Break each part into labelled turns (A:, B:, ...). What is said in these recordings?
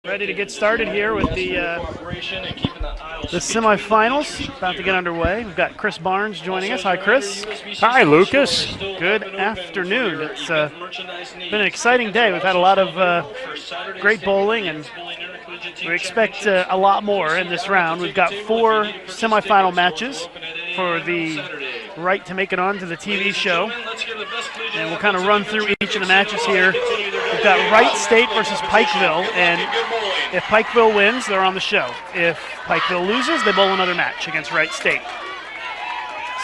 A: Ready to get started here with the semifinals, about to get underway. We've got Chris Barnes joining us. Hi, Chris.
B: Hi, Lucas.
A: Good afternoon. It's been an exciting day. We've had a lot of great bowling, and we expect a lot more in this round. We've got 4 semifinal matches for the right to make it on to the TV show, and we'll kind of run through each of the matches here. We've got Wright State versus Pikeville, and if Pikeville wins, they're on the show. If Pikeville loses, they bowl another match against Wright State.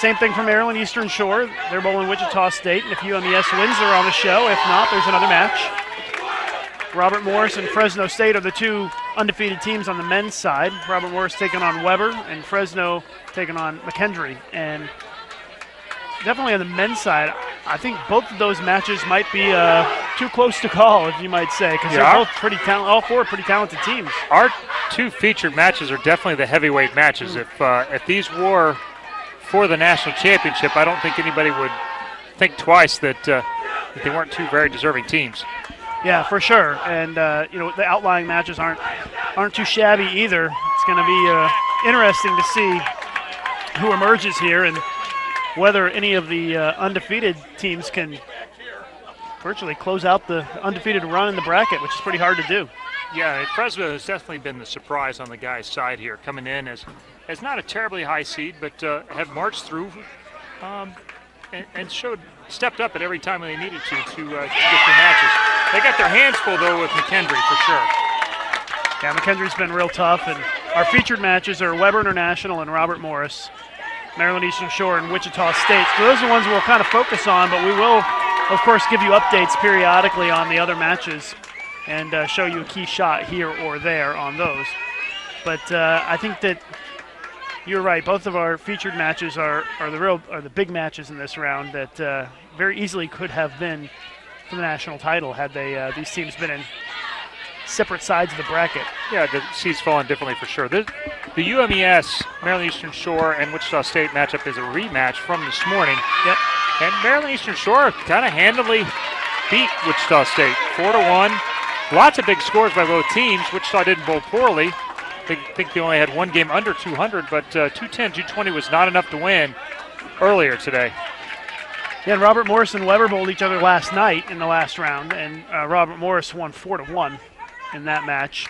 A: Same thing for Maryland Eastern Shore. They're bowling Wichita State, and if UMES wins, they're on the show. If not, there's another match. Robert Morris and Fresno State are the 2 undefeated teams on the men's side. Robert Morris taking on Weber, and Fresno taking on McKendree. And definitely on the men's side, I think both of those matches might be too close to call, if you might say, because they're both pretty talented. All 4 pretty talented teams.
B: Our 2 featured matches are definitely the heavyweight matches. If these were for the national championship, I don't think anybody would think twice that they weren't 2 very deserving teams.
A: Yeah, for sure. And the outlying matches aren't too shabby either. It's going to be interesting to see who emerges here and whether any of the undefeated teams can virtually close out the undefeated run in the bracket, which is pretty hard to do.
B: Yeah, Fresno has definitely been the surprise on the guys' side here, coming in as not a terribly high seed, but have marched through and stepped up at every time they needed to get their matches. They got their hands full, though, with McKendree, for sure.
A: Yeah, McKendree's been real tough, and our featured matches are Weber International and Robert Morris, Maryland Eastern Shore, and Wichita State. So those are the ones we'll kind of focus on, but we will, of course, give you updates periodically on the other matches and show you a key shot here or there on those. But I think that you're right. Both of our featured matches are the big matches in this round that very easily could have been for the national title had these teams been in separate sides of the bracket.
B: Yeah, the seeds falling differently for sure. The UMES, Maryland Eastern Shore, and Wichita State matchup is a rematch from this morning.
A: Yep.
B: And Maryland Eastern Shore kind of handily beat Wichita State, 4-1. Lots of big scores by both teams. Wichita didn't bowl poorly. I think they only had 1 game under 200, but 210, 220 was not enough to win earlier today.
A: Yeah, and Robert Morris and Weber bowled each other last night in the last round, and Robert Morris won 4-1 in that match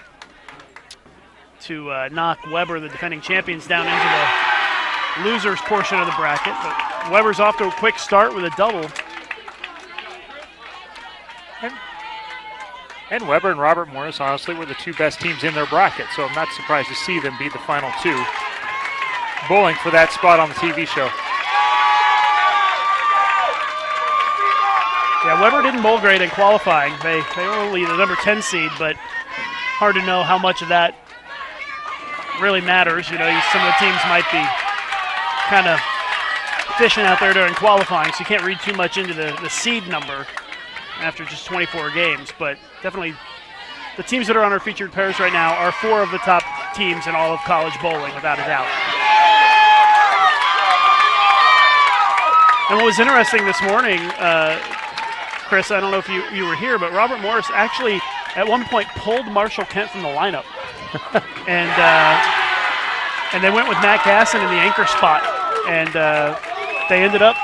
A: to knock Weber, the defending champions, down into the losers portion of the bracket. But Weber's off to a quick start with a double.
B: And Weber and Robert Morris, honestly, were the 2 best teams in their bracket, so I'm not surprised to see them be the final 2 bowling for that spot on the TV show.
A: Yeah, Weber didn't bowl great in qualifying. They were only the number 10 seed, but hard to know how much of that really matters. You know, some of the teams might be kind of fishing out there during qualifying, so you can't read too much into the seed number after just 24 games. But definitely the teams that are on our featured pairs right now are 4 of the top teams in all of college bowling, without a doubt. And what was interesting this morning, Chris, I don't know if you were here, but Robert Morris actually at one point pulled Marshall Kent from the lineup. and they went with Matt Gasson in the anchor spot, and they ended up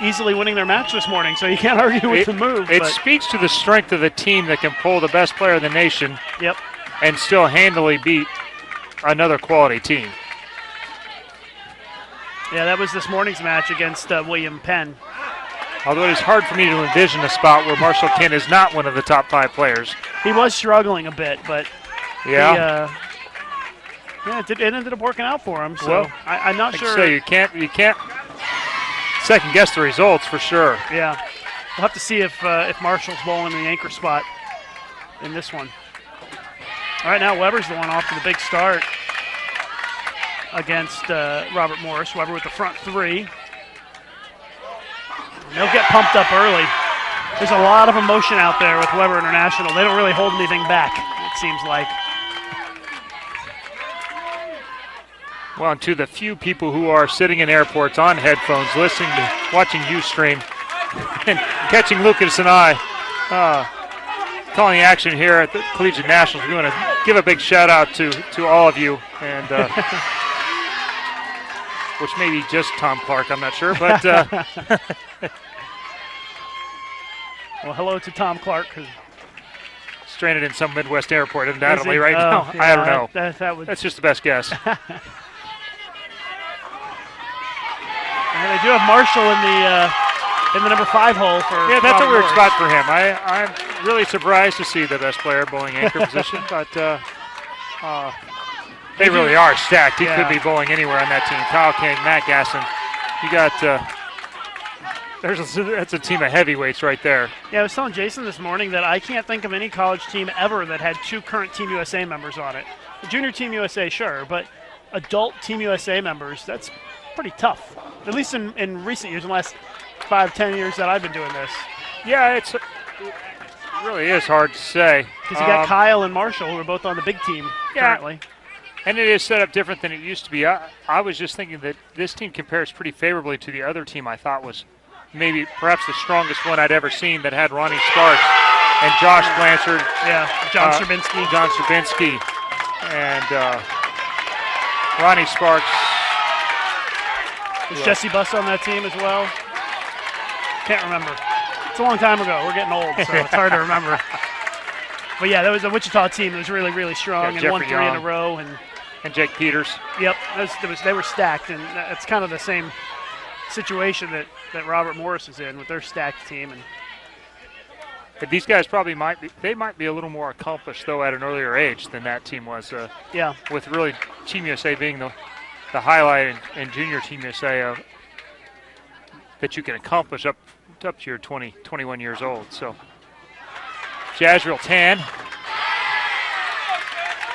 A: easily winning their match this morning, so you can't argue with the move.
B: It speaks to the strength of the team that can pull the best player in the nation and still handily beat another quality team.
A: Yeah, that was this morning's match against William Penn.
B: Although it is hard for me to envision a spot where Marshall Kent is not one of the top 5 players.
A: He was struggling a bit, but it ended up working out for him. So
B: well,
A: I'm not sure.
B: So you can't second guess the results for sure.
A: Yeah, we'll have to see if Marshall's bowling in the anchor spot in this one. All right, now Weber's the one off to the big start against Robert Morris. Weber with the front 3. They'll get pumped up early. There's a lot of emotion out there with Weber International. They don't really hold anything back, it seems like.
B: Well, and to the few people who are sitting in airports on headphones, watching Ustream, and catching Lucas and I calling the action here at the Collegiate Nationals. We want to give a big shout out to all of you, and which may be just Tom Clark, I'm not sure, but
A: well, hello to Tom Clark.
B: stranded in some Midwest airport, undoubtedly, right
A: Oh,
B: now.
A: yeah,
B: I don't know. That's just the best guess.
A: And they do have Marshall in the number 5 hole for.
B: Yeah, that's
A: Robert
B: a weird
A: Morris.
B: spot for him. I'm really surprised to see the best player bowling anchor position, but they really are stacked. He could be bowling anywhere on that team. Kyle King, Matt Gasson. You got that's a team of heavyweights right there.
A: Yeah, I was telling Jason this morning that I can't think of any college team ever that had 2 current Team USA members on it. The junior Team USA, sure, but adult Team USA members, that's pretty tough. At least in recent years, in the last 5-10 years that I've been doing this.
B: Yeah, it really is hard to say.
A: Because you got Kyle and Marshall, who are both on the big team currently.
B: And it is set up different than it used to be. I was just thinking that this team compares pretty favorably to the other team I thought was maybe perhaps the strongest one I'd ever seen that had Ronnie Sparks and Josh Blanchard.
A: Yeah, John Stravinsky.
B: John Stravinsky. And Ronnie Sparks.
A: Was Jesse Buss on that team as well? Can't remember. It's a long time ago. We're getting old, so it's hard to remember. But yeah, that was a Wichita team that was really, really strong and won 3 in a row.
B: And Jake Peters.
A: Yep, they were stacked, and it's kind of the same situation that Robert Morris is in with their stacked team.
B: But these guys probably might be a little more accomplished though at an earlier age than that team was. With really Team USA being the highlight and junior Team USA that you can accomplish up to your 20, 21 years old. So Jazreel Tan.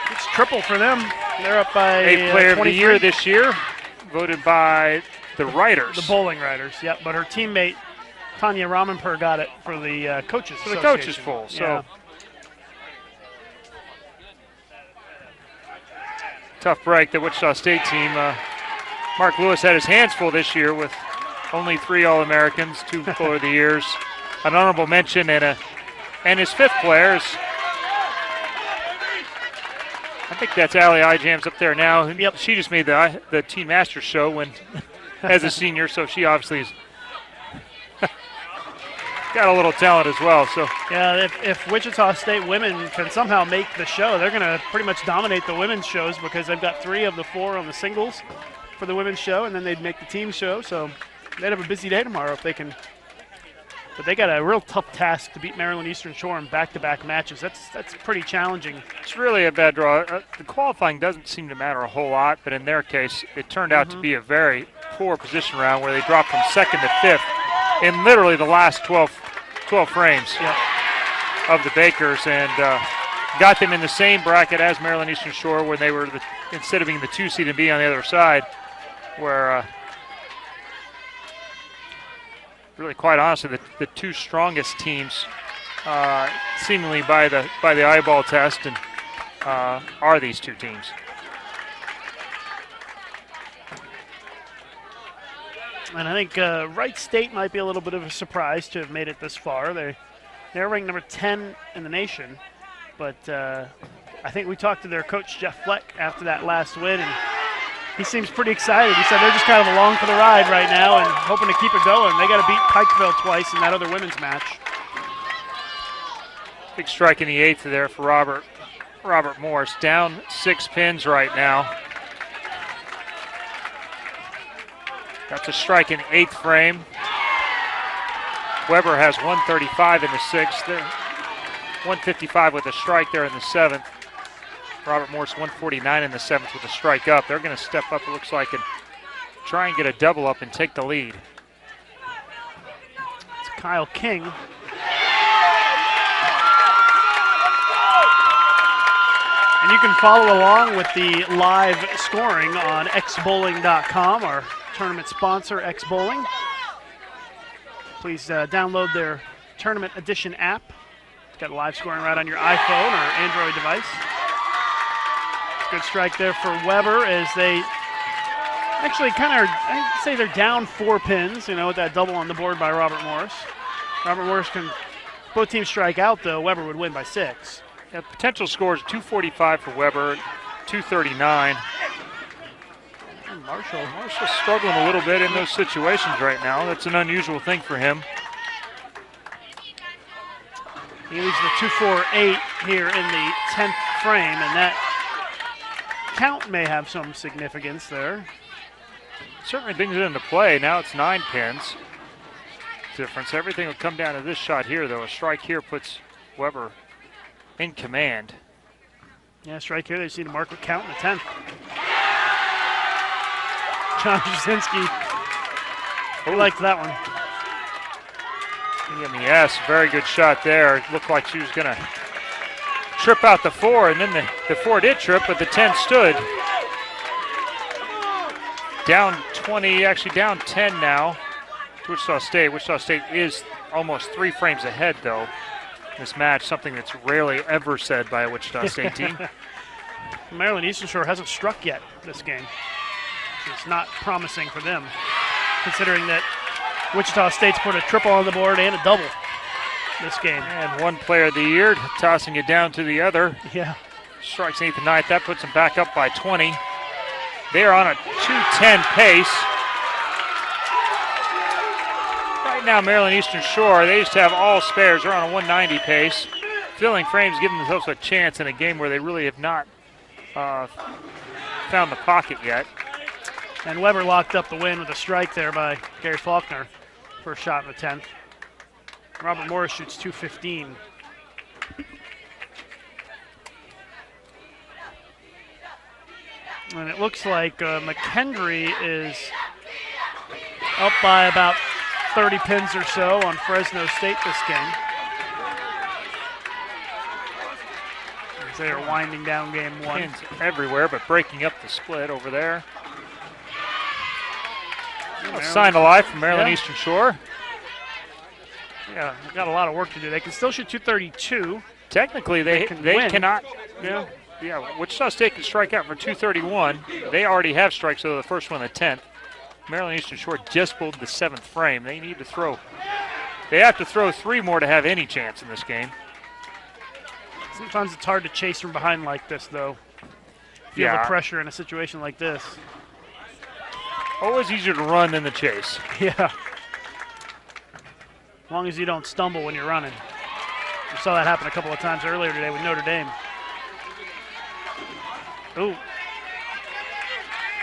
A: It's triple for them. They're up by
B: 8th player of the year this year, voted by the writers.
A: The bowling writers, yep. But her teammate, Tanya Ramanpur, got it for the coaches
B: For the coaches poll, so. Tough break, the Wichita State team. Mark Lewis had his hands full this year with only 3 All-Americans, 2 Player of the Years, an honorable mention, and his 5th player is, I think that's Allie Ijams up there now.
A: Yep.
B: She just made the Team Masters show when as a senior, so she obviously has got a little talent as well. So
A: yeah, if Wichita State women can somehow make the show, they're going to pretty much dominate the women's shows because they've got 3 of the 4 on the singles for the women's show, and then they'd make the team show. So they'd have a busy day tomorrow if they can. But they got a real tough task to beat Maryland Eastern Shore in back-to-back matches. That's pretty challenging.
B: It's really a bad draw. The qualifying doesn't seem to matter a whole lot, but in their case, it turned out to be a very poor position round where they dropped from 2nd to 5th in literally the last 12 frames of the Bakers, and got them in the same bracket as Maryland Eastern Shore when they were, instead of being the 2 seed and being on the other side, where really, quite honestly, the 2 strongest teams, seemingly by the eyeball test, and are these 2 teams.
A: And I think Wright State might be a little bit of a surprise to have made it this far. They're ranked number 10 in the nation, but I think we talked to their coach Jeff Fleck after that last win, and he seems pretty excited. He said they're just kind of along for the ride right now and hoping to keep it going. They got to beat Pikeville twice in that other women's match.
B: Big strike in the 8th there for Robert Morris. Down 6 pins right now. That's a strike in 8th frame. Weber has 135 in the 6th. 155 with a strike there in the 7th. Robert Morris 149 in the 7th with a strike up. They're going to step up, it looks like, and try and get a double up and take the lead.
A: It's Kyle King. And you can follow along with the live scoring on xbowling.com, our tournament sponsor, xbowling. Please download their tournament edition app. It's got live scoring right on your iPhone or Android device. Good strike there for Weber as they actually I'd say they're down 4 pins, with that double on the board by Robert Morris. Robert Morris can both teams strike out, though, Weber would win by 6.
B: Yeah, potential scores 245 for Weber, 239. Marshall's struggling a little bit in those situations right now. That's an unusual thing for him.
A: He leaves the 2-4-8 here in the 10th frame, and that count may have some significance there.
B: Certainly brings it into play. Now it's 9 pins difference. Everything will come down to this shot here, though. A strike here puts Weber in command.
A: Yeah, strike here. They see the marker count in the 10th. John Jasinski. He liked that one.
B: UMES, very good shot there. It looked like she was going to trip out the 4, and then the 4 did trip, but the 10 stood. Down 20, actually down 10 now to Wichita State. Wichita State is almost 3 frames ahead, though, in this match, something that's rarely ever said by a Wichita State team.
A: Maryland Eastern Shore hasn't struck yet this game. It's not promising for them, considering that Wichita State's put a triple on the board and a double this game.
B: And one player of the year, tossing it down to the other.
A: Yeah.
B: Strikes 8th and 9th. That puts them back up by 20. They are on a 2:10 pace. Right now, Maryland Eastern Shore, they used to have all spares. They're on a 190 pace. Filling frames, giving themselves a chance in a game where they really have not found the pocket yet.
A: And Weber locked up the win with a strike there by Gary Faulkner. First shot in the 10th. Robert Morris shoots 215. And it looks like McKendree is up by about 30 pins or so on Fresno State this game. As they are winding down game 1.
B: Pins everywhere, but breaking up the split over there. A sign of life from Maryland Eastern Shore.
A: Yeah, they've got a lot of work to do. They can still shoot 232.
B: Technically, they cannot. Yeah, Wichita State can strike out for 231. They already have strikes, so the first one, the 10th. Maryland Eastern Shore just pulled the 7th frame. They need to throw. They have to throw 3 more to have any chance in this game.
A: Sometimes it's hard to chase from behind like this, though. Feel the pressure in a situation like this.
B: Always easier to run than the chase.
A: Yeah. As long as you don't stumble when you're running. We saw that happen a couple of times earlier today with Notre Dame. Ooh.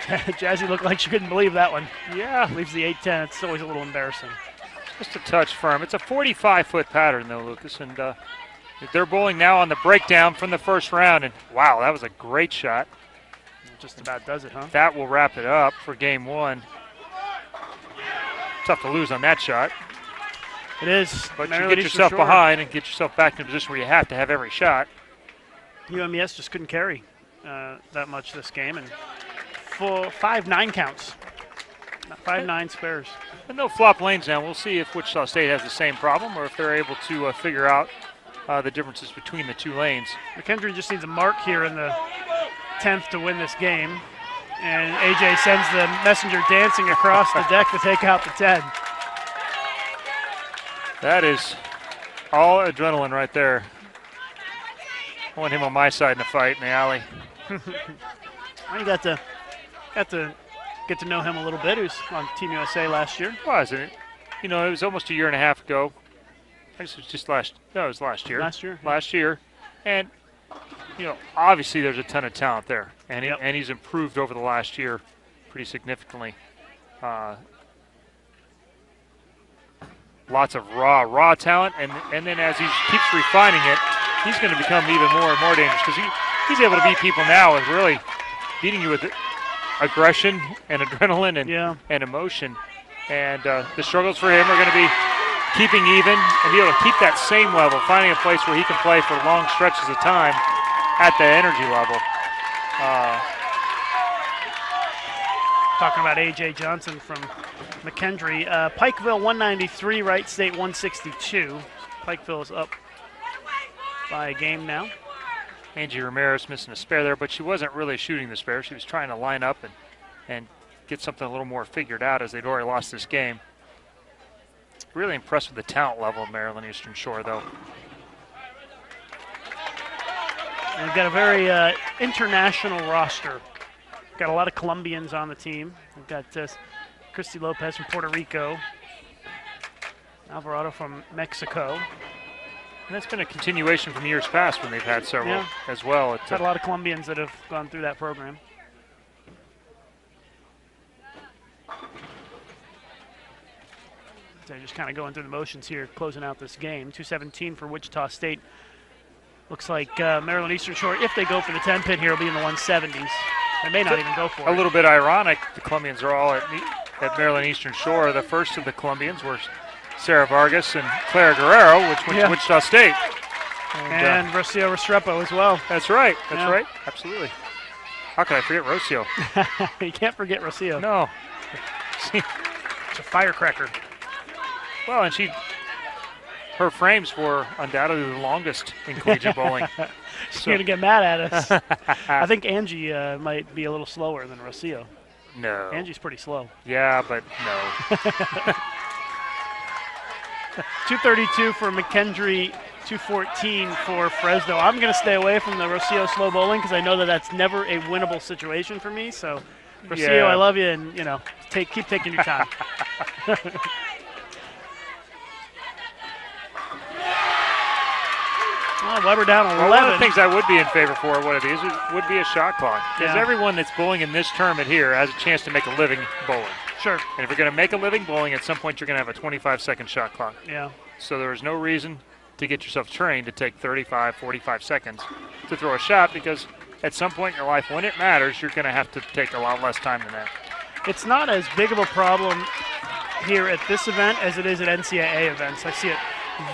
A: Jazzy looked like she couldn't believe that one.
B: Yeah.
A: Leaves the 8-10. It's always a little embarrassing.
B: Just a touch firm. It's a 45-foot pattern, though, Lucas. And they're bowling now on the breakdown from the first round. And, wow, that was a great shot.
A: Just about does it, huh?
B: That will wrap it up for game 1. Tough to lose on that shot.
A: It is.
B: But you get yourself behind and get yourself back in a position where you have to have every shot.
A: UMES just couldn't carry that much this game. And 5-9 counts. 5-9 spares.
B: And no flop lanes now. We'll see if Wichita State has the same problem or if they're able to figure out the differences between the 2 lanes.
A: McKendree just needs a mark here in the 10th to win this game. And AJ sends the messenger dancing across the deck to take out the 10.
B: That is all adrenaline right there. I want him on my side in the fight in the alley.
A: I got to get to know him a little bit. He was on Team USA last year.
B: Wasn't it? You know, it was almost a year and a half ago. I guess it was just last year. Last year. And, you know, obviously there's a ton of talent there. And, and he's improved over the last year pretty significantly. Lots of raw talent. And then as he keeps refining it, he's going to become even more and more dangerous because he's able to beat people now with really beating you with aggression and adrenaline and emotion. And the struggles for him are going to be keeping even and be able to keep that same level, finding a place where he can play for long stretches of time at the energy level.
A: Talking about A.J. Johnson from McKendree. Pikeville 193, Wright State 162. Pikeville is up by a game now.
B: Angie Ramirez missing a spare there, but she wasn't really shooting the spare. She was trying to line up and get something a little more figured out as they'd already lost this game. really impressed with the talent level of Maryland Eastern Shore, though.
A: And we've got a very international roster. We've got a lot of Colombians on the team. We've got Christy Lopez from Puerto Rico, Alvarado from Mexico.
B: And that's been a continuation from years past when they've had several as well.
A: It's had a lot of Colombians that have gone through that program. So just kind of going through the motions here, closing out this game. 2:17 for Wichita State. Looks like Maryland Eastern Shore, if they go for the 10-pin here, will be in the 170s. They may not even go for it.
B: A little bit ironic, the Colombians are all at Maryland Eastern Shore. The first of the Colombians were Sarah Vargas and Clara Guerrero, which went to Wichita State.
A: And Rocio Restrepo as well.
B: That's right. That's right. Absolutely. How could I forget Rocio?
A: You can't forget Rocio.
B: No.
A: It's a firecracker.
B: Well, and her frames were undoubtedly the longest in collegiate bowling.
A: She's going to get mad at us. I think Angie might be a little slower than Rocio.
B: No.
A: Angie's pretty slow.
B: Yeah, but no.
A: 2:32 for McKendree, 2:14 for Fresno. I'm going to stay away from the Rocio slow bowling because I know that that's never a winnable situation for me. So, Rocio, I love you, and keep taking your time. Weber down 11.
B: Well, one of the things I would be in favor for, what it is, would be a shot clock. Because everyone that's bowling in this tournament here has a chance to make a living bowling.
A: Sure.
B: And if you're going to make a living bowling, at some point you're going to have a 25-second shot clock.
A: Yeah.
B: So there is no reason to get yourself trained to take 35, 45 seconds to throw a shot, because at some point in your life, when it matters, you're going to have to take a lot less time than that.
A: It's not as big of a problem here at this event as it is at NCAA events. I see it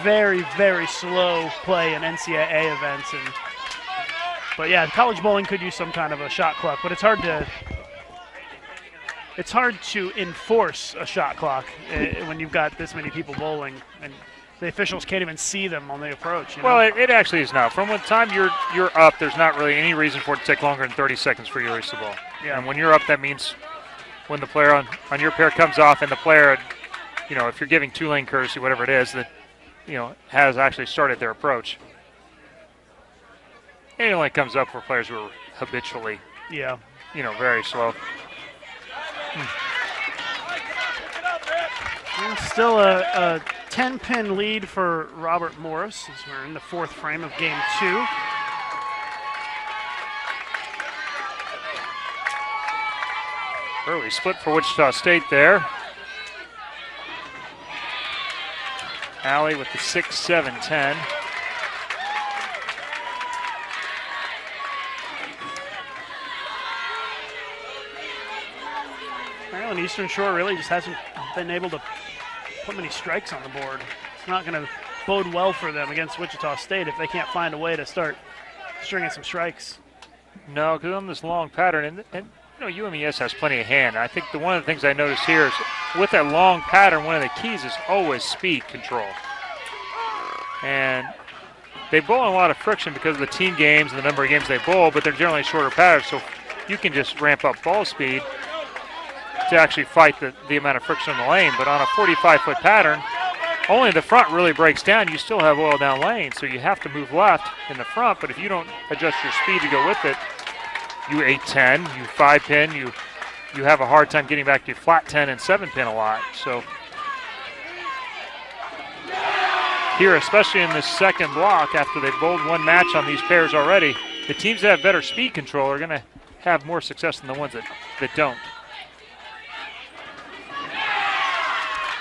A: very, very slow play in NCAA events, but yeah, college bowling could use some kind of a shot clock, but it's hard to enforce a shot clock when you've got this many people bowling, and the officials can't even see them on the approach.
B: Well, it actually is not. From the time you're up, there's not really any reason for it to take longer than 30 seconds for you to release the ball.
A: Yeah.
B: And when you're up, that means when the player on your pair comes off, and the player, if you're giving two-lane courtesy, whatever it is, that has actually started their approach. And it only comes up for players who are habitually, very slow.
A: And still a 10-pin lead for Robert Morris as we're in the fourth frame of game 2.
B: Early split for Wichita State there. Allie with the 6-7-10.
A: Maryland Eastern Shore really just hasn't been able to put many strikes on the board. It's not going to bode well for them against Wichita State if they can't find a way to start stringing some strikes.
B: No, because on this long pattern, and UMES has plenty of hand. I think one of the things I noticed here is with that long pattern, one of the keys is always speed control. And they bowl in a lot of friction because of the team games and the number of games they bowl, but they're generally shorter patterns, so you can just ramp up ball speed to actually fight the amount of friction in the lane. But on a 45-foot pattern, only the front really breaks down. You still have oil down lane, so you have to move left in the front, but if you don't adjust your speed to go with it, you 8-10, you 5-pin, you have a hard time getting back to flat 10 and 7-pin a lot. So here, especially in this second block, after they've bowled one match on these pairs already, the teams that have better speed control are going to have more success than the ones that don't.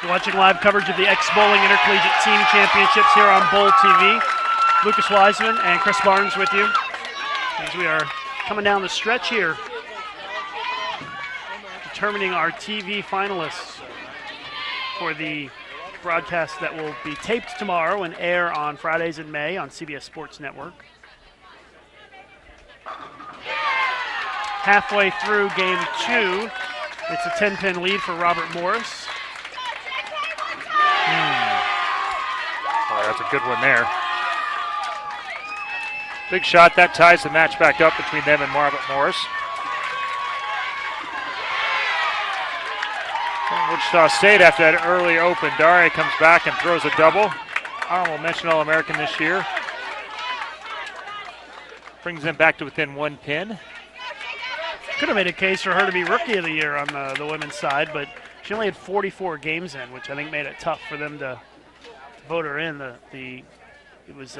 A: You're watching live coverage of the xbowling Intercollegiate Team Championships here on Bowl TV. Lucas Wiseman and Chris Barnes with you as we are coming down the stretch here, determining our TV finalists for the broadcast that will be taped tomorrow and air on Fridays in May on CBS Sports Network. Halfway through game 2, it's a 10-pin lead for Robert Morris.
B: Oh, that's a good one there. Big shot. That ties the match back up between them and Robert Morris. Wichita State after that early open. Daria comes back and throws a double. Honorable mention All-American this year. Brings them back to within 1 pin.
A: Could have made a case for her to be Rookie of the Year on the women's side, but she only had 44 games in, which I think made it tough for them to vote her in. It was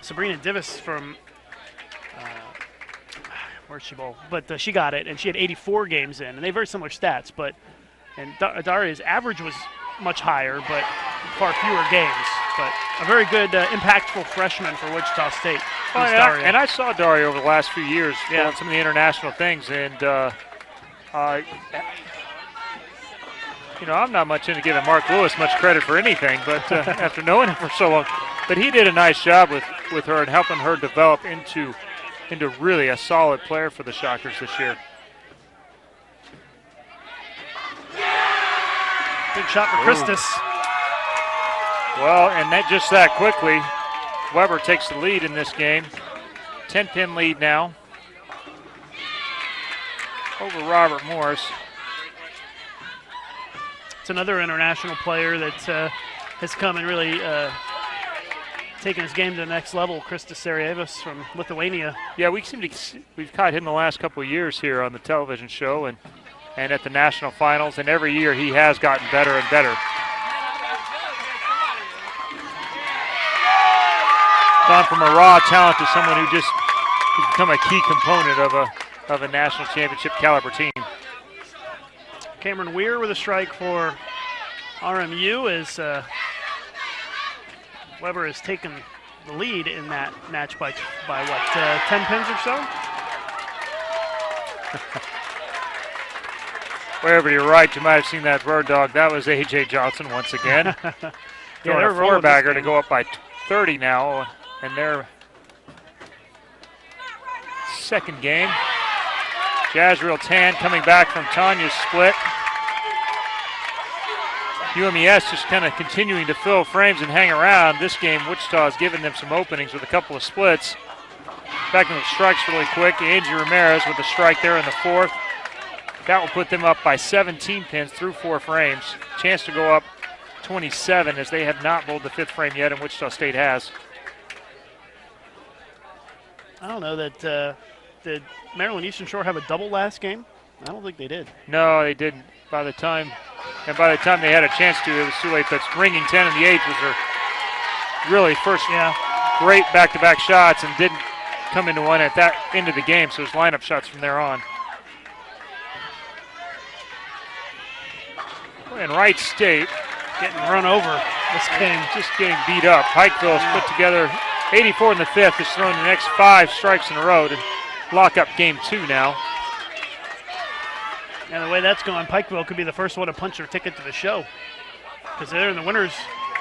A: Sabrina Divis from where'd she bowl? But she got it, and she had 84 games in, and they have very similar stats. And Daria's average was much higher, but far fewer games. But a very good, impactful freshman for Wichita State.
B: And I saw Daria over the last few years on some of the international things, and I'm not much into giving Mark Lewis much credit for anything, but after knowing him for so long, but he did a nice job with her and helping her develop into really a solid player for the Shockers this year.
A: Big shot for Christus.
B: Well, and just that quickly, Weber takes the lead in this game. 10-pin lead now over Robert Morris.
A: It's another international player that has come and really taken his game to the next level. Christos Sarajevis from Lithuania.
B: Yeah, we've caught him the last couple of years here on the television show and at the national finals, and every year he has gotten better and better. Gone from a raw talent to someone who's become a key component of a national championship caliber team.
A: Cameron Weir with a strike for RMU as Weber has taken the lead in that match by what, 10 pins or so?
B: Wherever you're right, you might have seen that bird dog. That was A.J. Johnson once again. Throwing a four-bagger to go up by 30 now in their second game. Jazreel Tan coming back from Tanya's split. UMES just kind of continuing to fill frames and hang around. This game, Wichita has given them some openings with a couple of splits. Back to the strikes really quick. Angie Ramirez with a strike there in the fourth. That will put them up by 17 pins through 4 frames. Chance to go up 27 as they have not bowled the 5th frame yet, and Wichita State has.
A: I don't know that did Maryland Eastern Shore have a double last game? I don't think they did.
B: No, they didn't. By the time they had a chance to, it was too late. That's ringing 10 in the 8th was their really first great back-to-back shots and didn't come into one at that end of the game, so it was lineup shots from there on. And Wright State
A: getting run over this game.
B: Just getting beat up. Pikeville's put together 84 in the 5th, has thrown the next 5 strikes in a row to lock up game 2 now.
A: And the way that's going, Pikeville could be the first one to punch their ticket to the show because they're in the winners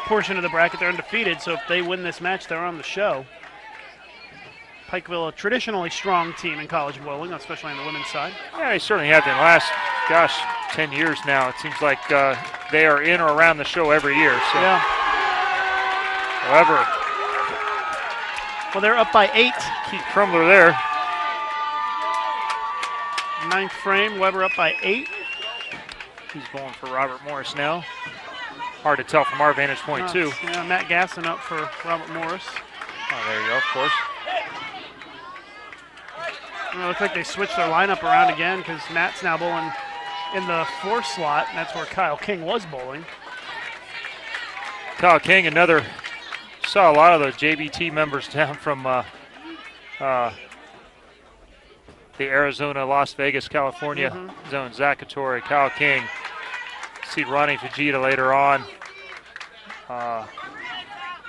A: portion of the bracket. They're undefeated, so if they win this match, they're on the show. Pikeville, a traditionally strong team in college bowling, especially on the women's side.
B: Yeah, they certainly have been. Last, 10 years now, it seems like they are in or around the show every year. So.
A: Yeah.
B: However,
A: well, they're up by 8.
B: Keith Crumbler there.
A: 9th frame, Weber up by 8.
B: He's bowling for Robert Morris now. Hard to tell from our vantage point, too.
A: Yeah, Matt Gasson up for Robert Morris.
B: Oh, there you go, of course.
A: It looks like they switched their lineup around again because Matt's now bowling in the 4th slot, and that's where Kyle King was bowling.
B: Kyle King, saw a lot of the JBT members down from the Arizona, Las Vegas, California zone. Zakatori, Kyle King. See Ronnie Fujita later on.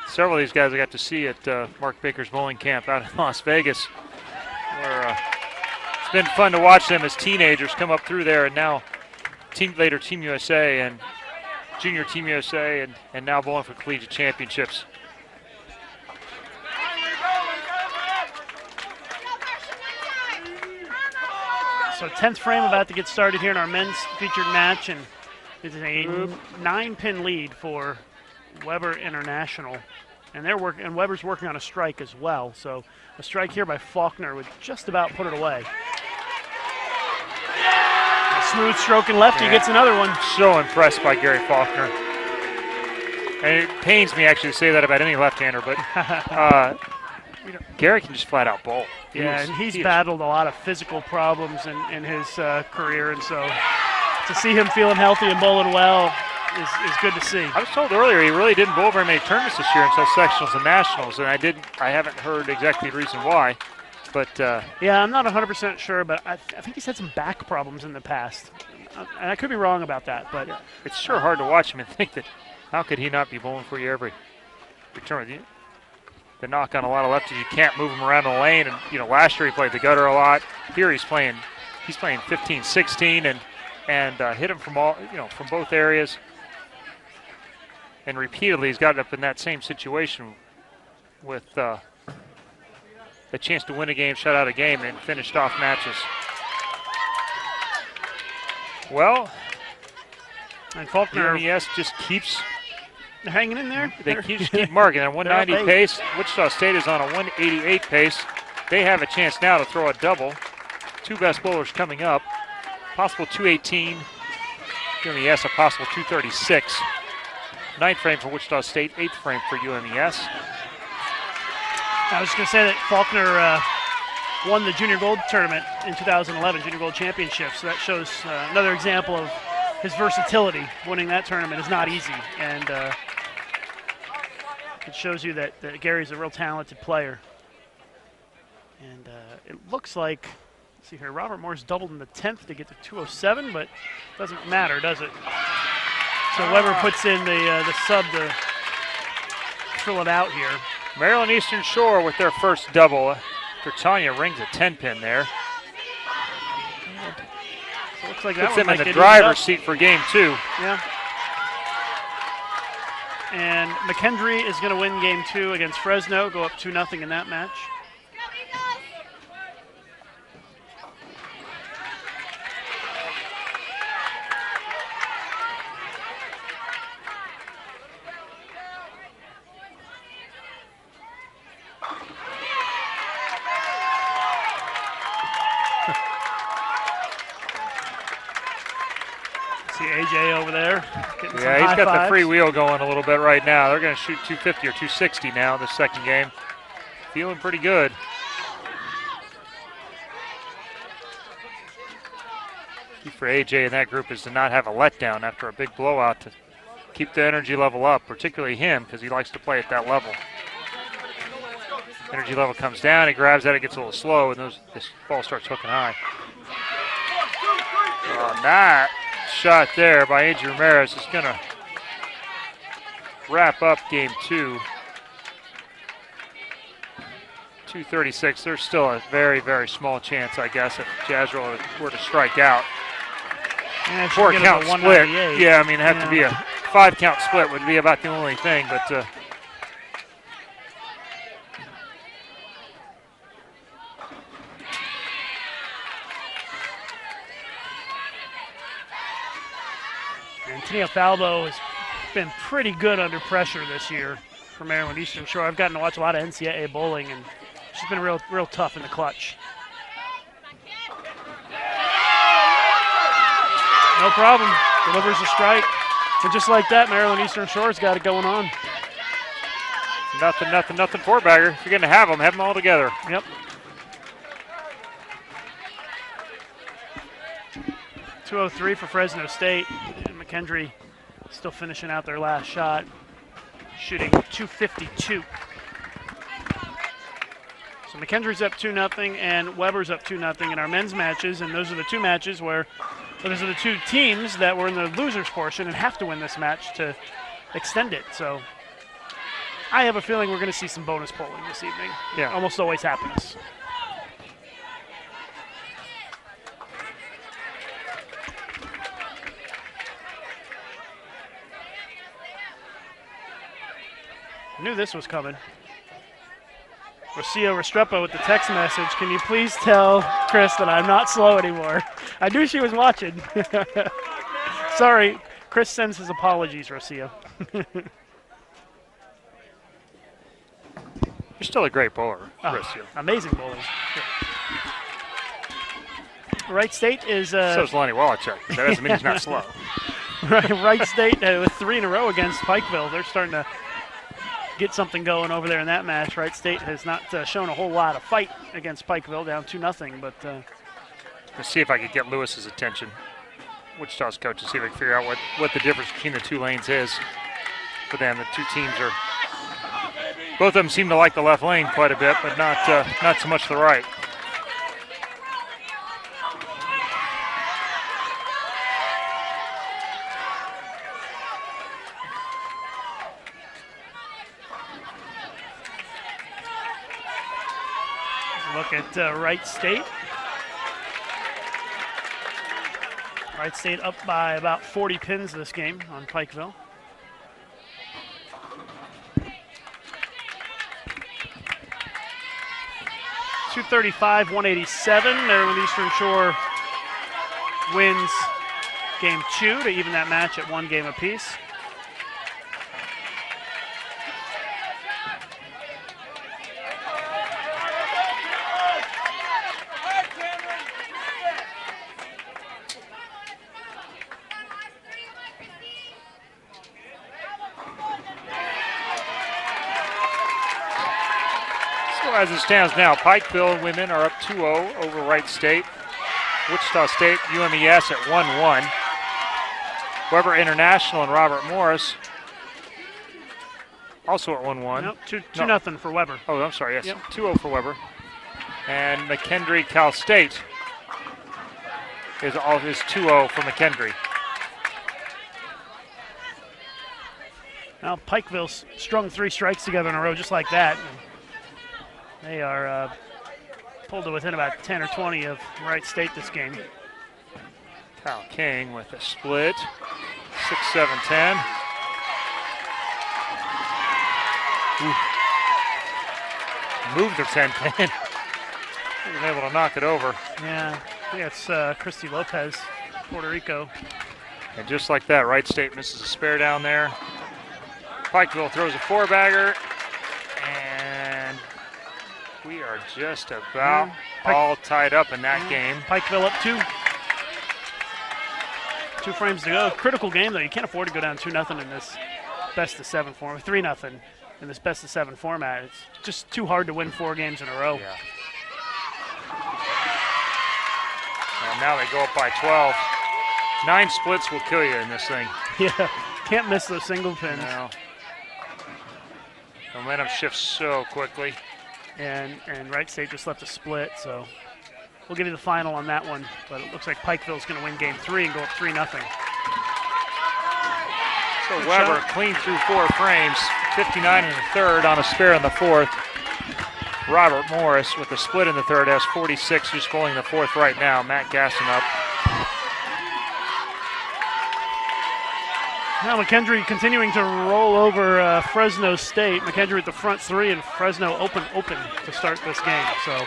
B: Several of these guys I got to see at Mark Baker's bowling camp out in Las Vegas, where it's been fun to watch them as teenagers come up through there, and now later Team USA and Junior Team USA, and now bowling for collegiate championships.
A: So 10th frame about to get started here in our men's featured match, and it's a 9-pin lead for Weber International. And Weber's working on a strike as well. So a strike here by Faulkner would just about put it away. A smooth stroking lefty gets another one.
B: So impressed by Gary Faulkner. And it pains me actually to say that about any left-hander, but Gary can just flat out bowl.
A: And he's battled a lot of physical problems in his career, and so to see him feeling healthy and bowling well is good to see.
B: I was told earlier he really didn't bowl very many tournaments this year until sectionals and nationals, and I haven't heard exactly the reason why. But
A: yeah, I'm not 100% sure, but I think he's had some back problems in the past. And I could be wrong about that, but
B: it's sure hard to watch him and think that how could he not be bowling for you every tournament? The knock on a lot of lefties, you can't move him around the lane. And last year he played the gutter a lot. Here he's playing 15, 16, and hit him from from both areas. And repeatedly he's gotten up in that same situation with a chance to win a game, shut out a game, and finished off matches. Well,
A: and Faulkner,
B: UMES just keeps
A: hanging in there.
B: They just keep marking at a 190 pace. Wichita State is on a 188 pace. They have a chance now to throw a double. Two best bowlers coming up. Possible 218. UMES a possible 236. 9th frame for Wichita State, 8th frame for UMES.
A: I was going to say that Faulkner won the Junior Gold tournament in 2011, Junior Gold Championships. So that shows another example of his versatility. Winning that tournament is not easy, and it shows you that Gary's a real talented player. And it looks like, let's see here, Robert Moore's doubled in the 10th to get to 207, but it doesn't matter, does it? So Weber puts in the sub to fill it out here.
B: Maryland Eastern Shore with their first double. Tanya rings a 10-pin there.
A: So it looks like that
B: puts
A: one
B: them in
A: might
B: the
A: get
B: driver's seat for game 2.
A: Yeah. And McKendree is going to win game 2 against Fresno, go up 2-0 in that match. AJ over there.
B: Yeah, he's got the free wheel going a little bit right now. They're going to shoot 250 or 260 now in the second game. Feeling pretty good. Key for AJ and that group is to not have a letdown after a big blowout, to keep the energy level up, particularly him, because he likes to play at that level. Energy level comes down, he grabs that, it gets a little slow, and this ball starts hooking high. On that shot there by A.J. Ramirez is going to wrap up game 2. 236. There's still a very, very small chance, I guess, if Jazrell were to strike out.
A: Yeah,
B: 4-count split. Yeah, I mean, it'd have to be a 5-count split would be about the only thing, but
A: Antonio Falbo has been pretty good under pressure this year for Maryland Eastern Shore. I've gotten to watch a lot of NCAA bowling, and she's been real tough in the clutch. No problem. Delivers a strike. And just like that, Maryland Eastern Shore's got it going on.
B: Nothing four-bagger. If you're going to have them all together.
A: Yep. 203 for Fresno State. And McKendree still finishing out their last shot, shooting 252. So McKendree's up 2-0 and Weber's up 2-0 in our men's matches, and those are the two matches where those are the two teams that were in the losers portion and have to win this match to extend it. So I have a feeling we're going to see some bonus polling this evening.
B: Yeah,
A: almost always happens. I knew this was coming. Rocio Restrepo with the text message. Can you please tell Chris that I'm not slow anymore? I knew she was watching. Sorry. Chris sends his apologies, Rocio.
B: You're still a great bowler, Rocio.
A: Amazing bowling. Wright State is.
B: So is Lonnie Wallachuk. That doesn't mean he's not slow.
A: Wright State with 3 in a row against Pikeville. They're starting to get something going over there in that match. Wright State has not shown a whole lot of fight against Pikeville, down 2-0. But
B: let's see if I could get Lewis's attention. Wichita's coach, to see if I can figure out what the difference between the two lanes is for them. The two teams are, both of them seem to like the left lane quite a bit, but not so much the right.
A: Look at Wright State. Wright State up by about 40 pins this game on Pikeville. .235, 187. Maryland Eastern Shore wins game 2 to even that match at 1 game apiece.
B: As it stands now, Pikeville women are up 2-0 over Wright State. Wichita State, UMES at 1-1. Weber International and Robert Morris also at 1-1.
A: Nope, 2-0 for Weber.
B: Oh, I'm sorry, yes.
A: Yep.
B: 2-0 for Weber. And McKendree Cal State is 2-0 for McKendree.
A: Now Pikeville's strung 3 strikes together in a row just like that. They are pulled to within about 10 or 20 of Wright State this game.
B: Kyle King with a split, 6-7-10. Moved to 10-10. Wasn't able to knock it over.
A: Yeah, I think it's Christy Lopez, Puerto Rico.
B: And just like that, Wright State misses a spare down there. Pikeville throws a 4-bagger. And we are just about all tied up in that game.
A: Pikeville up 2. 2 frames to go. Critical game, though. You can't afford to go down 2-0 in this best-of-7 format. 3-0 in this best-of-7 format. It's just too hard to win 4 games in a row.
B: Yeah. And now they go up by 12. 9 splits will kill you in this thing.
A: Yeah, can't miss those single pins.
B: No. Momentum shifts so quickly.
A: And Wright State just left a split, so we'll give you the final on that one. But it looks like Pikeville's going to win game 3 and go up 3-0.
B: So Weber clean through 4 frames, 59 in the third on a spare in the fourth. Robert Morris with a split in the third has 46, who's bowling the fourth right now. Matt Gasson up.
A: Now McKendree continuing to roll over Fresno State. McKendree at the front 3 and Fresno open to start this game. So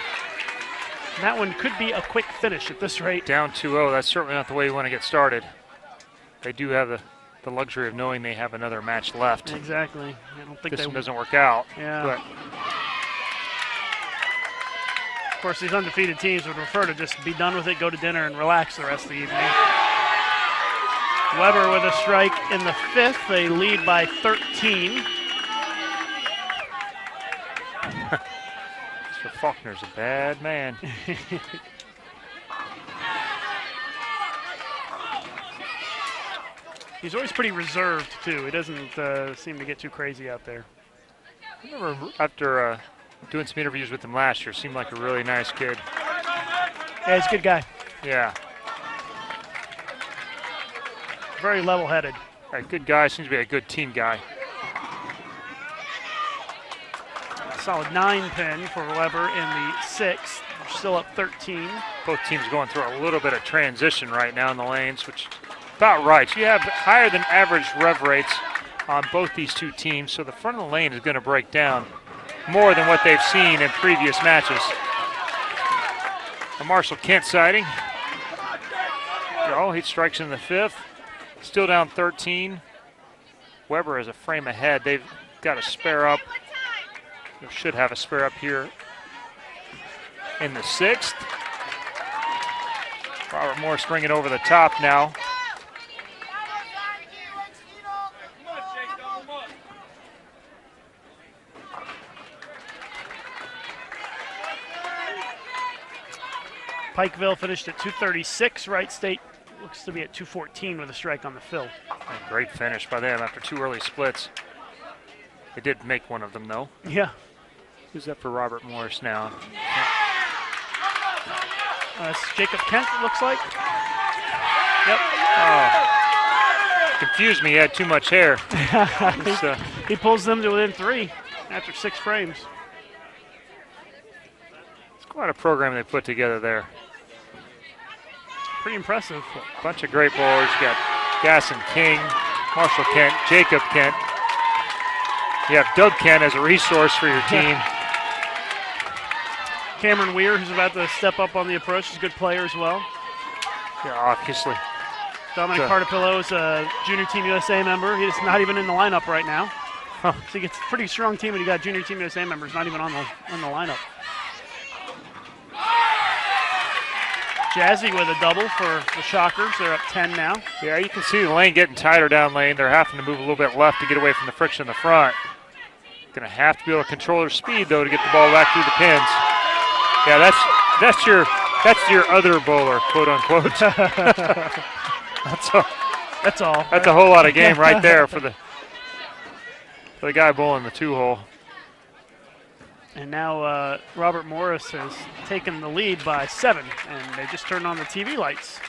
A: that one could be a quick finish at this rate.
B: Down 2-0, that's certainly not the way you want to get started. They do have the luxury of knowing they have another match left.
A: Exactly. I don't think
B: this one doesn't work out.
A: Yeah.
B: But
A: of course, these undefeated teams would prefer to just be done with it, go to dinner, and relax the rest of the evening. Weber with a strike in the 5th. They lead by 13.
B: Mr. Faulkner's a bad man.
A: He's always pretty reserved, too. He doesn't seem to get too crazy out there.
B: I remember after doing some interviews with him last year, seemed like a really nice kid.
A: Yeah, he's a good guy.
B: Yeah.
A: Very level-headed.
B: A good guy, seems to be a good team guy.
A: Solid 9-pin for Weber in the 6th. They're still up 13.
B: Both teams going through a little bit of transition right now in the lanes, which about right. You have higher than average rev rates on both these two teams, so the front of the lane is going to break down more than what they've seen in previous matches. A Marshall Kent sighting. He strikes in the 5th. Still down 13. Weber is a frame ahead. They've got a spare up. They should have a spare up here in the 6th. Robert Morris bringing over the top now.
A: Pikeville finished at 236. Wright State looks to be at 214 with a strike on the fill.
B: A great finish by them after 2 early splits. They did make one of them, though.
A: Yeah.
B: Who's that for Robert Morris now?
A: It's Jacob Kent, it looks like. Yep.
B: Oh. Confused me. He had too much hair.
A: He pulls them to within 3 after 6 frames.
B: It's quite a program they put together there.
A: Pretty impressive.
B: A bunch of great bowlers. You got Gasson King, Marshall Kent, Jacob Kent. You have Doug Kent as a resource for your team.
A: Cameron Weir, who's about to step up on the approach, is a good player as well.
B: Yeah, obviously.
A: Dominic Cartapillo is a Junior Team USA member. He's not even in the lineup right now.
B: Huh.
A: So he gets a pretty strong team when you got Junior Team USA members not even on the lineup. Jazzy with a double for the Shockers. They're up 10 now.
B: Yeah, you can see the lane getting tighter down lane. They're having to move a little bit left to get away from the friction in the front. Going to have to be able to control their speed, though, to get the ball back through the pins. Yeah, that's your other bowler, quote unquote. That's all. That's a whole lot of game right there for the guy bowling the 2-hole.
A: And now Robert Morris has taken the lead by 7, and they just turned on the TV lights.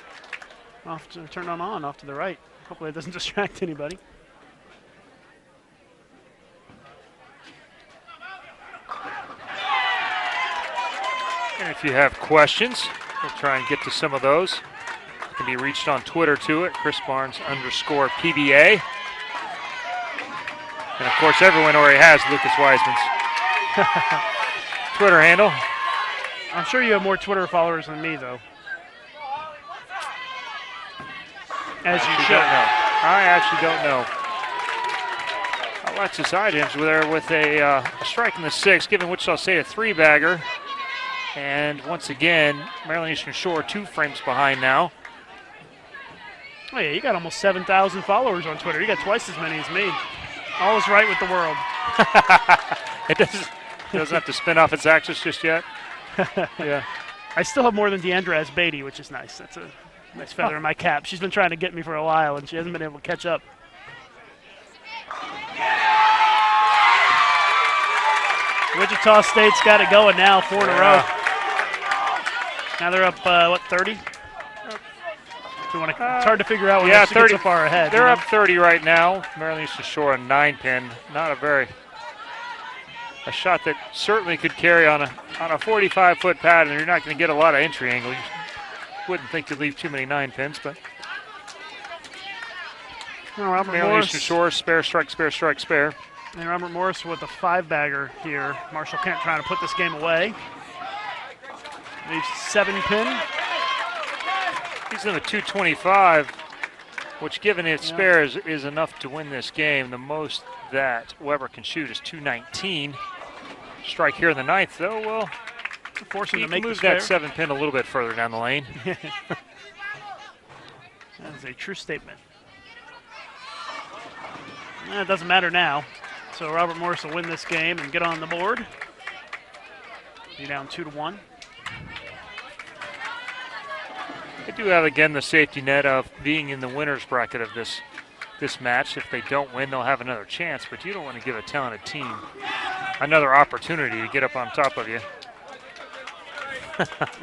A: Turned on off to the right. Hopefully it doesn't distract anybody.
B: And if you have questions, we'll try and get to some of those. You can be reached on Twitter too at @ChrisBarnes_PBA. And of course, everyone already has Lucas Wiseman's Twitter handle.
A: I'm sure you have more Twitter followers than me, though. As you should.
B: I actually don't know. Alexis Idens there with a strike in the 6th, giving Wichita State a 3-bagger. And once again, Maryland Eastern Shore 2 frames behind now.
A: Oh yeah, you got almost 7,000 followers on Twitter. You got twice as many as me. All is right with the world.
B: It doesn't have to spin off its axis just yet. Yeah.
A: I still have more than Deandra Beatty, which is nice. That's a nice feather in my cap. She's been trying to get me for a while, and she hasn't been able to catch up. Wichita State's got it going now, 4 in a row. Now they're up, 30? It's hard to figure out when they're 30, so far ahead.
B: They're up 30 right now. Maryland Eastern Shore a 9-pin. Not a shot that certainly could carry on a 45-foot pad, and you're not going to get a lot of entry angle. You wouldn't think you'd leave too many 9-pins, but Maryland Eastern Shore, spare, strike, spare, strike, spare.
A: And Robert Morris with a 5-bagger here. Marshall Kent trying to put this game away. Leaves 7-pin.
B: He's in a 225, which given its spare is enough to win this game. The most that Weber can shoot is 219. Strike here in the 9th, though, will
A: force him to make
B: move that 7-pin a little bit further down the lane.
A: That is a true statement. It doesn't matter now. So Robert Morris will win this game and get on the board. Be down 2-1.
B: They do have, again, the safety net of being in the winner's bracket of this match. If they don't win, they'll have another chance, but you don't want to give a talented team another opportunity to get up on top of you.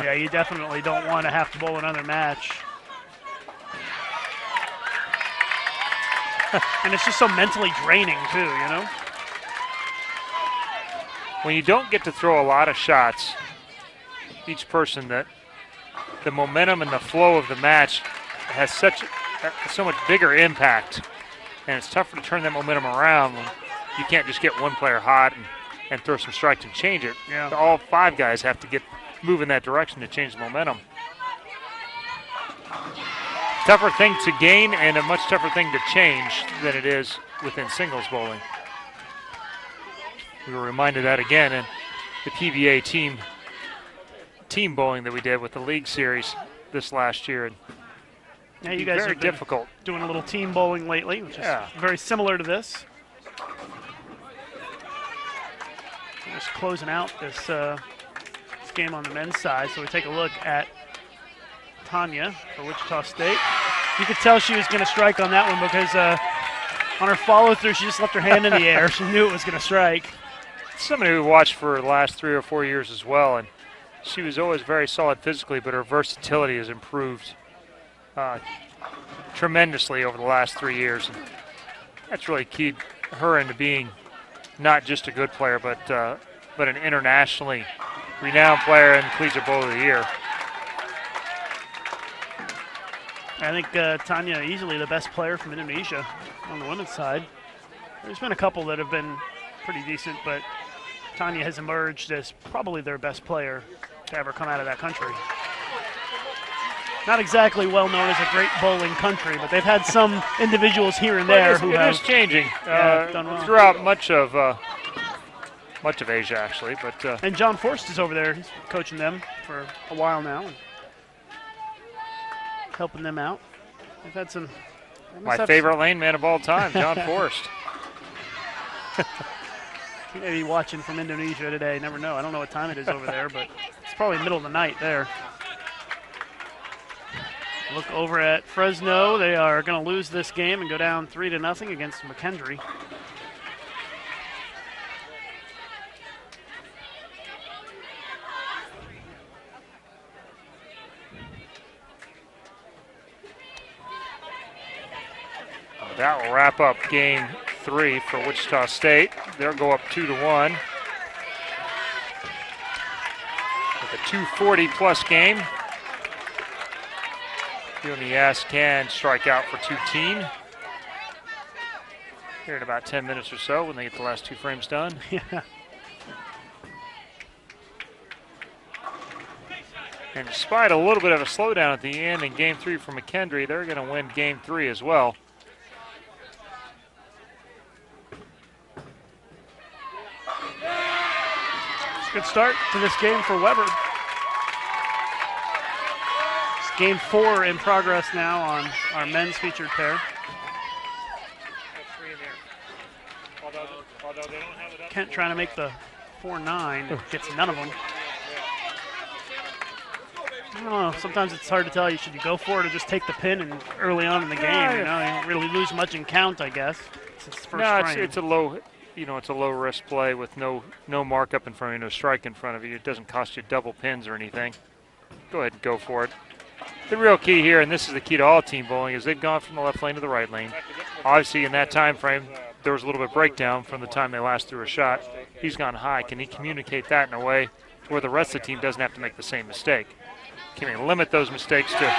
A: Yeah, you definitely don't want to have to bowl another match. And it's just so mentally draining, too, you know?
B: When you don't get to throw a lot of shots, each person, that the momentum and the flow of the match has so much bigger impact, and it's tougher to turn that momentum around when you can't just get one player hot and throw some strikes and change it.
A: Yeah.
B: So all 5 guys have to move in that direction to change the momentum. Tougher thing to gain and a much tougher thing to change than it is within singles bowling. We were reminded of that again in the PBA team bowling that we did with the league series. this last year. And
A: yeah, you guys
B: very
A: have been
B: difficult.
A: doing a little team bowling lately, which is very similar to this. Just closing out this game on the men's side. So we take a look at Tanya for Wichita State. You could tell she was going to strike on that one because on her follow-through, she just left her hand in the air. She knew it was going to strike.
B: Somebody who watched for the last 3 or 4 years as well, and she was always very solid physically, but her versatility has improved tremendously over the last 3 years. And that's really keyed her into being not just a good player, but an internationally renowned player and Collegiate Bowler of the Year.
A: I think Tanya easily the best player from Indonesia on the women's side. There's been a couple that have been pretty decent, but Tanya has emerged as probably their best player to ever come out of that country. Not exactly well known as a great bowling country, but they've had some individuals here and there who have.
B: It is changing
A: done well.
B: throughout much of Asia, actually. But
A: and John Forst is over there. He's coaching them for a while now, and helping them out. They've had some.
B: My favorite lane man of all time, John Forst.
A: He may be watching from Indonesia today. Never know. I don't know what time it is over there, but it's probably middle of the night there. Look over at Fresno. They are going to lose this game and go down 3-0 against McKendree.
B: That will wrap up game 3 for Wichita State. They'll go up 2-1. With a 240-plus game. UMES can strike out for 2-team here in about 10 minutes or so when they get the last 2 frames done.
A: Yeah.
B: And despite a little bit of a slowdown at the end in game 3 for McKendree, they're going to win game 3 as well.
A: Good start to this game for Weber. It's game 4 in progress now on our men's featured pair. Kent trying to make the 4-9, gets none of them. I don't know, sometimes it's hard to tell. Should you go for it or just take the pin and early on in the game? You know, you don't really lose much in count, I guess. It's first
B: it's a low. It's a low-risk play with no markup in front of you, no strike in front of you. It doesn't cost you double pins or anything. Go ahead and go for it. The real key here, and this is the key to all team bowling, is they've gone from the left lane to the right lane. Obviously, in that time frame, there was a little bit of breakdown from the time they last threw a shot. He's gone high. Can he communicate that in a way to where the rest of the team doesn't have to make the same mistake? Can he limit those mistakes to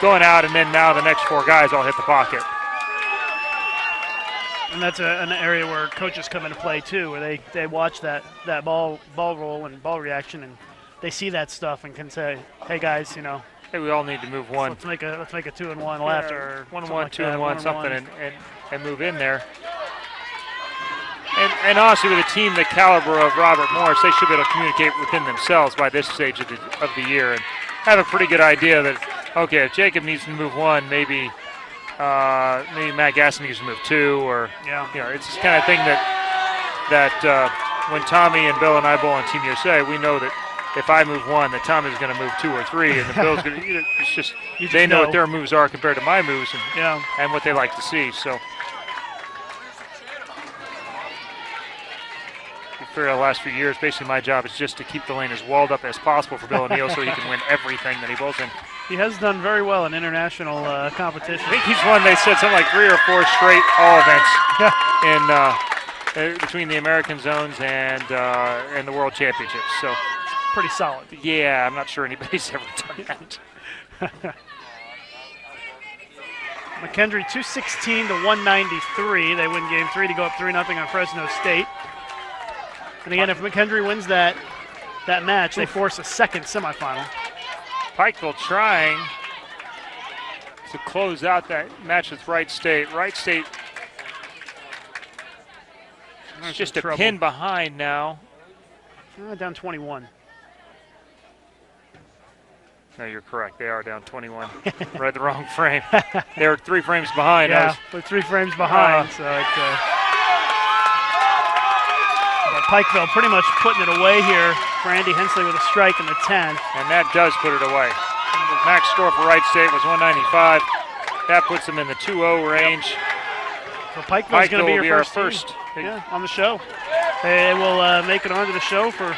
B: going out, and then now the next 4 guys all hit the pocket?
A: And that's an area where coaches come into play too, where they watch that ball roll and ball reaction, and they see that stuff and can say, "Hey guys, you know,
B: hey, we all need to move one.
A: Let's make a 2-1 left or
B: 1-1,
A: like
B: 2-1, something, and move in there." And honestly, with a team the caliber of Robert Morris, they should be able to communicate within themselves by this stage of the year and have a pretty good idea that, okay, if Jacob needs to move 1, maybe Matt Gasson needs to move 2, or it's this kind of thing that when Tommy and Bill and I bowl on Team USA, we know that if I move 1, that Tommy's going to move 2 or 3, and the Bill's going to. It's just they know what their moves are compared to my moves, and what they like to see. So. For the last few years, basically my job is just to keep the lane as walled up as possible for Bill O'Neill so he can win everything that he bowls in.
A: He has done very well in international competition.
B: I think he's won, they said, something like 3 or 4 straight all events in between the American zones and the World Championships. So
A: it's pretty solid.
B: Yeah, I'm not sure anybody's ever done that.
A: McKendree 216 to 193. They win game 3 to go up 3-0 on Fresno State. And again, if McKendree wins that match, they force a second semifinal.
B: Pikeville trying to close out that match with Wright State. Wright State is just a pin behind now.
A: Down 21.
B: No, you're correct. They are down 21. Read the wrong frame. They were 3 frames behind.
A: Yeah, we're 3 frames behind. So but Pikeville pretty much putting it away here for Andy Hensley with a strike in the 10th.
B: And that does put it away. Max score for Wright State was 195. That puts them in the 2-0 range.
A: So Pikeville's going to be your first
B: team.
A: On the show. They will make it onto the show for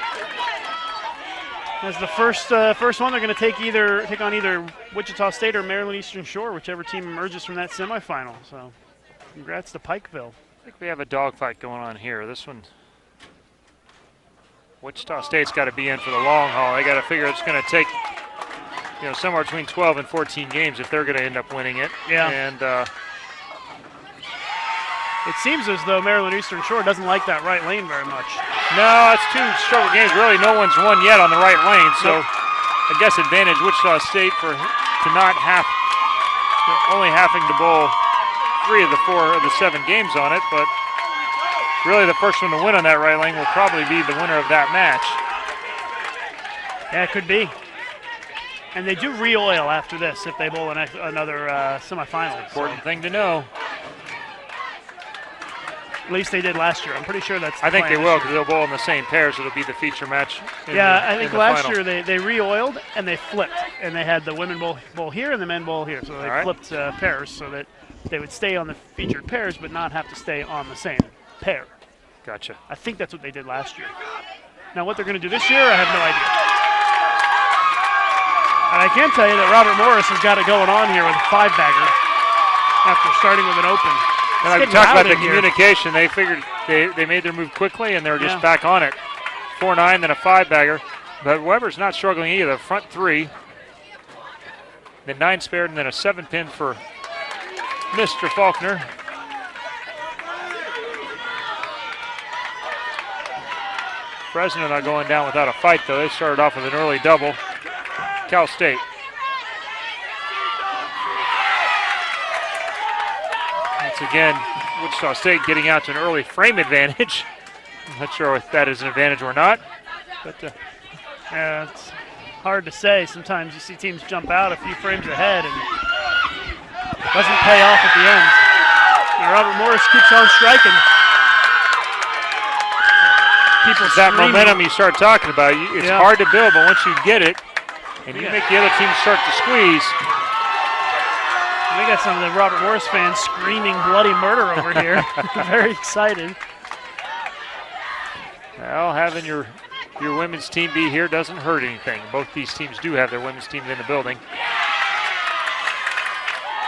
A: as the first one. They're going to take on either Wichita State or Maryland Eastern Shore, whichever team emerges from that semifinal. So, congrats to Pikeville.
B: I think we have a dogfight going on here. This one, Wichita State's got to be in for the long haul. They got to figure it's going to take, somewhere between 12 and 14 games if they're going to end up winning it.
A: Yeah.
B: And
A: it seems as though Maryland Eastern Shore doesn't like that right lane very much.
B: No, it's 2 struggle games. Really, no one's won yet on the right lane. So, I guess advantage Wichita State to not only having to bowl 3 of the 4 of the 7 games on it, but really the first one to win on that right lane will probably be the winner of that match.
A: Yeah, it could be. And they do re-oil after this if they bowl another semifinal.
B: Important thing to know.
A: At least they did last year. I'm pretty sure that's the
B: I think
A: plan
B: they will because they'll bowl in the same pairs. It'll be the feature match.
A: I think last year they re-oiled and they flipped. And they had the women bowl here and the men bowl here. So they flipped pairs so that they would stay on the featured pairs but not have to stay on the same pair.
B: Gotcha.
A: I think that's what they did last year. Now what they're going to do this year, I have no idea. And I can tell you that Robert Morris has got it going on here with a 5-bagger after starting with an open.
B: And I talked about the communication. They figured they made their move quickly, and they're just back on it. 4-9, then a 5-bagger. But Weber's not struggling either. The front 3, then 9 spared, and then a 7-pin for Mr. Faulkner. Fresno not going down without a fight, though. They started off with an early double. Cal State. Once again, Wichita State getting out to an early frame advantage. I'm not sure if that is an advantage or not. But
A: it's hard to say. Sometimes you see teams jump out a few frames ahead and it doesn't pay off at the end. Now Robert Morris keeps on striking. People
B: that
A: screaming.
B: Momentum you start talking about, it's hard to build, but once you get it, and you make the other team start to squeeze.
A: We got some of the Robert Morris fans screaming bloody murder over here. Very excited.
B: Well, having your women's team be here doesn't hurt anything. Both these teams do have their women's teams in the building.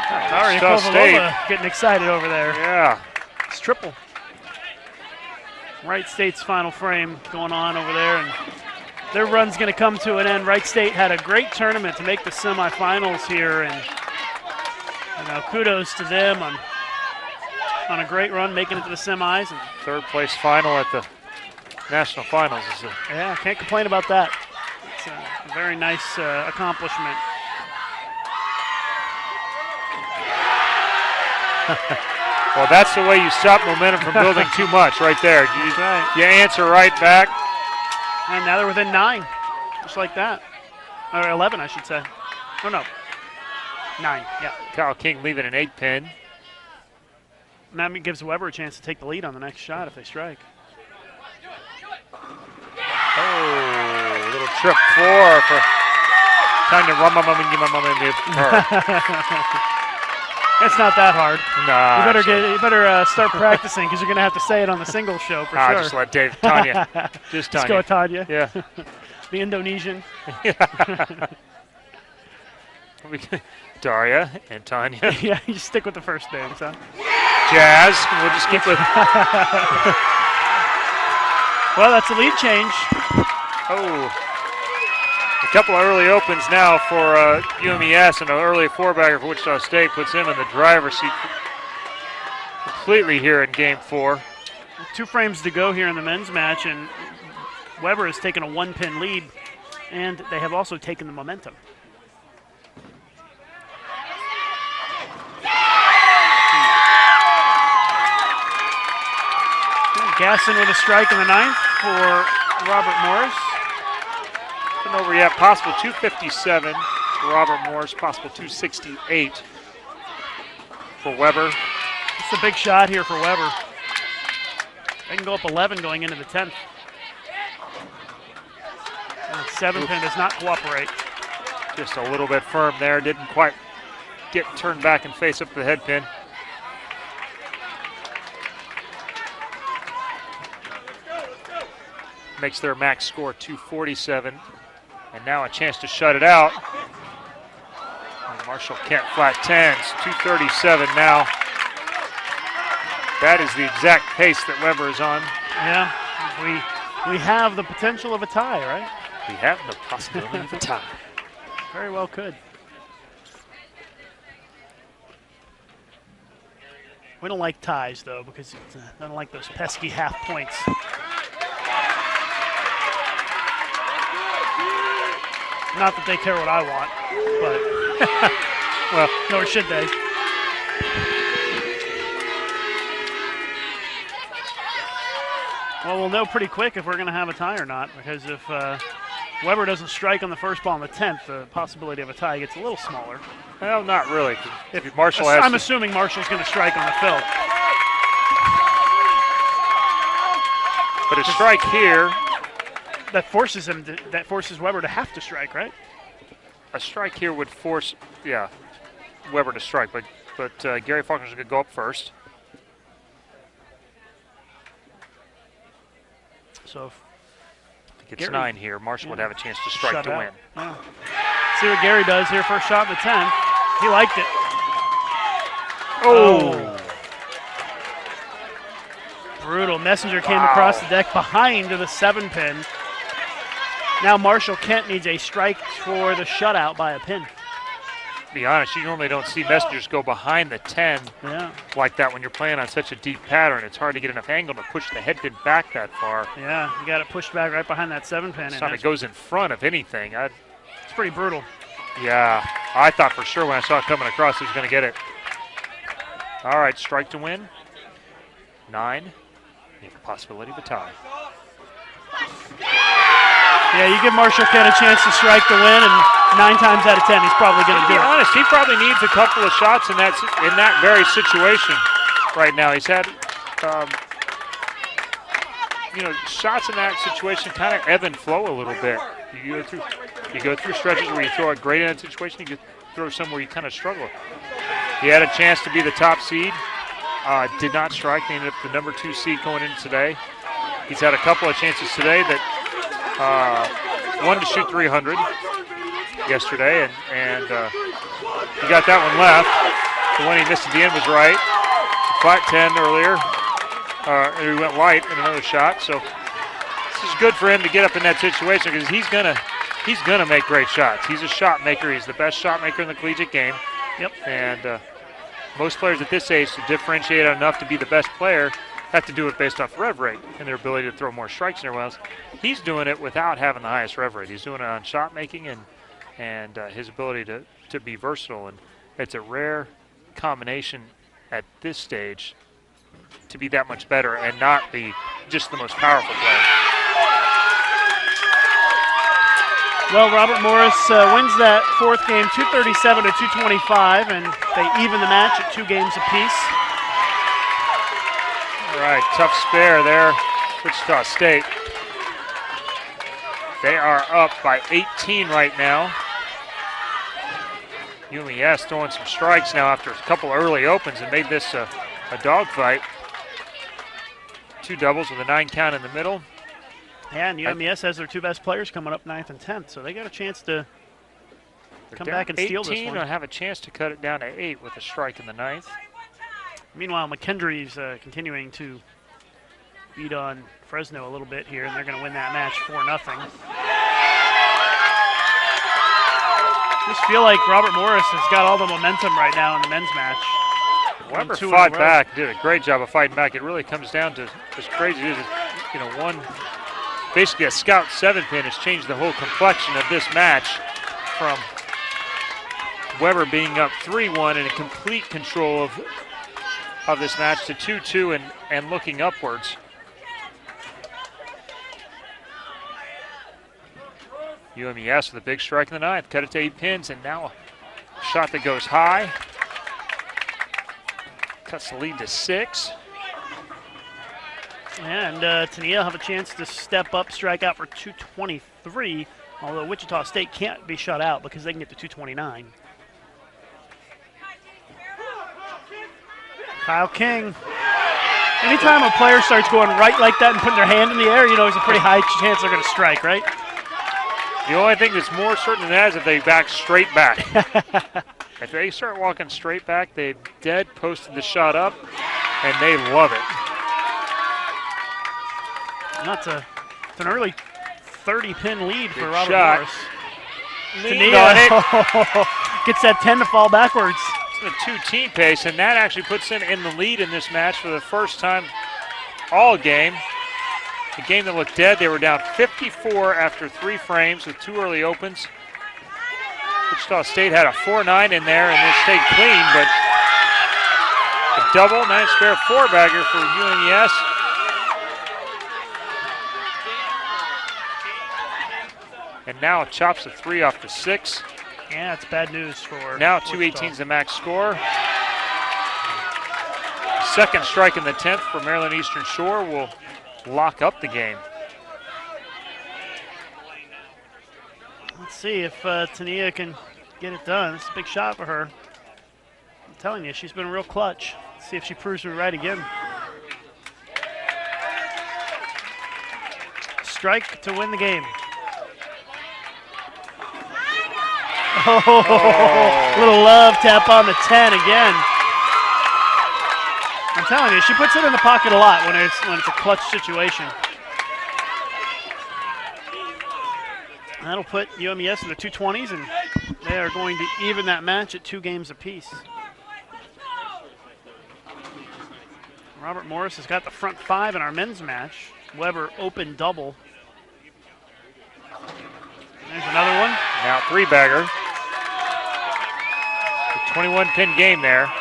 A: Wichita State getting excited over there.
B: Yeah.
A: It's triple. Wright State's final frame going on over there, and their run's going to come to an end. Wright State had a great tournament to make the semifinals here, and kudos to them on a great run, making it to the semis. And
B: 3rd place final at the national finals.
A: Can't complain about that. It's a very nice accomplishment.
B: Well, that's the way you stop momentum from building too much right there. You answer right back.
A: And now they're within 9, just like that. Or 11, I should say. Oh, no. 9, yeah.
B: Kyle King leaving an 8-pin.
A: And that gives Weber a chance to take the lead on the next shot if they strike.
B: Oh, a little trip 4 for time to
A: It's not that hard.
B: Nah.
A: You better start practicing because you're going to have to say it on the singles show for sure.
B: Just let Tanya. Just Tanya.
A: Let's go with Tanya.
B: Yeah.
A: The Indonesian.
B: Daria and Tanya.
A: Yeah, you stick with the first names, huh?
B: Jazz. We'll just keep with.
A: Well, that's a lead change.
B: Oh. A couple of early opens now for UMES, and an early 4-bagger for Wichita State puts him in the driver's seat completely here in Game 4.
A: 2 frames to go here in the men's match, and Weber has taken a 1-pin lead, and they have also taken the momentum. Gasson with a strike in the 9th for Robert Morris.
B: Over yet, possible 257. for Robert Morris, possible 268 for Weber.
A: It's a big shot here for Weber. They can go up 11 going into the 10th. And 7-pin does not cooperate.
B: Just a little bit firm there. Didn't quite get turned back and face up the head pin. Makes their max score 247. And now a chance to shut it out. And Marshall Kent flat 10s, 237 now. That is the exact pace that Weber is on.
A: Yeah, we have the potential of a tie, right?
B: We have the possibility of a tie.
A: Very well could. We don't like ties, though, because I don't like those pesky half points. Not that they care what I want, but well, nor should they. Well, we'll know pretty quick if we're going to have a tie or not, because if Weber doesn't strike on the first ball in the 10th, the possibility of a tie gets a little smaller.
B: Well, not really. If Marshall has
A: I'm assuming Marshall's going to strike on the fill.
B: But a strike here.
A: That forces him. That forces Weber to have to strike, right?
B: A strike here would force, yeah, Weber to strike. But Gary Faulkner's going to go up first.
A: So if
B: I think it's 9 here. Marshall would have a chance to strike to win.
A: Yeah. See what Gary does here. First shot in the 10th. He liked it.
B: Oh.
A: Brutal. Messenger came across the deck behind to the 7-pin. Now Marshall Kent needs a strike for the shutout by a pin.
B: To be honest, you normally don't see messengers go behind the 10 like that when you're playing on such a deep pattern. It's hard to get enough angle to push the head pin back that far.
A: Yeah, you got it pushed back right behind that 7-pin.
B: It's time it goes in front of anything.
A: It's pretty brutal.
B: Yeah, I thought for sure when I saw it coming across he was going to get it. All right, strike to win. 9. You have a possibility of a tie.
A: Yeah, you give Marshall Kent a chance to strike to win, and 9 times out of 10, he's probably going to do it.
B: To be honest, he probably needs a couple of shots in that very situation right now. He's had, shots in that situation kind of ebb and flow a little bit. You go through stretches where you throw it great in that situation. You throw some where you kind of struggle. He had a chance to be the top seed. Did not strike. He ended up the number 2 seed going into today. He's had a couple of chances today that one to shoot 300 yesterday, and he got that one left. The one he missed at the end was right. Flat 10 earlier. He went light in another shot. So this is good for him to get up in that situation because he's gonna make great shots. He's a shot maker. He's the best shot maker in the collegiate game.
A: Yep.
B: And most players at this age to differentiate enough to be the best player have to do it based off rev rate and their ability to throw more strikes than everyone else. He's doing it without having the highest rev rate. He's doing it on shot making and his ability to be versatile. And it's a rare combination at this stage to be that much better and not be just the most powerful player.
A: Well, Robert Morris wins that 4th game 237 to 225, and they even the match at 2 games apiece.
B: All right, tough spare there, Wichita State. They are up by 18 right now. UMES throwing some strikes now after a couple early opens and made this a dogfight. 2 doubles with a 9 count in the middle.
A: Yeah, and UMES has their 2 best players coming up 9th and 10th, so they got a chance to come back and steal this one.
B: They'll have a chance to cut it down to 8 with a strike in the 9th.
A: Meanwhile, McKendree's continuing to beat on Fresno a little bit here, and they're going to win that match 4-0. Just feel like Robert Morris has got all the momentum right now in the men's match.
B: Weber fought back, did a great job of fighting back. It really comes down to, as crazy as it is, basically a scout 7-pin has changed the whole complexion of this match from Weber being up 3-1 and in complete control of this match to 2-2 and looking upwards. UMES with a big strike in the ninth. Cut it to 8 pins, and now a shot that goes high. Cuts the lead to 6.
A: And Tania have a chance to step up, strike out for 223, although Wichita State can't be shut out because they can get to 229. Kyle King. Anytime a player starts going right like that and putting their hand in the air, you know there's a pretty high chance they're going to strike, right?
B: The only thing that's more certain than that is if they back straight back. If they start walking straight back, they've dead posted the shot up, and they love it.
A: It's an early 30-pin lead for Robert
B: shot.
A: Morris.
B: Leaned on it.
A: Gets that 10 to fall backwards.
B: It's a 2-team pace, and that actually puts them in the lead in this match for the first time all game. The game that looked dead, they were down 54 after 3 frames with 2 early opens. Wichita State had a 4-9 in there, and they stayed clean, but a double, 9 spare 4-bagger for UMES. And now chops a 3 off the 6.
A: Yeah, it's bad news for
B: now
A: Wichita.
B: 218's the max score. Second strike in the 10th for Maryland Eastern Shore will lock up the game.
A: Let's see if Tania can get it done. It's a big shot for her. I'm telling you, she's been real clutch. Let's see if she proves me right again. Strike to win the game. Oh, little love tap on the 10 again. I'm telling you, she puts it in the pocket a lot when it's a clutch situation. That'll put UMES in the 220s, and they are going to even that match at 2 games apiece. Robert Morris has got the front 5 in our men's match. Weber open double. There's another one.
B: Now 3-bagger. 21-pin game there.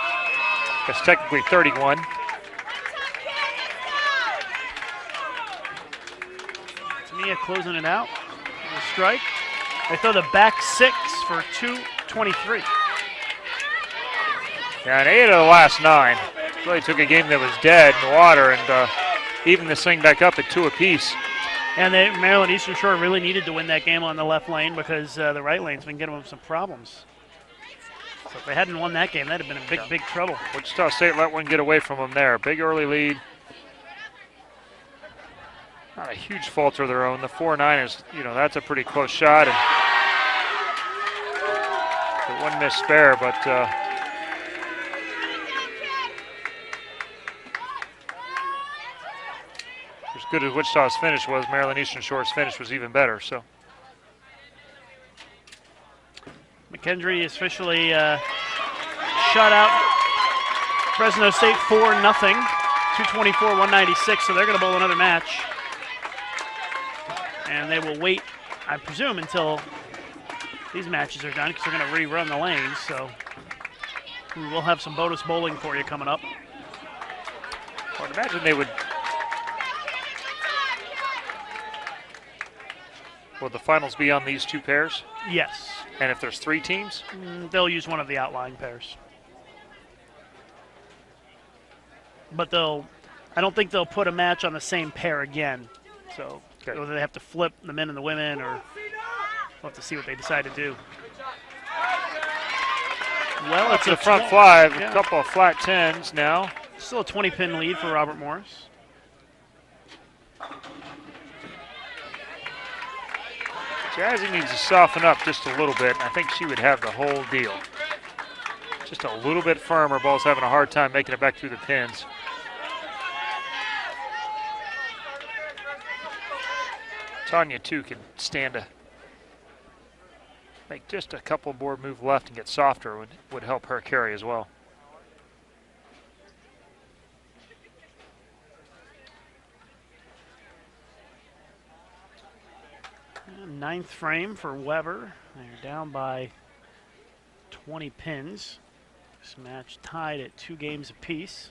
B: That's technically 31.
A: Tania closing it out. The strike. They throw the back 6 for 223.
B: Yeah, and 8 of the last 9. Really took a game that was dead in the water and even this thing back up at 2 apiece.
A: And Maryland Eastern Shore really needed to win that game on the left lane because the right lane's been getting them some problems. So if they hadn't won that game, that'd have been in big trouble.
B: Wichita State let one get away from them there. Big early lead. Not a huge falter of their own. The 4-9 is, that's a pretty close shot. And the one missed spare, but as good as Wichita's finish was, Maryland Eastern Shore's finish was even better. So
A: McKendree is officially shut out Fresno State 4-0, 224-196, so they're going to bowl another match. And they will wait, I presume, until these matches are done because they're going to rerun the lanes. So we will have some bonus bowling for you coming up.
B: I'd imagine they would. Will the finals be on these 2 pairs?
A: Yes.
B: And if there's 3 teams?
A: They'll use one of the outlying pairs. But I don't think they'll put a match on the same pair again. So whether they have to flip the men and the women, or we'll have to see what they decide to do. Well, it's
B: the front 5,
A: yeah.
B: A couple of flat 10s now.
A: Still a 20-pin lead for Robert Morris.
B: Jazzy needs to soften up just a little bit, and I think she would have the whole deal. Just a little bit firmer. Ball's having a hard time making it back through the pins. Tanya, too, can stand to make just a couple more move left and get softer would help her carry as well.
A: Ninth frame for Weber. They're down by 20 pins. This match tied at 2 games apiece.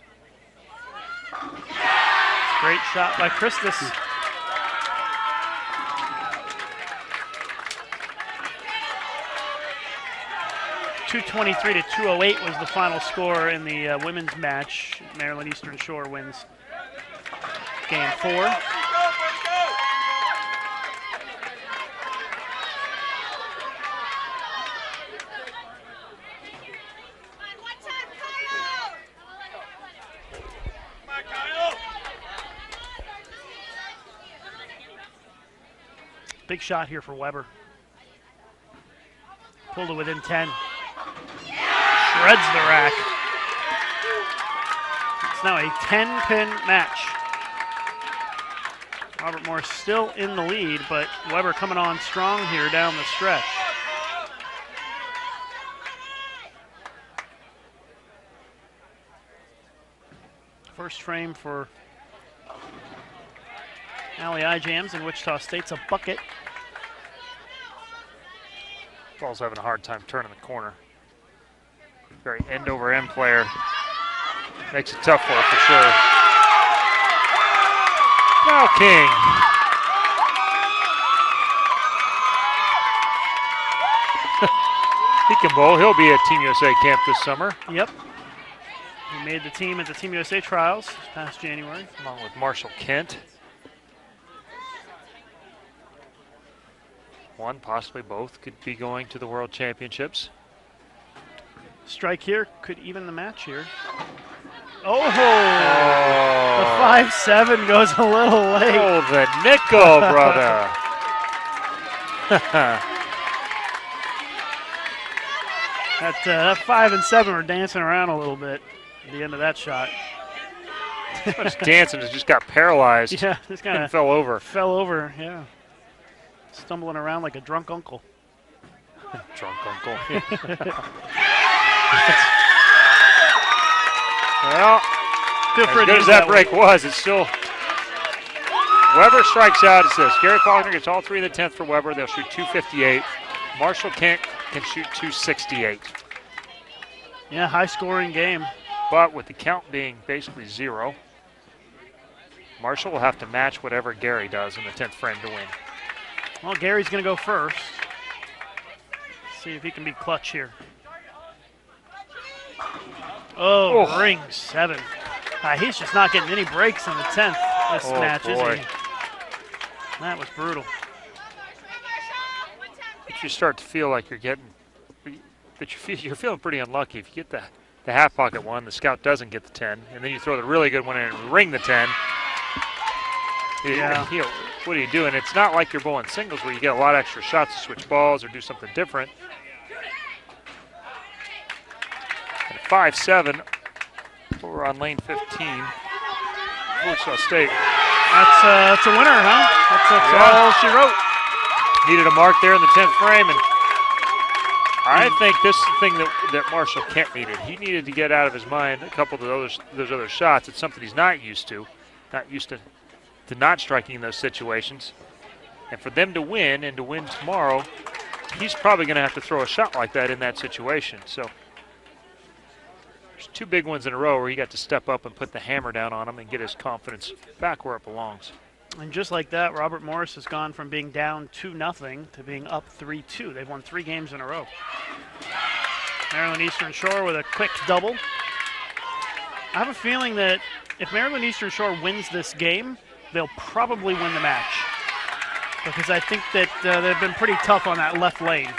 A: Great shot by Christus. 223 to 208 was the final score in the women's match. Maryland Eastern Shore wins game 4. Big shot here for Weber. Pulled it within 10. Shreds the rack. It's now a 10-pin match. Robert Morris still in the lead, but Weber coming on strong here down the stretch. First frame for Allie Ijams in Wichita State's a bucket.
B: Ball's having a hard time turning the corner. Very end over end player. Makes it tough for her for sure. Now King. He can bowl. He'll be at Team USA camp this summer.
A: Yep. He made the team at the Team USA trials this past January.
B: Along with Marshall Kent. One, possibly both, could be going to the World Championships.
A: Strike here could even the match here. Oh! The 5-7 goes a little late.
B: Oh, the nickel, brother.
A: That 5 and 7 were dancing around a little bit at the end of that shot.
B: Much dancing, just got paralyzed.
A: Yeah, just kind of
B: fell over.
A: Fell over, yeah. Stumbling around like a drunk uncle.
B: Drunk uncle. Well, as good as that break was, it's still. Weber strikes out. It says Gary Faulkner gets all 3 in the 10th for Weber. They'll shoot 258. Marshall Kent can shoot 268.
A: Yeah, high-scoring game.
B: But with the count being basically 0, Marshall will have to match whatever Gary does in the 10th frame to win.
A: Well, Gary's going to go first. See if he can be clutch here. Oh, ring 7. He's just not getting any breaks in the 10th this match, is he? That was brutal.
B: But you start to feel like you're getting, you're feeling pretty unlucky if you get the half pocket one. The scout doesn't get the 10, and then you throw the really good one in and ring the 10.
A: Yeah.
B: You know, what are you doing? It's not like you're bowling singles where you get a lot of extra shots to switch balls or do something different. And 5-7 over on lane 15. Wichita State.
A: That's a winner, huh? That's all she wrote.
B: Needed a mark there in the 10th frame, and I think this is the thing that Marshall Kent needed. He needed to get out of his mind a couple of those other shots. It's something he's not used to not striking in those situations. And for them to win and to win tomorrow, he's probably going to have to throw a shot like that in that situation. So there's 2 big ones in a row where he got to step up and put the hammer down on him and get his confidence back where it belongs.
A: And just like that, Robert Morris has gone from being down 2-0 to being up 3-2. They've won 3 games in a row. Maryland Eastern Shore with a quick double. I have a feeling that if Maryland Eastern Shore wins this game, they'll probably win the match, because I think that they've been pretty tough on that left lane.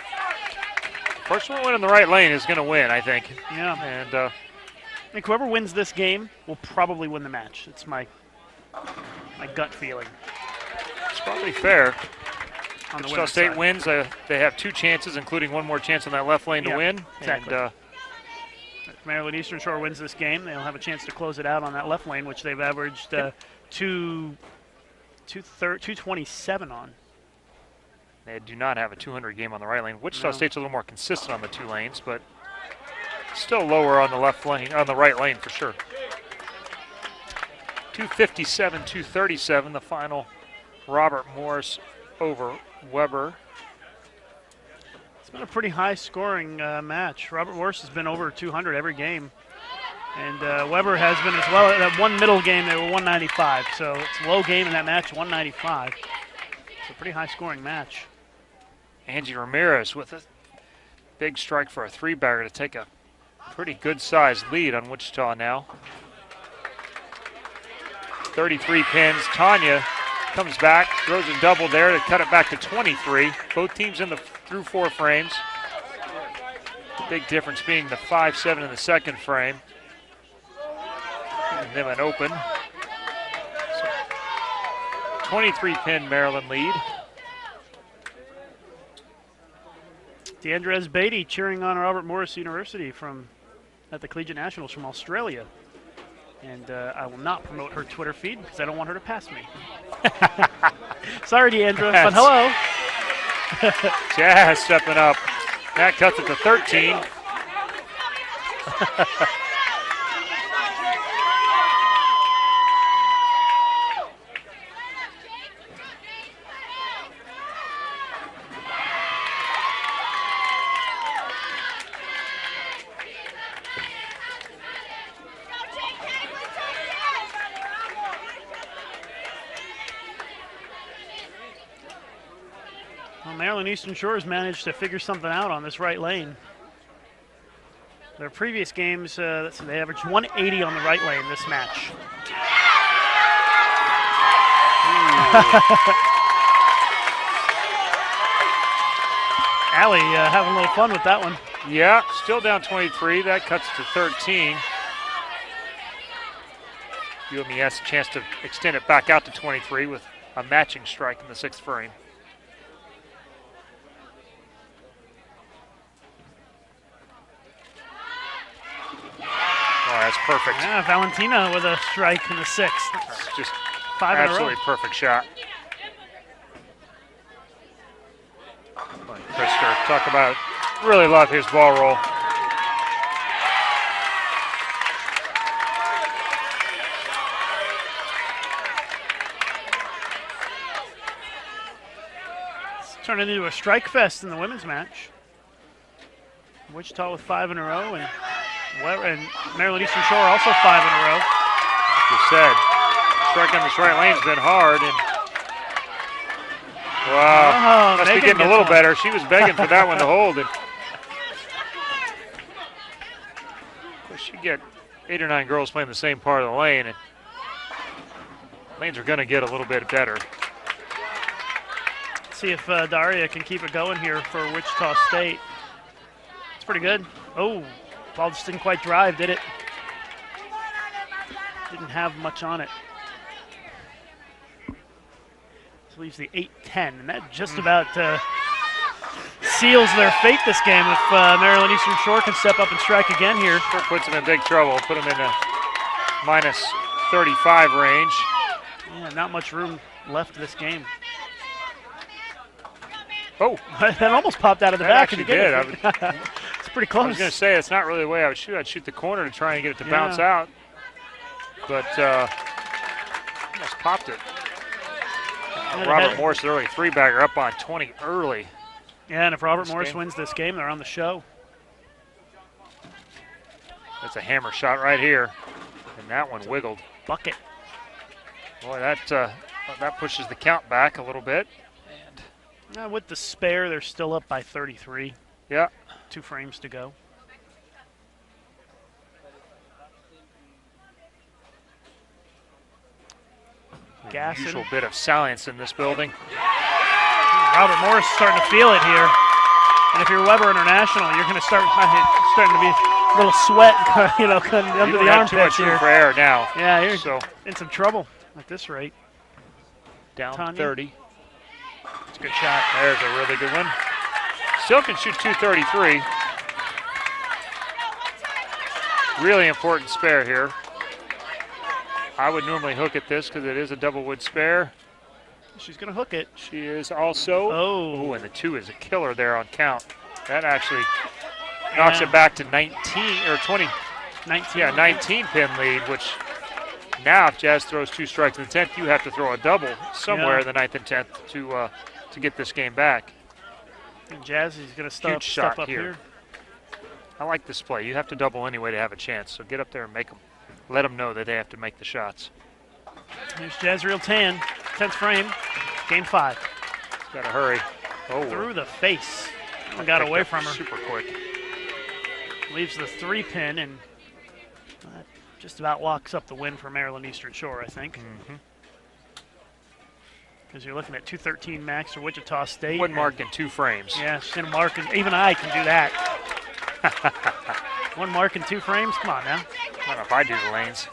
B: First one winning the right lane is going to win, I think.
A: Yeah.
B: And
A: I think whoever wins this game will probably win the match. It's my gut feeling.
B: It's probably fair.
A: On the
B: Wichita State wins. They have 2 chances, including one more chance on that left lane to win.
A: Exactly.
B: And,
A: if Maryland Eastern Shore wins this game, they'll have a chance to close it out on that left lane, which they've averaged 227 on.
B: they do not have a 200 game on the right lane. Wichita State's a little more consistent on the 2 lanes, but still lower on the left lane, on the right lane for sure. 257, 237, the final. Robert Morris over Weber.
A: It's been a pretty high-scoring match. Robert Morris has been over 200 every game, and Weber has been as well. That one middle game, they were 195, so it's a low game in that match, 195. It's a pretty high-scoring match.
B: Angie Ramirez with a Big strike for a three-bagger to take a pretty good-sized lead on Wichita now. 33 pins. Tanya comes back, throws a double there to cut it back to 23. Both teams in the through 4 frames. Big difference being the 5-7 in the second frame. Giving them an open. So 23-pin Maryland lead.
A: Deandra Beatty cheering on Robert Morris University at the Collegiate Nationals from Australia. And I will not promote her Twitter feed because I don't want her to pass me. Sorry, Deandra, but hello.
B: Jazz stepping up. That cuts it to 13.
A: Maryland Eastern Shores managed to figure something out on this right lane. Their previous games, they averaged 180 on the right lane this match. Allie having a little fun with that one.
B: Yeah, still down 23. That cuts to 13. UMES a chance to extend it back out to 23 with a matching strike in the 6th frame. Oh, that's perfect.
A: Yeah, Valentina with a strike in the 6th.
B: That's just
A: 5 in a row.
B: absolutely perfect shot. Krister, talk about, really love his ball roll.
A: It's turned into a strike fest in the women's match. Wichita with 5 in a row, and Maryland Eastern Shore also 5 in a row.
B: Like you said, striking this right lane's been hard, and wow, must be getting a little better. She was begging for that one to hold, and of course you get 8 or 9 girls playing the same part of the lane, and lanes are going to get a little bit better.
A: Let's see if Daria can keep it going here for Wichita State. It's pretty good. Oh. Ball just didn't quite drive, did it? Didn't have much on it. This leaves the 8-10, and that just about seals their fate this game if Maryland Eastern Shore can step up and strike again here.
B: Sure puts them in big trouble, put them in the minus 35 range.
A: Yeah, not much room left in this game.
B: Oh,
A: that almost popped out of the back.
B: Actually did.
A: It's pretty close.
B: I was going to say, it's not really the way I would shoot. I'd shoot the corner to try and get it to bounce out. But almost popped it. Robert Morris, early 3-bagger, up on 20 early.
A: Yeah, and if Robert Morris wins this game, they're on the show.
B: That's a hammer shot right here. And that one wiggled.
A: Bucket.
B: Boy, that pushes the count back a little bit.
A: With the spare, they're still up by 33.
B: Yeah.
A: 2 frames to go.
B: Usual bit of silence in this building.
A: Robert Morris starting to feel it here. And if you're Weber International, you're going to starting to be a little sweat, under the armpits
B: too much room for air now.
A: Yeah, you're in some trouble at this rate.
B: Down
A: Tanya.
B: 30.
A: It's a good shot.
B: There's a really good one. Still can shoot 233. Really important spare here. I would normally hook at this because it is a double wood spare.
A: She's going to hook it.
B: She is also.
A: Oh,
B: and the 2 is a killer there on count. That actually knocks it back to 19 or 20.
A: 19.
B: Yeah, 19 pin lead, which now if Jazz throws 2 strikes in the 10th, you have to throw a double somewhere in the 9th and 10th to get this game back.
A: And Jazz is going to step up here.
B: I like this play. You have to double anyway to have a chance. So get up there and make them. Let them know that they have to make the shots.
A: There's Jazriel Tan, 10th frame, game 5.
B: Got to hurry. Oh,
A: through the face. got away from her.
B: Super quick.
A: Leaves the 3-pin and just about locks up the win for Maryland Eastern Shore, I think. Because you're looking at 213 max for Wichita State.
B: One mark in 2 frames.
A: Yeah, she's going to mark, even I can do that. 1 mark in 2 frames? Come on now.
B: I don't know if I do the lanes.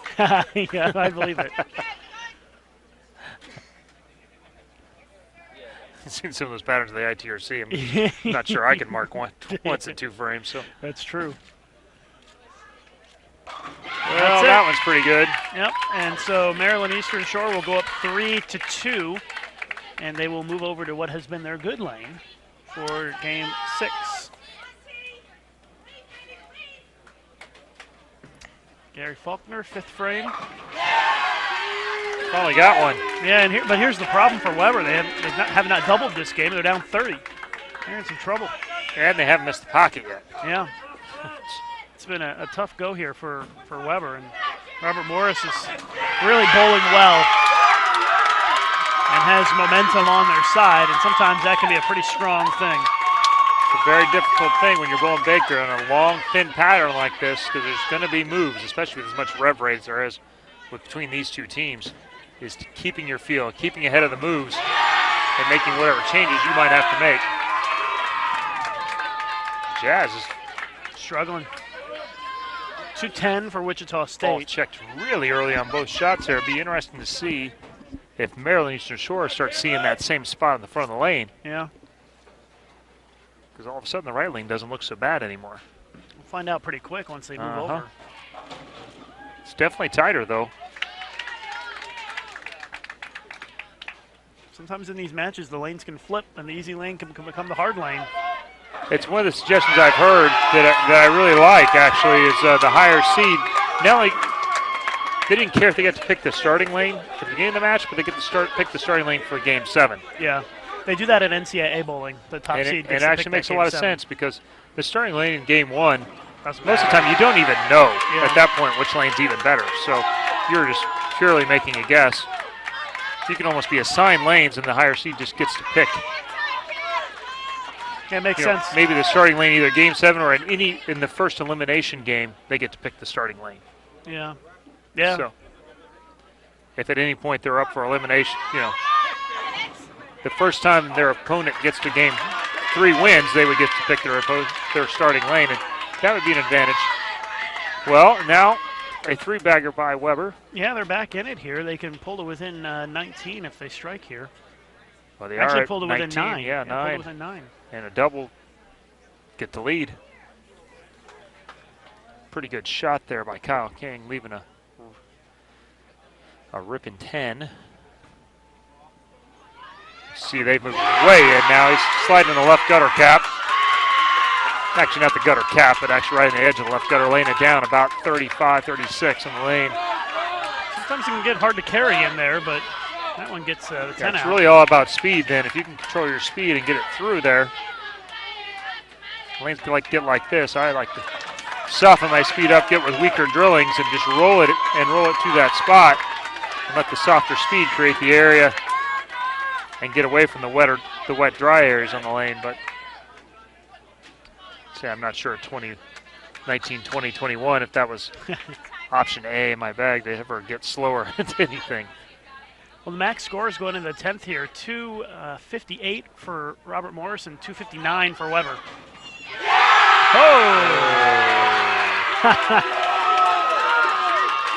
A: Yeah, I believe it.
B: I've seen some of those patterns of the ITRC. I'm not sure I can mark once in 2 frames. So
A: that's true.
B: Well, that one's pretty good.
A: Yep, and so Maryland Eastern Shore will go up 3-2, and they will move over to what has been their good lane for game 6. Gary Faulkner, 5th frame.
B: Finally got one.
A: Yeah, but here's the problem for Weber. They have not doubled this game. They're down 30. They're in some trouble.
B: And they haven't missed the pocket yet.
A: Yeah. It's been a tough go here for Weber, and Robert Morris is really bowling well and has momentum on their side, and sometimes that can be a pretty strong thing.
B: It's a very difficult thing when you're bowling Baker on a long, thin pattern like this, because there's going to be moves, especially with as much rev rate as there is between these 2 teams, is keeping your feel, keeping ahead of the moves, and making whatever changes you might have to make. Jazz is
A: struggling. 210 for Wichita State.
B: Ball checked really early on both shots there. It'd be interesting to see if Maryland Eastern Shore starts seeing that same spot in the front of the lane.
A: Yeah.
B: Because all of a sudden the right lane doesn't look so bad anymore.
A: We'll find out pretty quick once they move over.
B: It's definitely tighter though.
A: Sometimes in these matches the lanes can flip and the easy lane can become the hard lane.
B: It's one of the suggestions I've heard that I really like, actually, is the higher seed. Not only they didn't care if they get to pick the starting lane at the beginning of the match, but they get to pick the starting lane for Game 7.
A: Yeah, they do that at NCAA bowling. The top seed gets
B: it
A: to
B: actually
A: pick
B: makes a
A: Game
B: lot of
A: 7.
B: sense, because the starting lane in Game 1, most of the time you don't even know at that point which lane's even better. So you're just purely making a guess. You can almost be assigned lanes, and the higher seed just gets to pick.
A: Yeah, it makes sense.
B: Maybe the starting lane, either Game 7 or in the first elimination game, they get to pick the starting lane.
A: Yeah. Yeah.
B: So if at any point they're up for elimination, the first time their opponent gets to Game 3 wins, they would get to pick their starting lane, and that would be an advantage. Well, now a 3-bagger by Weber.
A: Yeah, they're back in it here. They can pull to within 19 if they strike here.
B: Well, they
A: actually
B: are
A: pull to
B: 19,
A: within 9.
B: Yeah, 9.
A: Pull to within 9.
B: And a double, get the lead. Pretty good shot there by Kyle King, leaving a ripping 10. See, they've moved way in now. He's sliding in the left gutter cap. Actually, not the gutter cap, but actually right on the edge of the left gutter, laying it down about 35, 36 in the lane.
A: Sometimes it can get hard to carry in there, but that one gets the 10 out.
B: It's really all about speed then. If you can control your speed and get it through there. Lanes can get like this. I like to soften my speed up, get with weaker drillings, and just roll it to that spot and let the softer speed create the area and get away from the wet, dry areas on the lane. But I'm not sure at 19, 20, 21 if that was option A in my bag to ever get slower into anything.
A: Well, the max score is going into the 10th here. 258 for Robert Morris and 259 for Weber. Oh!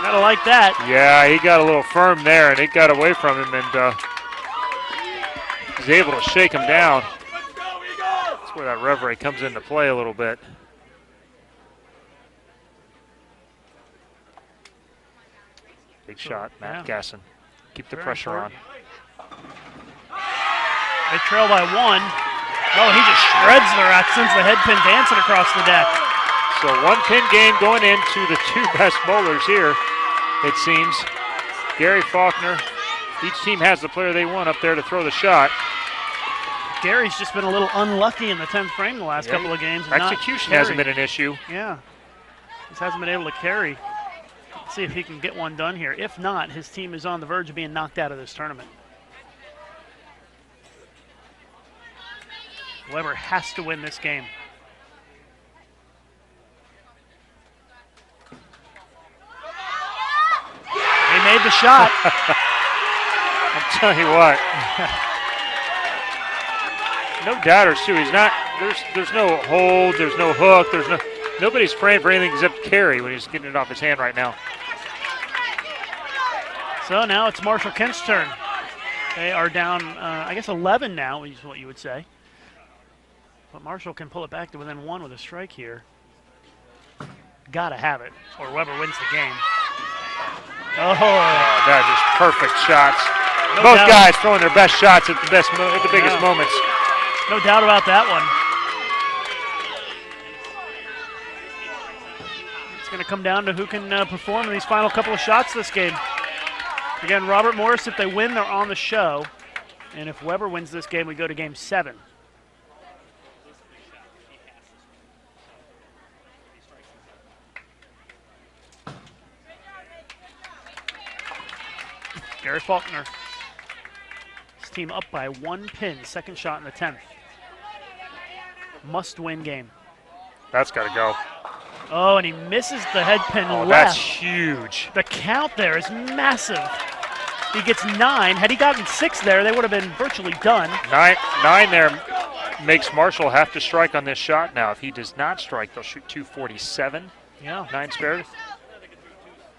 A: Gotta like that.
B: Yeah, he got a little firm there, and it got away from him, and he's able to shake him down. That's where that rev rate comes into play a little bit. Big shot, Matt Gasson. Keep the pressure on.
A: They trail by 1. Oh, he just shreds the rack, sends the head pin dancing across the deck.
B: So 1-pin game going into the 2 best bowlers here, it seems. Gary Faulkner. Each team has the player they want up there to throw the shot.
A: Gary's just been a little unlucky in the 10th frame the last couple of games.
B: Execution hasn't been an issue.
A: Yeah. Just hasn't been able to carry. Let's see if he can get one done here. If not, his team is on the verge of being knocked out of this tournament. Weber has to win this game. He made the shot.
B: I'll tell you what. No doubters too. He's not. There's no hold. There's no hook. Nobody's praying for anything except carry when he's getting it off his hand right now.
A: So now it's Marshall Kent's turn. They are down, I guess 11 now is what you would say. But Marshall can pull it back to within 1 with a strike here. Gotta have it, or Weber wins the game. Oh,
B: that is just perfect shots.
A: No
B: Both
A: doubt.
B: guys throwing their best shots at the biggest moments.
A: No doubt about that one. It's going to come down to who can perform in these final couple of shots this game. Again, Robert Morris, if they win, they're on the show. And if Weber wins this game, we go to game 7. Gary Faulkner. His team up by 1 pin, second shot in the 10th. Must-win game.
B: That's got to go.
A: Oh, and he misses the head pin left.
B: That's huge.
A: The count there is massive. He gets 9. Had he gotten 6 there, they would have been virtually done.
B: 9 there makes Marshall have to strike on this shot now. If he does not strike, they'll shoot 247.
A: Yeah.
B: 9 spared.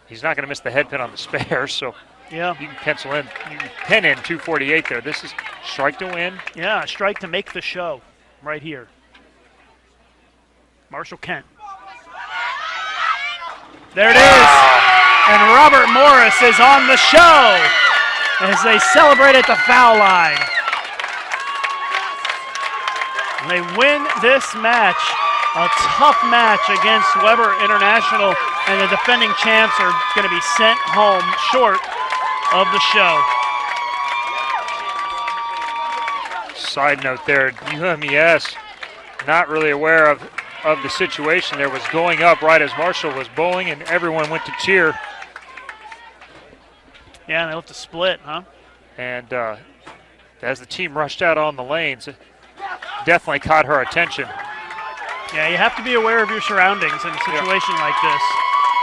B: He's not going to miss the head pin on the spare, so
A: yeah,
B: you can pencil in, you can pen in 248 there. This is strike to win.
A: Yeah, a strike to make the show right here. Marshall Kent. There it is. And Robert Morris is on the show as they celebrate at the foul line. And they win this match. A tough match against Weber International, and the defending champs are going to be sent home short of the show.
B: Side note there, UMES not really aware of the situation there, was going up right as Marshall was bowling and everyone went to cheer.
A: Yeah, and they left a split, huh?
B: And as the team rushed out on the lanes, it definitely caught her attention.
A: Yeah, you have to be aware of your surroundings in a situation like this.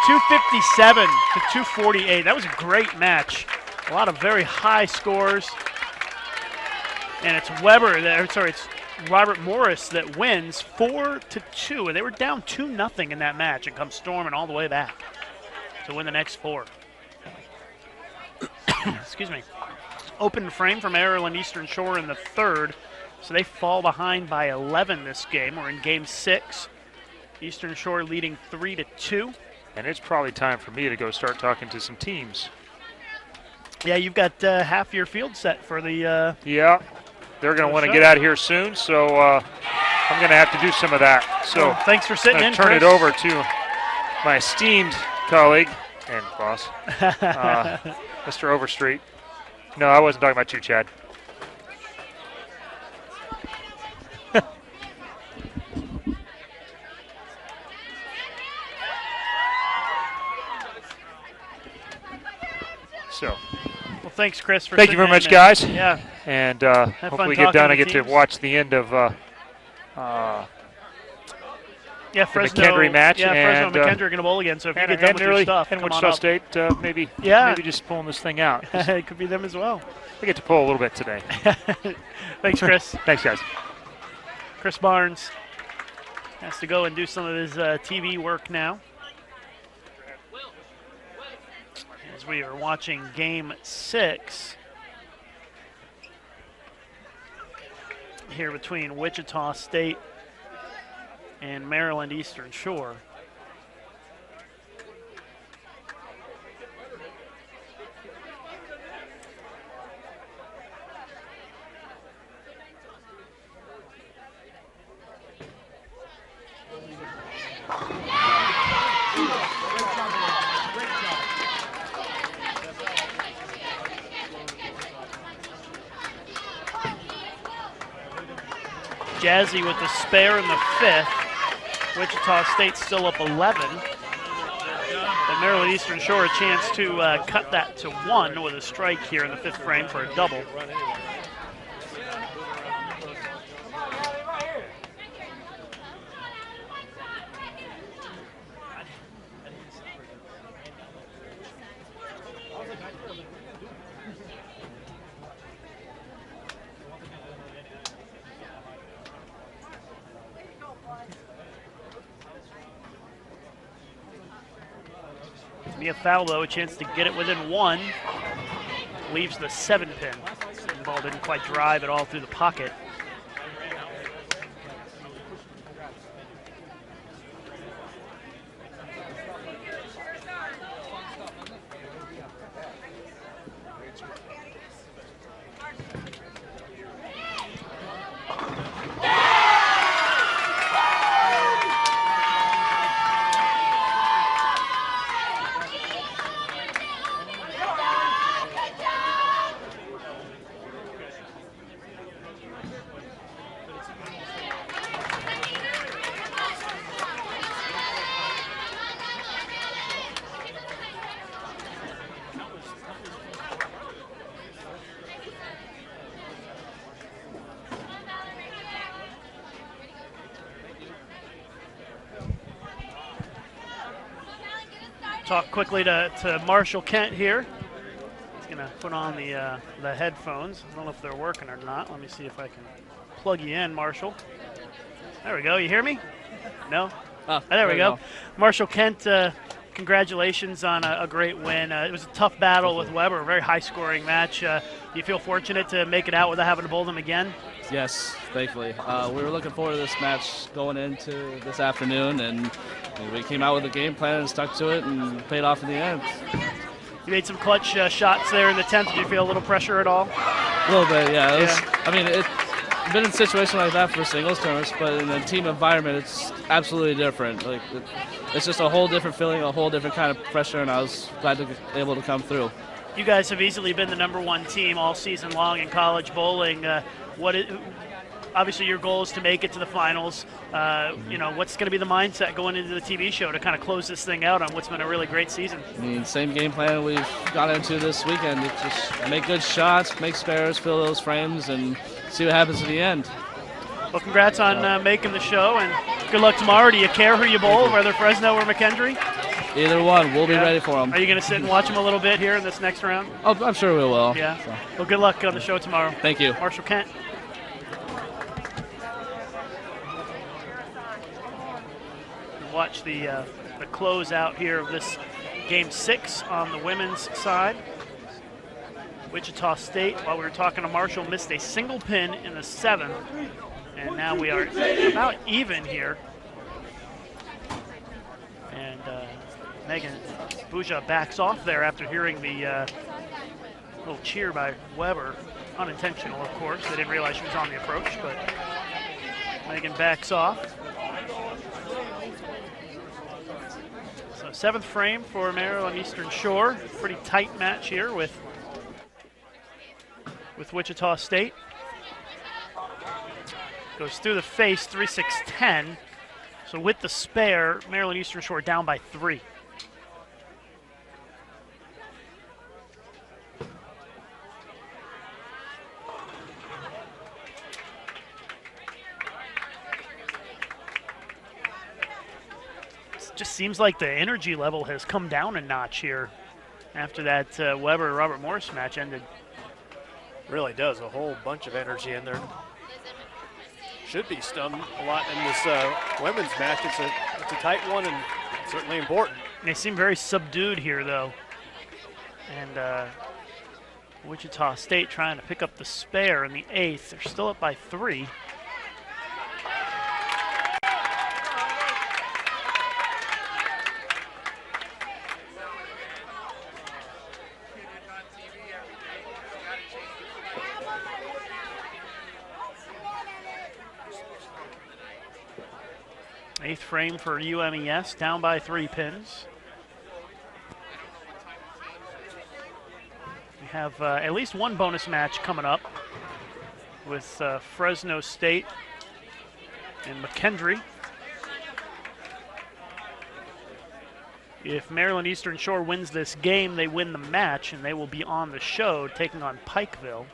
A: 257 to 248. That was a great match. A lot of very high scores. And it's it's Robert Morris that wins 4-2. And they were down 2-0 in that match and come storming all the way back to win the next 4. Excuse me. Open frame for Maryland Eastern Shore in the 3rd. So they fall behind by 11 this game. We're in game 6. Eastern Shore leading 3-2.
B: And it's probably time for me to go start talking to some teams.
A: Yeah, you've got half your field set for the...
B: yeah, they're going to want to get out of here soon, so I'm going to have to do some of that. So
A: well, thanks for sitting in,
B: turn
A: Chris.
B: it over to my esteemed colleague and boss, Mr. Overstreet. No, I wasn't talking about you, Chad. So,
A: well, thanks, Chris, for
B: thank you very much, guys.
A: Yeah.
B: And
A: Have
B: hopefully
A: fun
B: we get done. I
A: talking
B: get
A: to
B: to watch the end of
A: Fresno,
B: the McKendree match.
A: Yeah,
B: and,
A: Fresno and McKendree are going to bowl again, so if you get done with your stuff,
B: and
A: come
B: Wichita
A: on up.
B: State, maybe just pulling this thing out.
A: It could be them as well.
B: I get to pull a little bit today.
A: Thanks, Chris.
B: Thanks, guys.
A: Chris Barnes has to go and do some of his TV work now. As we are watching game 6 here between Wichita State and Maryland Eastern Shore. Jazzy with the spare in the 5th. Wichita State still up 11. But Maryland Eastern Shore a chance to cut that to 1 with a strike here in the 5th frame for a double. Be a foul, though, a chance to get it within one. Leaves the 7-pin. The ball didn't quite drive it all through the pocket. Talk quickly to Marshall Kent here. He's going to put on the headphones. I don't know if they're working or not. Let me see if I can plug you in, Marshall. There we go. You hear me? No? Oh, there we go. Marshall Kent, congratulations on a great win. It was a tough battle with Weber, a very high-scoring match. Do you feel fortunate to make it out without having to bowl them again?
C: Yes, thankfully. We were looking forward to this match going into this afternoon, and we came out with a game plan and stuck to it and paid off in the end.
A: You made some clutch shots there in the 10th. Did you feel a little pressure at all?
C: A little bit, yeah. I mean, it's been in a situation like that for singles tournaments, but in a team environment, it's absolutely different. Like, it's just a whole different feeling, a whole different kind of pressure, and I was glad to be able to come through.
A: You guys have easily been the #1 team all season long in college bowling. Obviously, your goal is to make it to the finals. What's going to be the mindset going into the TV show to kind of close this thing out on what's been a really great season?
C: I mean, same game plan we've got into this weekend. It's just make good shots, make spares, fill those frames, and see what happens at the end.
A: Well, congrats on making the show, and good luck tomorrow. Do you care who you bowl, whether Fresno or McKendree?
C: Either one. We'll be ready for them.
A: Are you going to sit and watch them a little bit here in this next round?
C: Oh, I'm sure we will.
A: Yeah. So. Well, good luck on the show tomorrow.
C: Thank you.
A: Marshall Kent. Watch the closeout here of this Game 6 on the women's side. Wichita State, while we were talking to Marshall, missed a single pin in the 7th. And now we are about even here. And Megan Buja backs off there after hearing the little cheer by Weber. Unintentional, of course. They didn't realize she was on the approach, but Megan backs off. So 7th frame for Maryland Eastern Shore. Pretty tight match here with Wichita State. Goes through the face, 3-6-10. So with the spare, Maryland Eastern Shore down by 3. Just seems like the energy level has come down a notch here after that Weber-Robert Morris match ended.
D: Really does. A whole bunch of energy in there. Should be stung a lot in this women's match. It's a tight one and certainly important.
A: They seem very subdued here, though. And Wichita State trying to pick up the spare in the 8th. They're still up by 3. Eighth frame for UMES, down by 3 pins. We have at least one bonus match coming up with Fresno State and McKendree. If Maryland Eastern Shore wins this game, they win the match, and they will be on the show taking on Pikeville.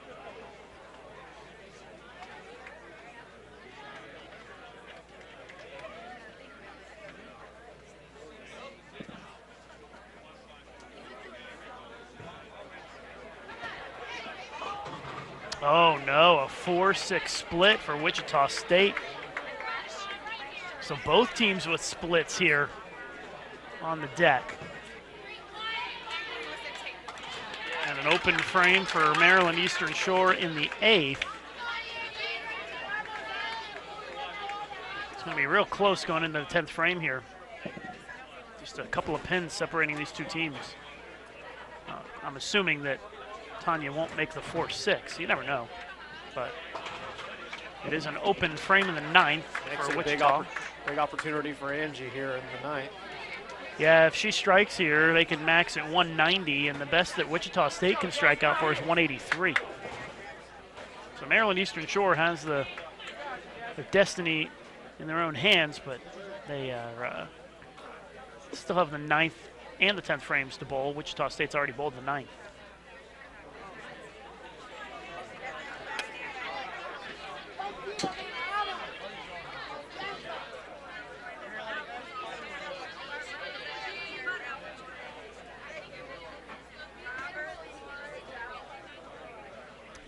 A: Oh no, a 4-6 split for Wichita State. So both teams with splits here on the deck. an open frame for Maryland Eastern Shore in the 8th. It's going to be real close going into the 10th frame here. Just a couple of pins separating these two teams. I'm assuming that Tanya won't make the 4-6. You never know. But it is an open frame in the 9th for Wichita.
D: Big opportunity for Angie here in the 9th.
A: Yeah, if she strikes here, they can max at 190, and the best that Wichita State can strike out for is 183. So Maryland Eastern Shore has their destiny in their own hands, but they are, still have the 9th and the 10th frames to bowl. Wichita State's already bowled the 9th.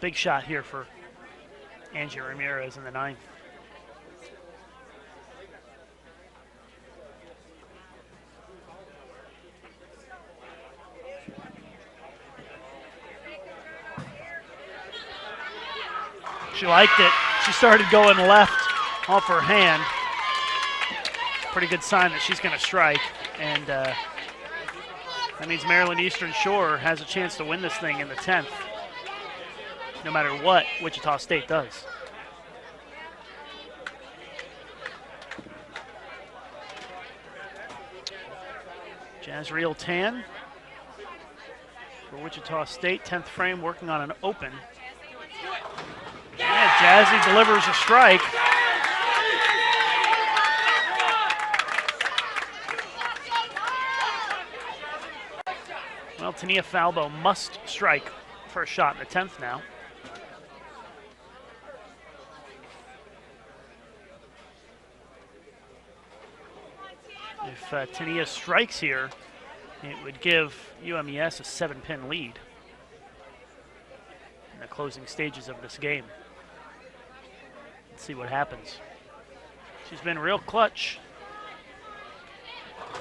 A: Big shot here for Angie Ramirez in the 9th. She liked it. She started going left off her hand. Pretty good sign that she's going to strike. And that means Maryland Eastern Shore has a chance to win this thing in the 10th, no matter what Wichita State does. Jazriel Tan for Wichita State, 10th frame, working on an open. Yeah, Jazzy delivers a strike. Well, Tania Falbo must strike for a shot in the 10th now. If Tania strikes here, it would give UMES a 7-pin lead in the closing stages of this game. Let's see what happens. She's been real clutch.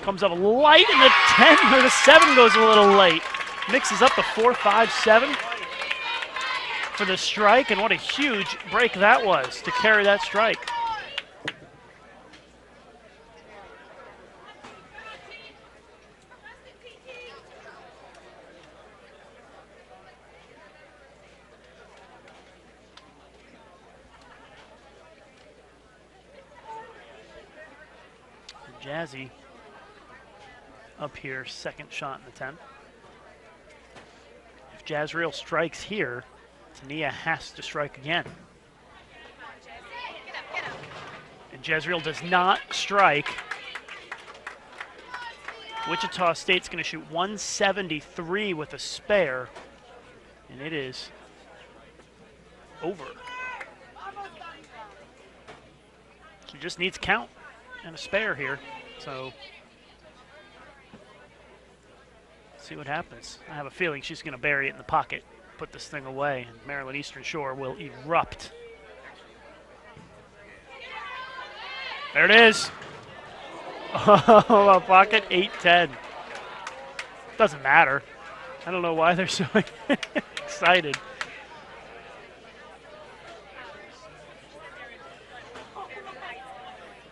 A: Comes up light in the 10, or the 7 goes a little late. Mixes up the 4, 5, 7 for the strike, and what a huge break that was to carry that strike. Jazzy up here, second shot in the 10th. If Jazriel strikes here, Tania has to strike again. And Jazriel does not strike. Wichita State's going to shoot 173 with a spare, and it is over. She just needs count and a spare here, so let's see what happens. I have a feeling she's going to bury it in the pocket, put this thing away, and Maryland Eastern Shore will erupt. There it is. Oh, pocket 8-10. Doesn't matter. I don't know why they're so excited.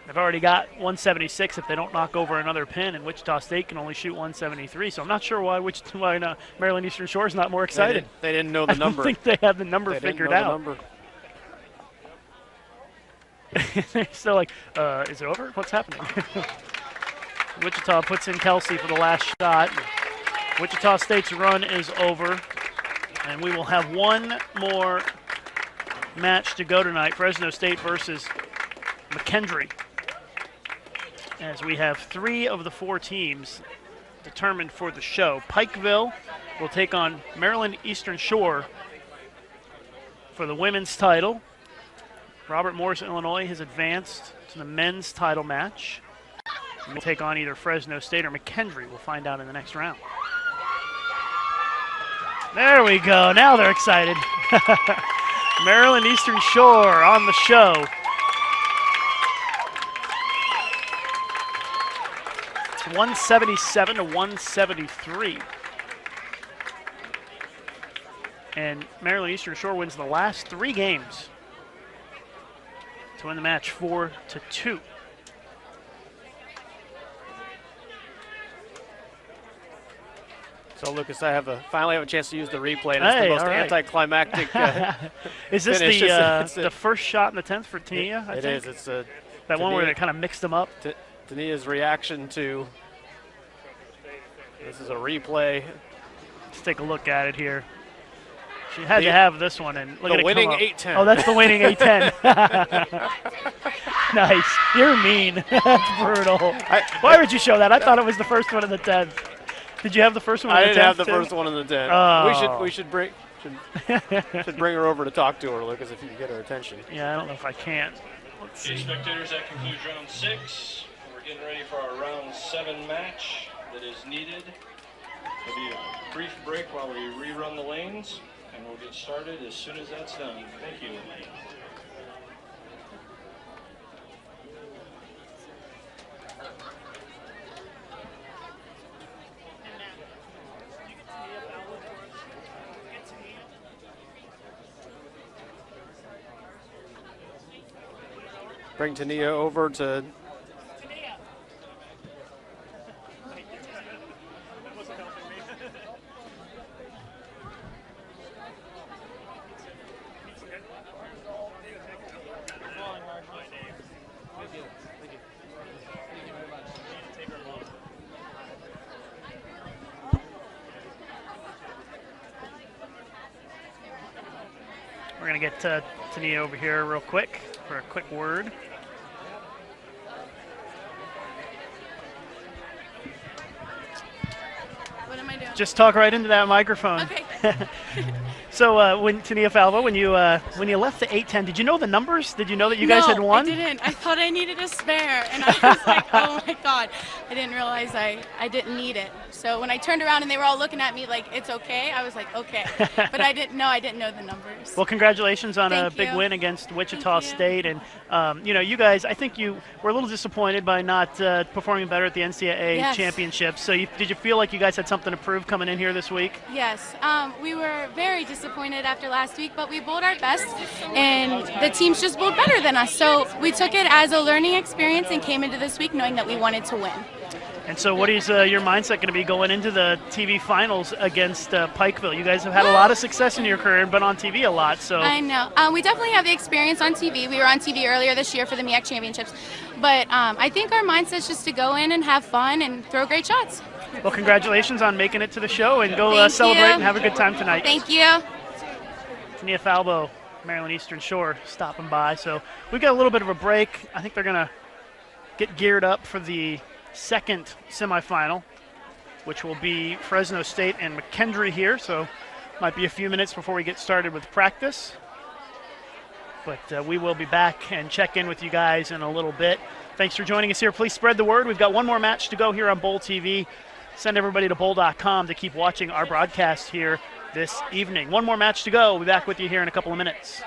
A: They've already got 176 if they don't knock over another pin, and Wichita State can only shoot 173. So I'm not sure why Maryland Eastern Shore is not more excited.
D: They didn't know the number.
A: I don't think they have the number figured out. They're still like, is it over? What's happening? Wichita puts in Kelsey for the last shot. Wichita State's run is over, and we will have one more match to go tonight, Fresno State versus McKendree, as we have 3 of the 4 teams determined for the show. Pikeville will take on Maryland Eastern Shore for the women's title. Robert Morris, Illinois, has advanced to the men's title match. We'll take on either Fresno State or McKendree. We'll find out in the next round. There we go. Now they're excited. Maryland Eastern Shore on the show. It's 177 to 173. and Maryland Eastern Shore wins the last 3 games to win the match 4-2.
D: So, Lucas, I finally have a chance to use the replay, and it's the most anticlimactic
A: Is this
D: finish.
A: the first shot in the 10th for Tania?
D: It is. It's
A: that one where they kind of mixed them up.
D: Tania's reaction to this is a replay.
A: Let's take a look at it here. She had to have this one, and look at it
D: winning
A: come up.
D: 8-10.
A: Oh, that's the winning 8-10. Nice. You're mean. That's brutal. Why would you show that? I thought it was the first one in the 10th. Did you have the first one in the 10th?
D: I didn't have the first one in the 10th.
A: Oh.
D: We should bring her over to talk to her, Lucas, if you can get her attention.
A: Yeah, I don't know if I can. Let's see.
E: Spectators, that concludes round 6. We're getting ready for our round 7 match that is needed. There'll be a brief break while we rerun the lanes, and we'll get started as soon as that's done. Thank you.
D: Bring Tania over to.
A: We're going to get Tania over here real quick for a quick word.
F: What am I doing?
A: Just talk right into that microphone.
F: Okay.
A: So, when Tania Falvo, when you left the 8-10, did you know the numbers? Did you know that you guys had won?
F: No, I didn't. I thought I needed a spare, and I was like, oh my God. I didn't realize I didn't need it. So when I turned around and they were all looking at me like, it's okay, I was like, okay. But I didn't know the numbers.
A: Well, congratulations on a big
F: you.
A: win against Wichita State. And, you guys, I think you were a little disappointed by not performing better at the NCAA championships. So did you feel like you guys had something to prove coming in here this week?
F: Yes. We were very disappointed after last week, but we bowled our best, and the teams just bowled better than us. So we took it as a learning experience and came into this week knowing that we wanted to win.
A: And so what is your mindset going to be going into the TV finals against Pikeville? You guys have had a lot of success in your career and been on TV a lot. So
F: I know. We definitely have the experience on TV. We were on TV earlier this year for the MEAC Championships. But I think our mindset's just to go in and have fun and throw great shots.
A: Well, congratulations on making it to the show, and go celebrate and have a good time tonight.
F: Thank you.
A: Tania Falvo, Maryland Eastern Shore, stopping by. So we've got a little bit of a break. I think they're going to get geared up for the second semifinal, which will be Fresno State and McKendree here. So might be a few minutes before we get started with practice. But we will be back and check in with you guys in a little bit. Thanks for joining us here. Please spread the word. We've got one more match to go here on Bowl TV. Send everybody to bowl.com to keep watching our broadcast here this evening. One more match to go. We'll be back with you here in a couple of minutes.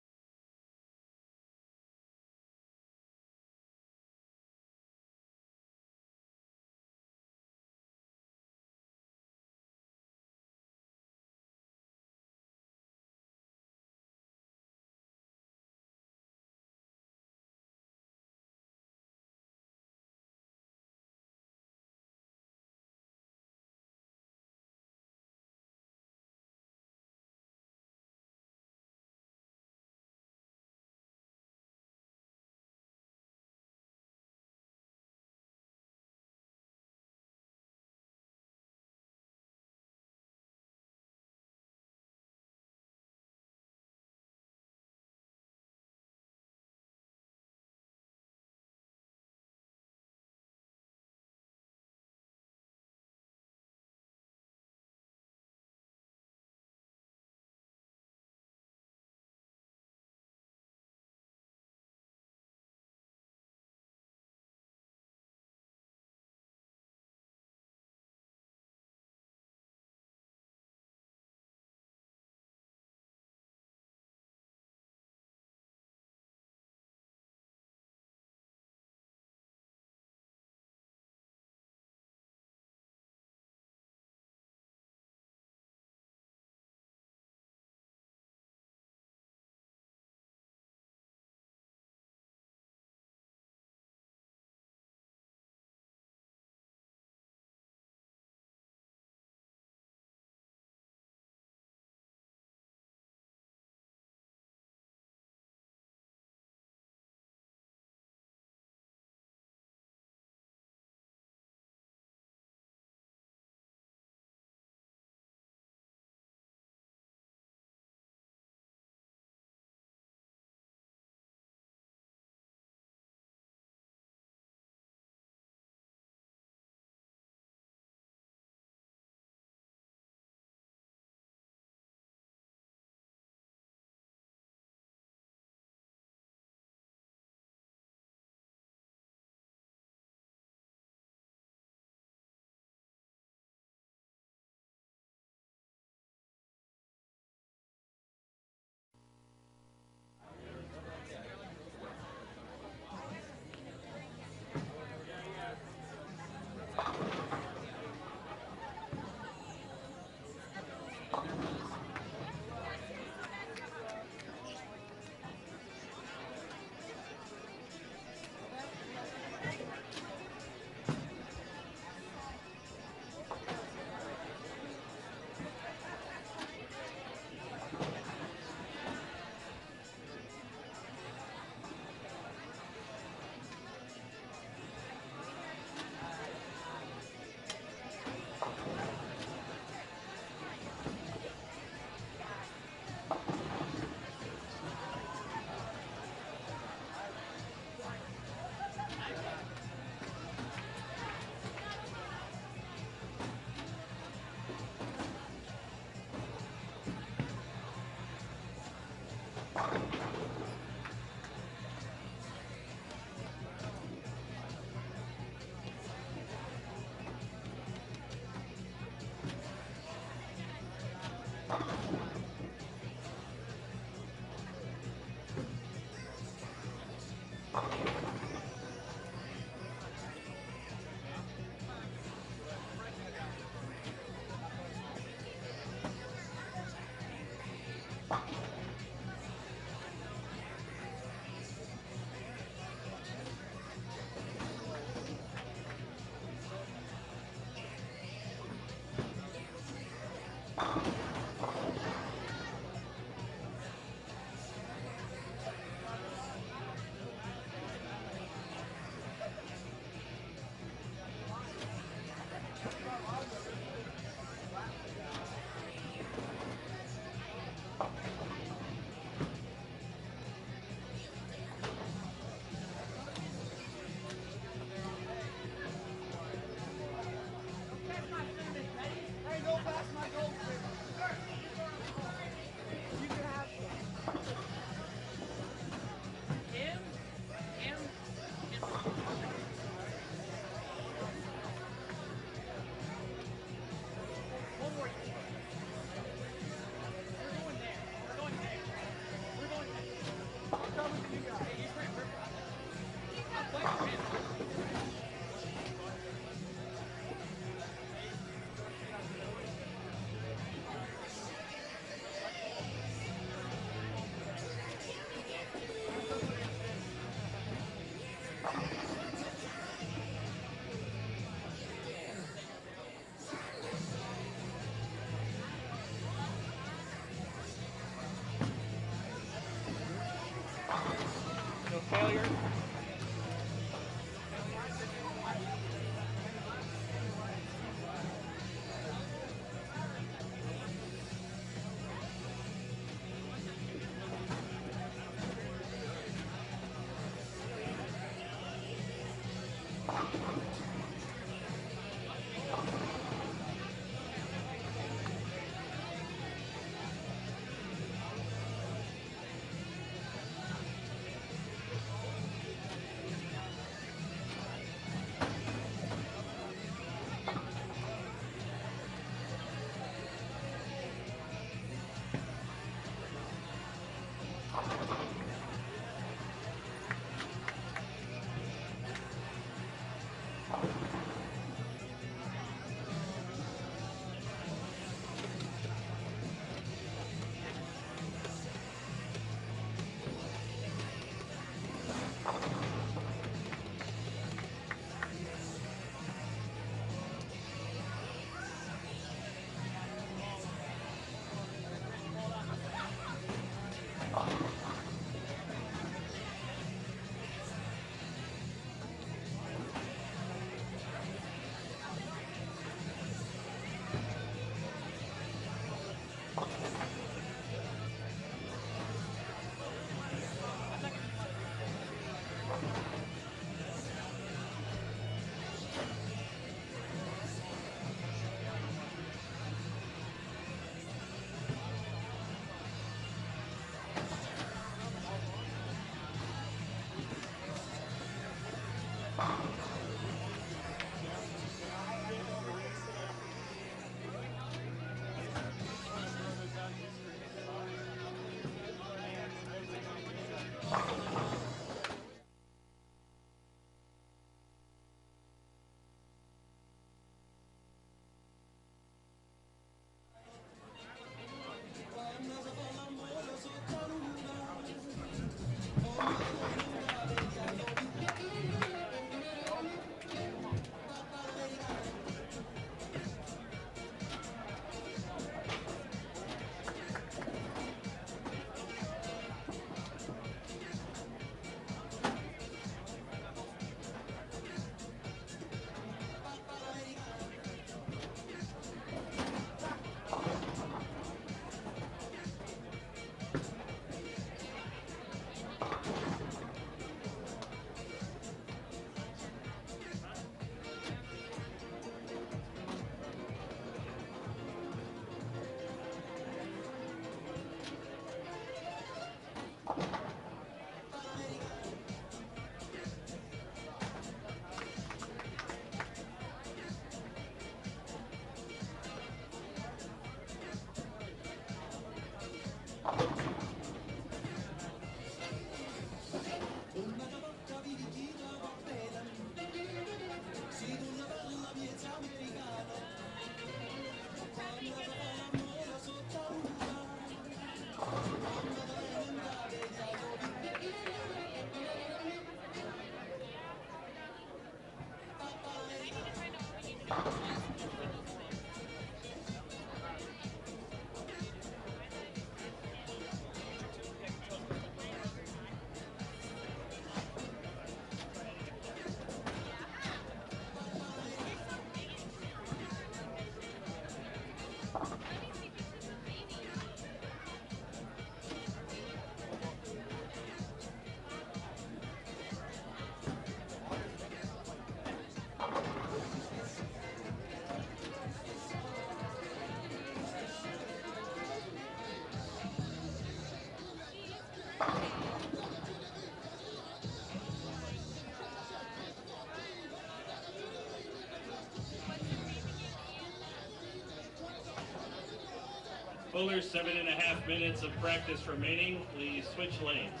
G: Bowlers, 7.5 minutes of practice remaining. Please switch lanes.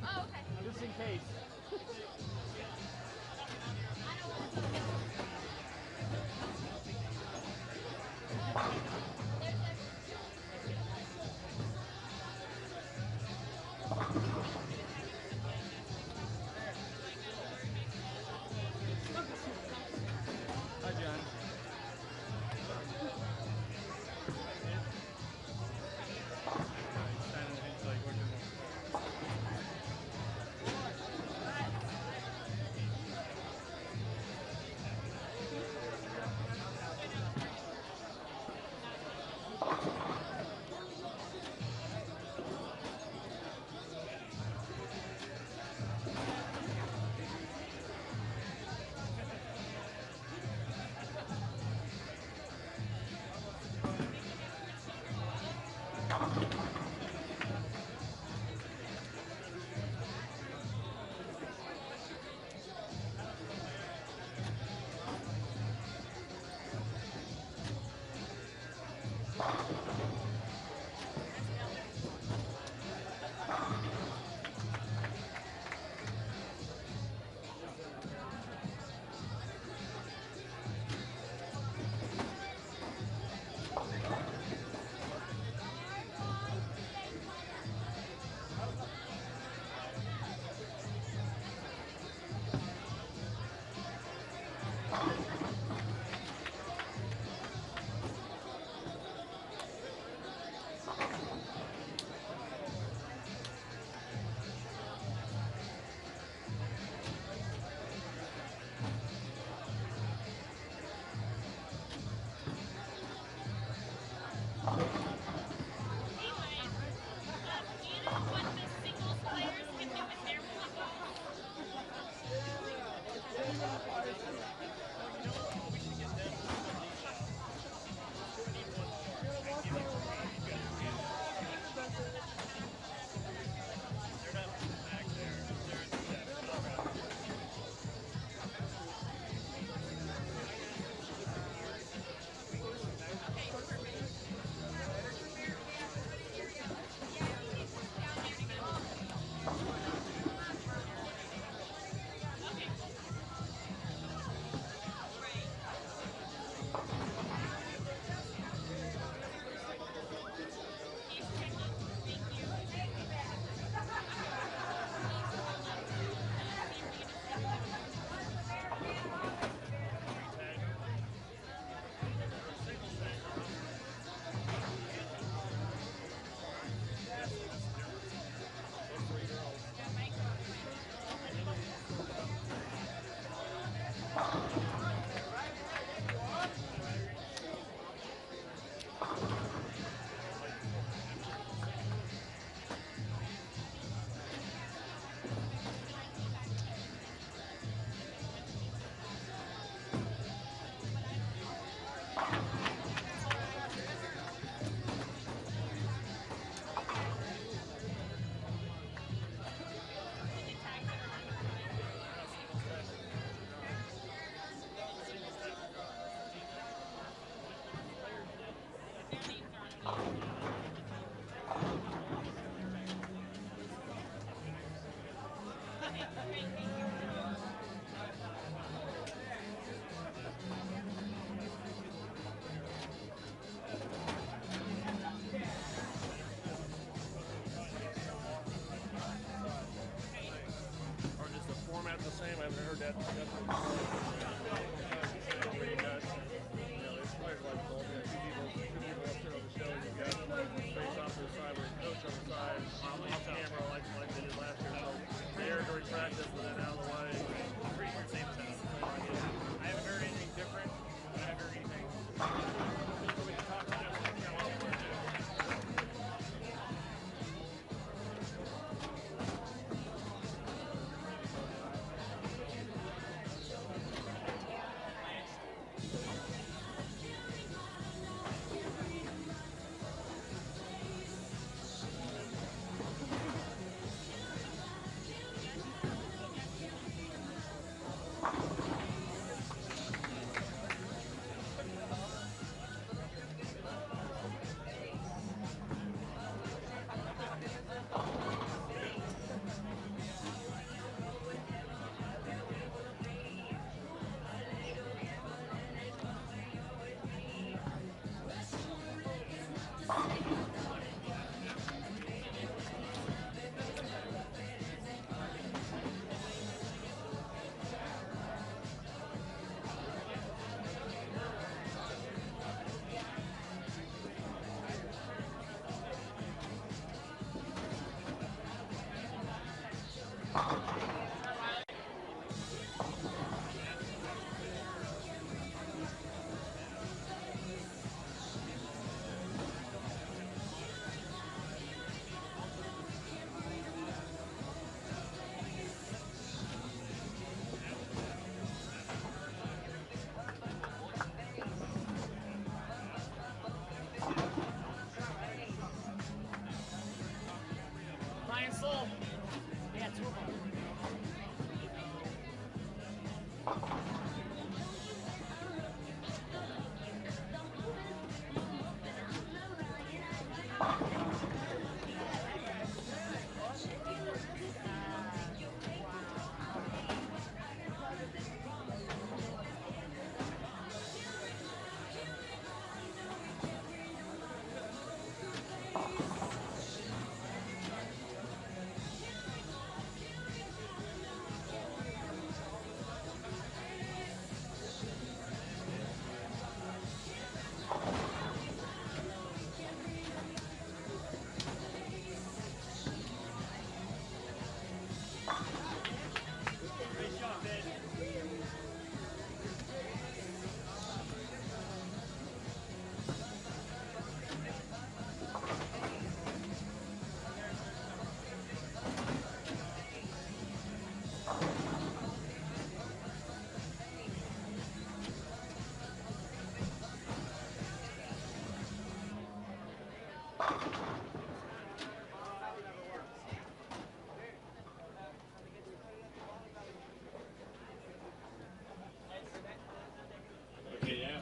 A: Oh, okay. Just in case.
C: Hi, John.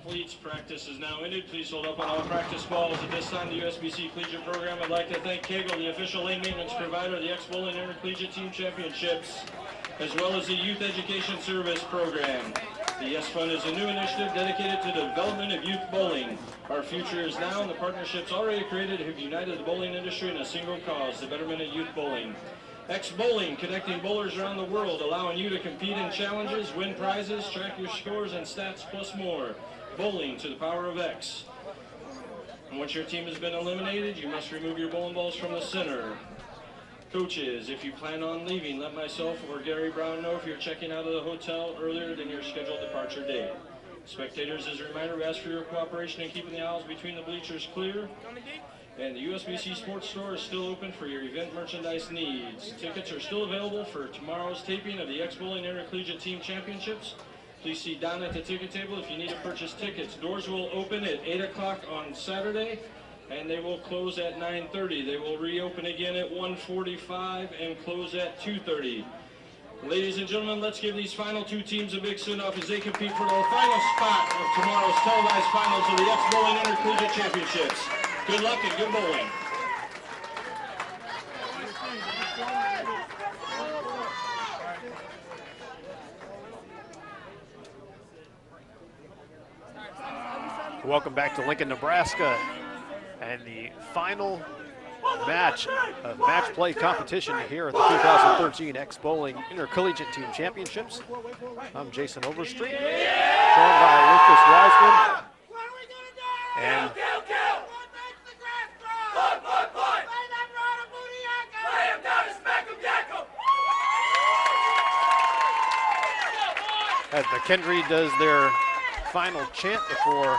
E: Athletes, practice is now ended. Please hold up on all practice balls. At this time, the USBC Collegiate Program would like to thank Kegel, the official lane maintenance provider of the xBowling Intercollegiate Team Championships, as well as the Youth Education Service Program. The Yes Fund is a new initiative dedicated to the development of youth bowling. Our future is now, and the partnerships already created have united the bowling industry in a single cause, the betterment of youth bowling. X-Bowling, connecting bowlers around the world, allowing you to compete in challenges, win prizes, track your scores and stats, plus more. Bowling to the power of X. And once your team has been eliminated, you must remove your bowling balls from the center. Coaches, if you plan on leaving, let myself or Gary Brown know if you're checking out of the hotel earlier than your scheduled departure date. Spectators, as a reminder, we ask for your cooperation in keeping the aisles between the bleachers clear. And the USBC Sports Store is still open for your event merchandise needs. Tickets are still available for tomorrow's taping of the xBowling Intercollegiate Team Championships. Please see Don at the ticket table if you need to purchase tickets. Doors will open at 8 o'clock on Saturday, and they will close at 9:30. They will reopen again at 1:45 and close at 2:30. Ladies and gentlemen, let's give these final two teams a big send-off as they compete for the final spot of tomorrow's televised finals of the xBowling Intercollegiate Championships. Good luck and good bowling.
D: Welcome back to Lincoln, Nebraska, and the final match of match play competition here at the 2013 xBowling Intercollegiate Team Championships. I'm Jason Overstreet, joined by Lucas Wiseman and as McKendree does their final chant before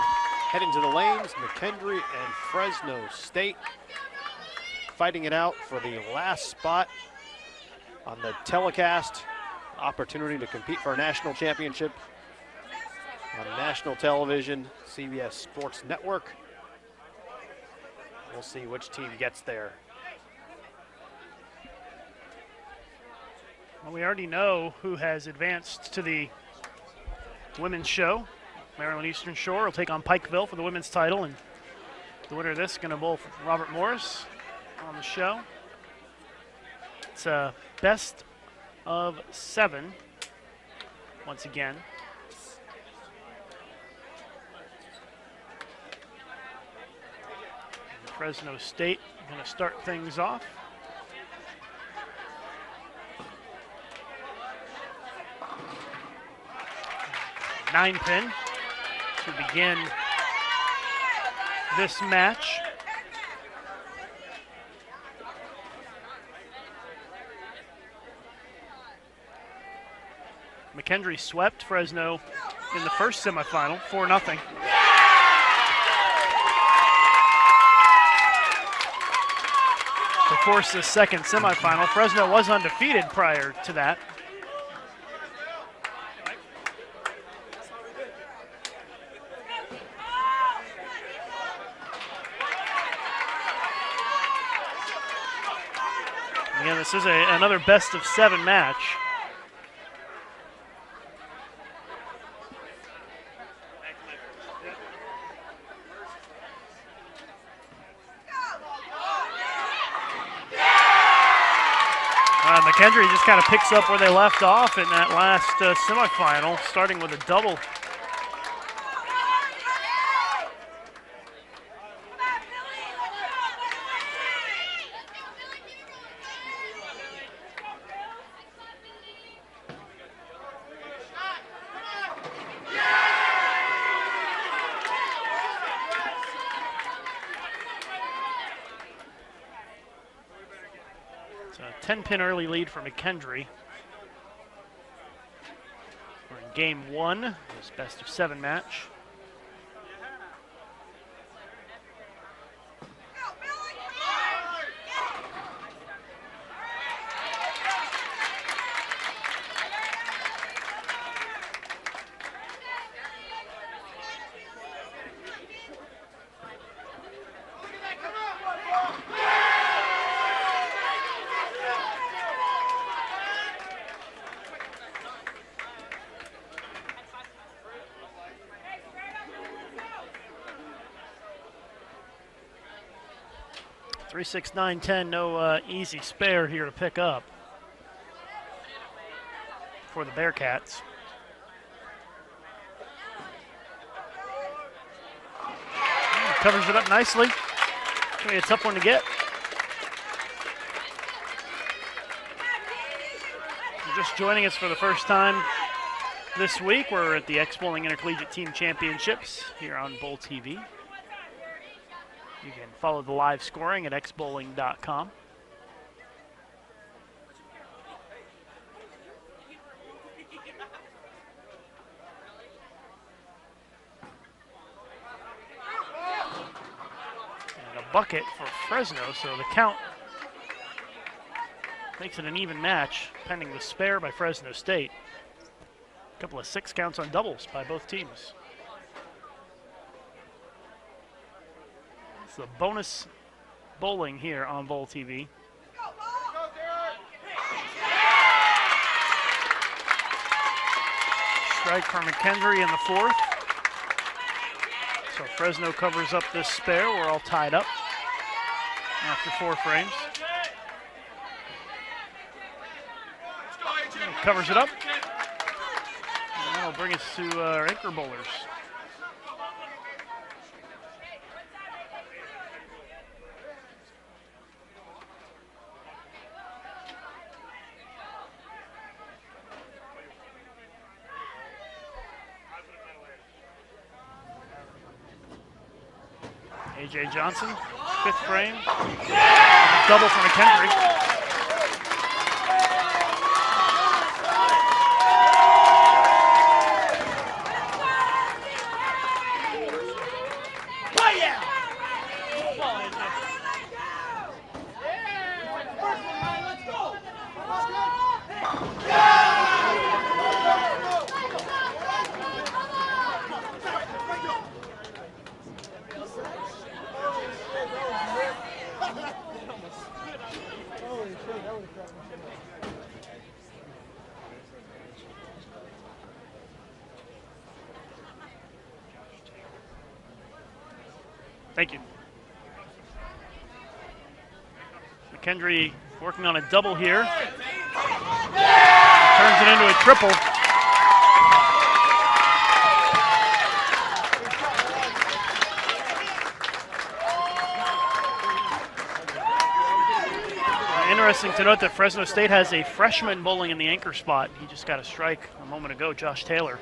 D: heading to the lanes. McKendree and Fresno State fighting it out for the last spot on the telecast. Opportunity to compete for a national championship on national television, CBS Sports Network. We'll see which team gets there.
A: Well, we already know who has advanced to the women's show. Maryland Eastern Shore will take on Pikeville for the women's title, and the winner of this is going to bowl for Robert Morris on the show. It's a best of 7 once again. And Fresno State going to start things off. Nine pin to begin this match. McKendree swept Fresno in the first semifinal, 4-0. To force the second semifinal. Fresno was undefeated prior to that. Again, this is another best-of-7 match. McKendree just kind of picks up where they left off in that last semifinal, starting with a double. It's a 10-pin early lead for McKendree. We're in game 1, this best-of-7 match. Three, 6, 9, 10, no easy spare here to pick up for the Bearcats. Covers it up nicely. Gonna be a tough one to get. If you're just joining us for the first time this week, we're at the xbowling Intercollegiate Team Championships here on Bowl TV. You can follow the live scoring at xbowling.com. And a bucket for Fresno, so the count makes it an even match, pending the spare by Fresno State. A couple of 6 counts on doubles by both teams. The bonus bowling here on Bowl TV. Strike from McKendree in the 4th. So Fresno covers up this spare. We're all tied up after 4 frames. And covers it up. And that'll bring us to our anchor bowlers. A.J. Johnson, 5th frame. Double for McKendree. Thank you. McKendree working on a double here. Turns it into a triple. Interesting to note that Fresno State has a freshman bowling in the anchor spot. He just got a strike a moment ago, Josh Taylor.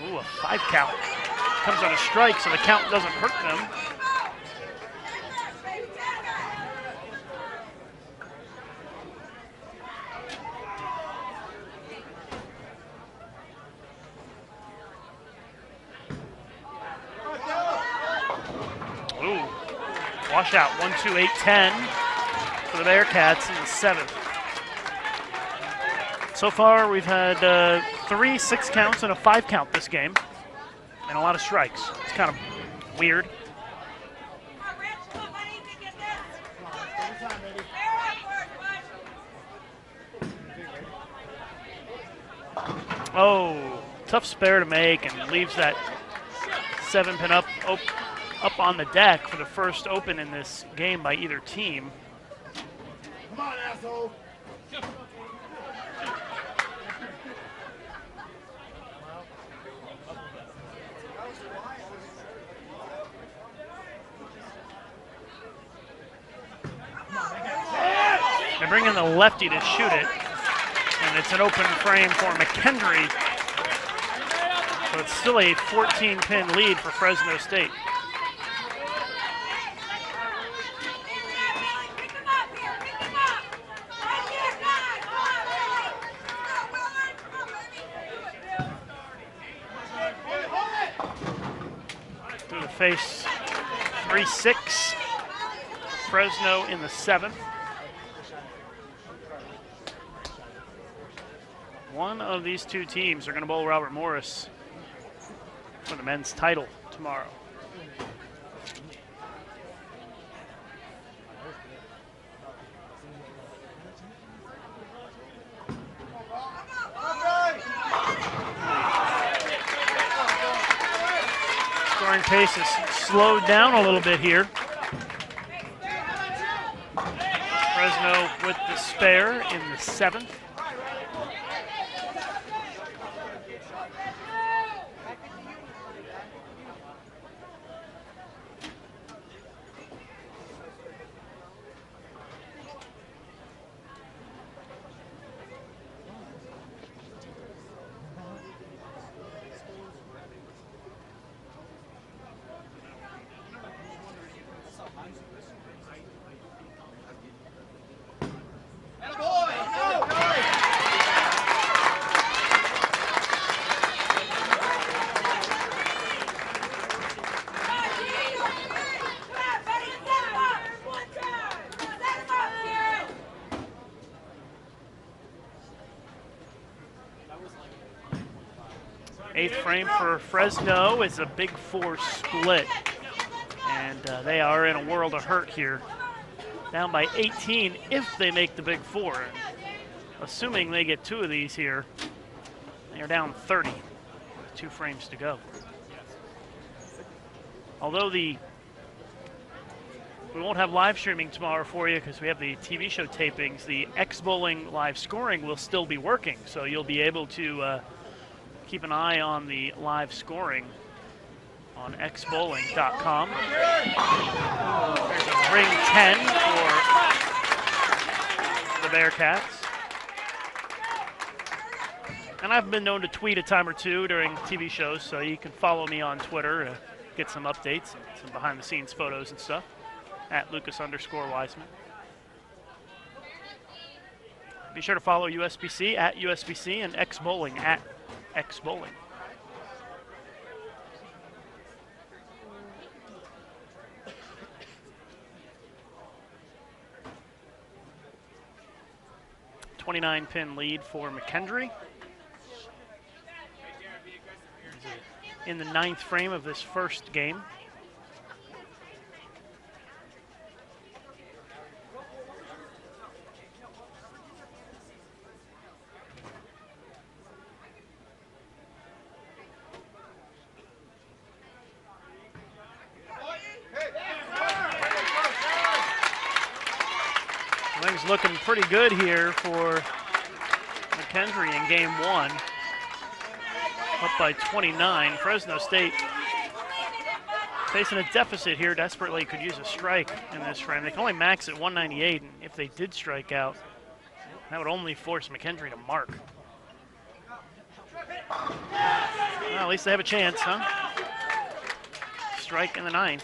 A: Ooh, a 5 count. Comes on a strike, so the count doesn't hurt them. Washout, 1-2, 8-10 for the Bearcats in the 7th. So far, we've had 3 6 counts and a 5 count this game, and a lot of strikes. It's kind of weird. Oh, tough spare to make, and leaves that 7-pin up on the deck for the first open in this game by either team.
H: Come on, asshole.
A: They bring in the lefty to shoot it, and it's an open frame for McKendree. So it's still a 14-pin lead for Fresno State. Through the face, 3-6. Fresno in the 7th. One of these two teams are going to bowl Robert Morris for the men's title tomorrow. Scoring pace has slowed down a little bit here. Fresno with the spare in the 7th. Eighth frame for Fresno is a big 4 split, and they are in a world of hurt here. Down by 18 if they make the big 4. And assuming they get 2 of these here, they are down 30 with 2 frames to go. Although we won't have live streaming tomorrow for you because we have the TV show tapings, the xbowling live scoring will still be working, so you'll be able to keep an eye on the live scoring on xbowling.com. There's a ring 10 for the Bearcats. And I've been known to tweet a time or two during TV shows, so you can follow me on Twitter to get some updates and some behind-the-scenes photos and stuff at Lucas_Wiseman. Be sure to follow USBC at USBC and xbowling at xbowling. .29-pin lead for McKendree. In the 9th frame of this first game. Things looking pretty good here for McKendree in game 1. Up by 29. Fresno State facing a deficit here, desperately could use a strike in this frame. They can only max at 198, and if they did strike out, that would only force McKendree to mark. Well, at least they have a chance, huh? Strike in the 9th.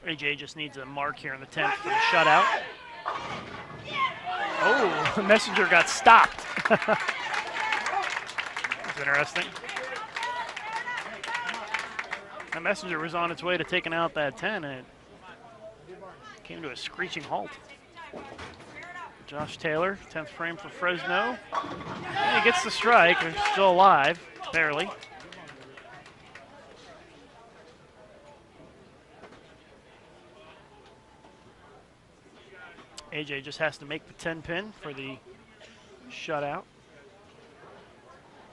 A: AJ just needs a mark here in the 10th for the shutout. Oh, Messenger got stopped. That's interesting. That Messenger was on its way to taking out that 10, and it came to a screeching halt. Josh Taylor, 10th frame for Fresno. And he gets the strike. They're still alive, barely. AJ just has to make the 10 pin for the shutout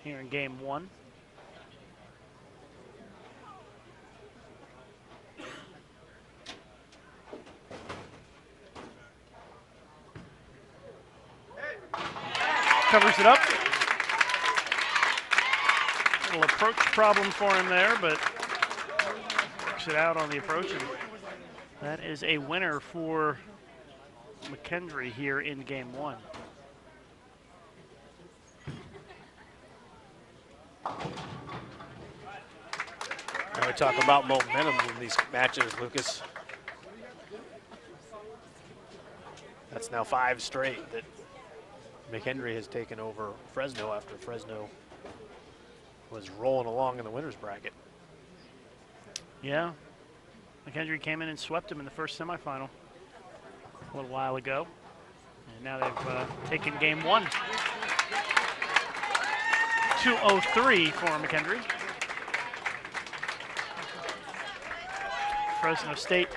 A: here in game 1. Covers it up. Little approach problem for him there, but works it out on the approach. And that is a winner for McKendree here in game 1.
D: Now we talk about momentum in these matches, Lucas. That's now 5 straight that McKendree has taken over Fresno after Fresno was rolling along in the winner's bracket.
A: Yeah, McKendree came in and swept him in the first semifinal a little while ago. And now they've taken game 1. 2-0-3 for McKendree. Fresno State.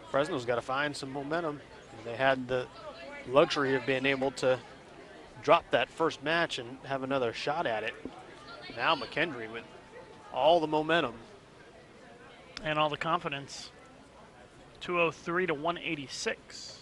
D: Fresno's got to find some momentum. They had the luxury of being able to drop that first match and have another shot at it. Now McKendree with all the momentum.
A: And all the confidence. 203 to 186.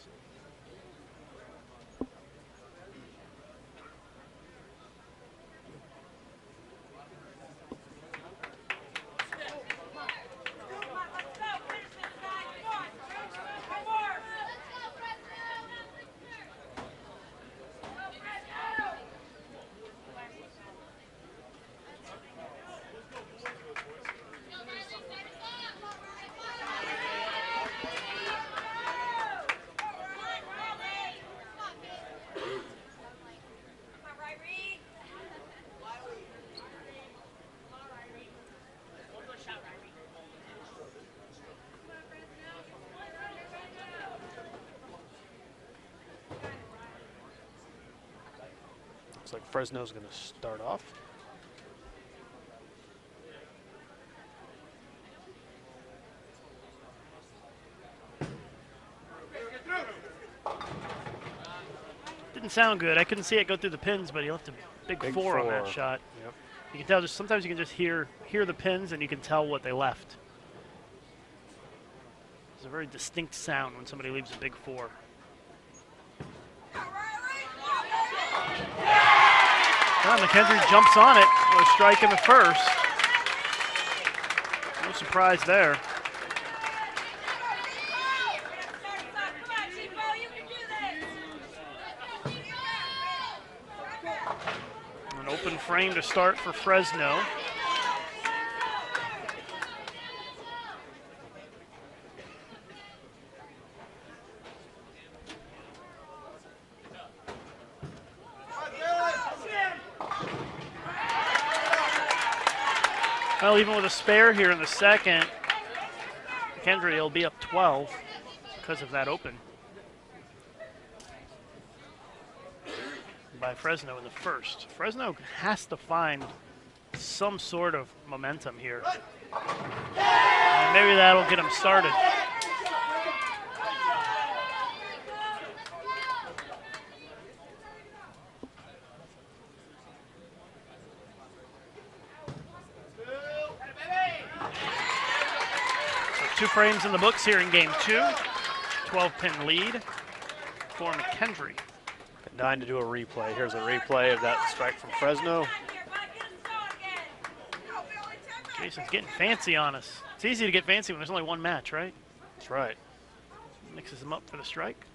D: Looks like Fresno's going to start off.
A: Didn't sound good. I couldn't see it go through the pins, but he left a big four on that shot.
D: Yep.
A: You can tell, just sometimes you can just hear the pins and you can tell what they left. It's a very distinct sound when somebody leaves a big 4. McKendree jumps on it with a strike in the first. No surprise there. An open frame to start for Fresno. Well, even with a spare here in the second, McKendree will be up 12 because of that open by Fresno in the first. Fresno has to find some sort of momentum here. And maybe that'll get them started. So 2 frames in the books here in game 2. 12-pin lead for McKendree.
D: Dying to do a replay. Here's a replay of that strike from Fresno.
A: Jason's getting fancy on us. It's easy to get fancy when there's only one match, right?
D: That's right.
A: Mixes them up for the strike.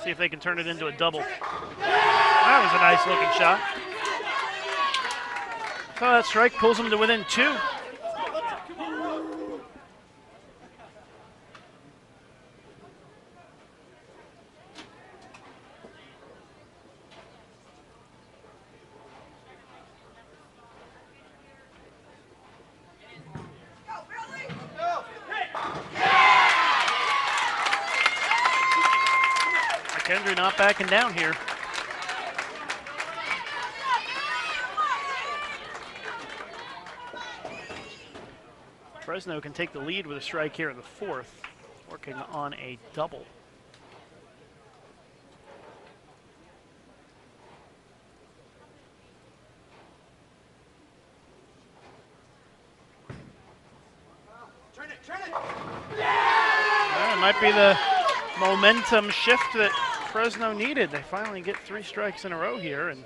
A: See if they can turn it into a double. That was a nice looking shot. So that strike pulls them to within 2. McKendree not backing down here. Fresno can take the lead with a strike here in the 4th, working on a double. That might be the momentum shift that Fresno needed. They finally get 3 strikes in a row here, and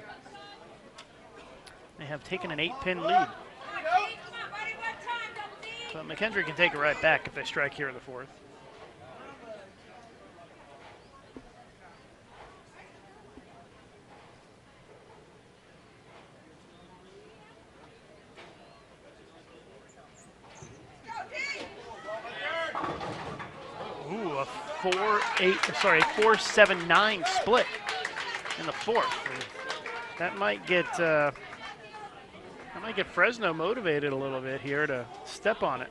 A: they have taken an 8-pin lead. So McKendree can take it right back if they strike here in the 4th. Ooh, a 4-7-9 split in the 4th. And that might get Fresno motivated a little bit here to step on it.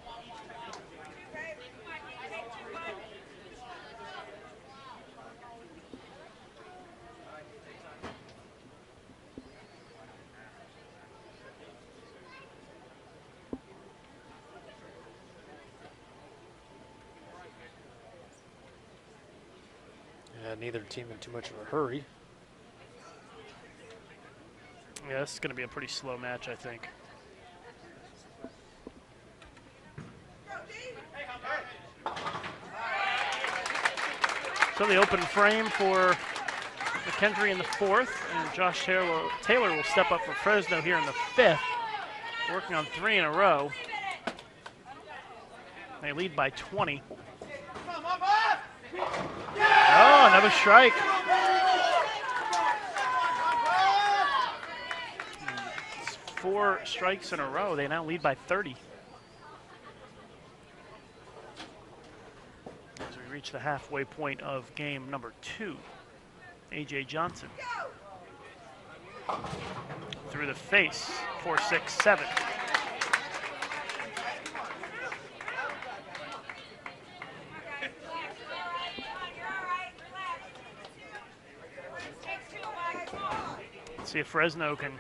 D: Yeah, neither team in too much of a hurry.
A: Yeah, this is going to be a pretty slow match, I think. So the open frame for McKendree in the 4th, and Josh Taylor will step up for Fresno here in the 5th, working on 3 in a row. They lead by 20. Oh, another strike. It's 4 strikes in a row. They now lead by 30. As we reach the halfway point of game number 2, A.J. Johnson through the face, 4-6-7. See if Fresno can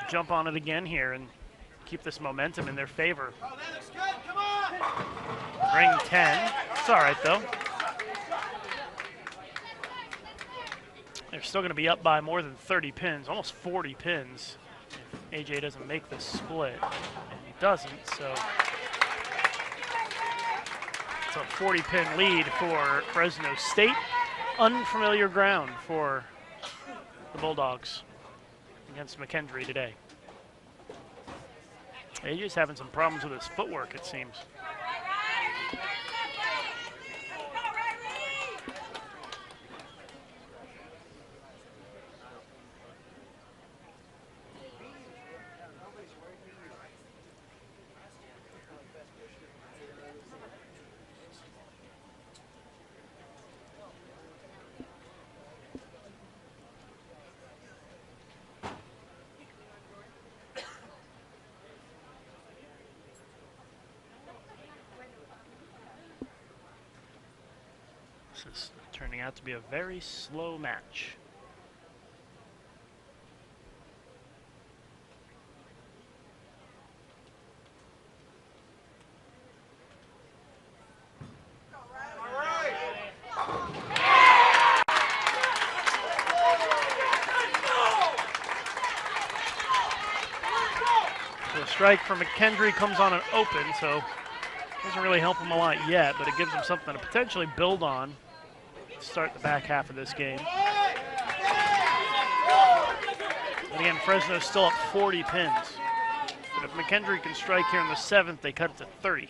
A: jump on it again here and keep this momentum in their favor. Ring 10. It's all right, though. They're still going to be up by more than 30 pins, almost 40 pins, if AJ doesn't make this split. And he doesn't, so it's a 40-pin lead for Fresno State. Unfamiliar ground for the Bulldogs against McKendree today. AJ's having some problems with his footwork, it seems. This is turning out to be a very slow match. The strike from McKendree comes on an open, so doesn't really help them a lot yet, but it gives them something to potentially build on to start the back half of this game. And again, Fresno's still up 40 pins. But if McKendree can strike here in the 7th, they cut it to 30.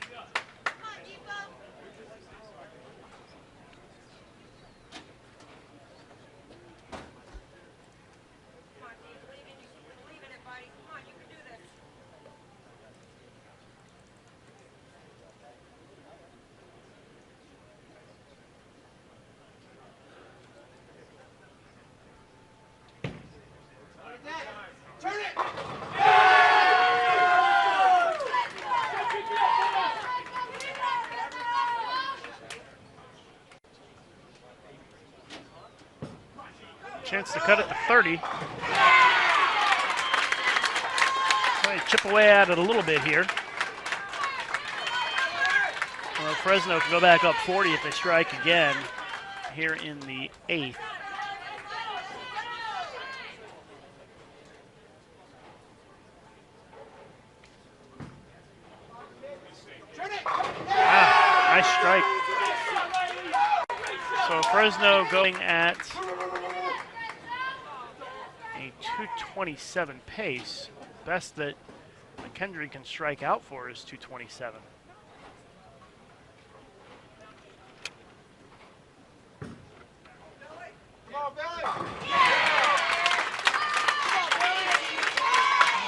A: Chance to cut it to 30. Trying to chip away at it a little bit here. Well, Fresno can go back up 40 if they strike again here in the 8th. Nice strike. So Fresno going at a 227 pace. Best that McKendree can strike out for is 227.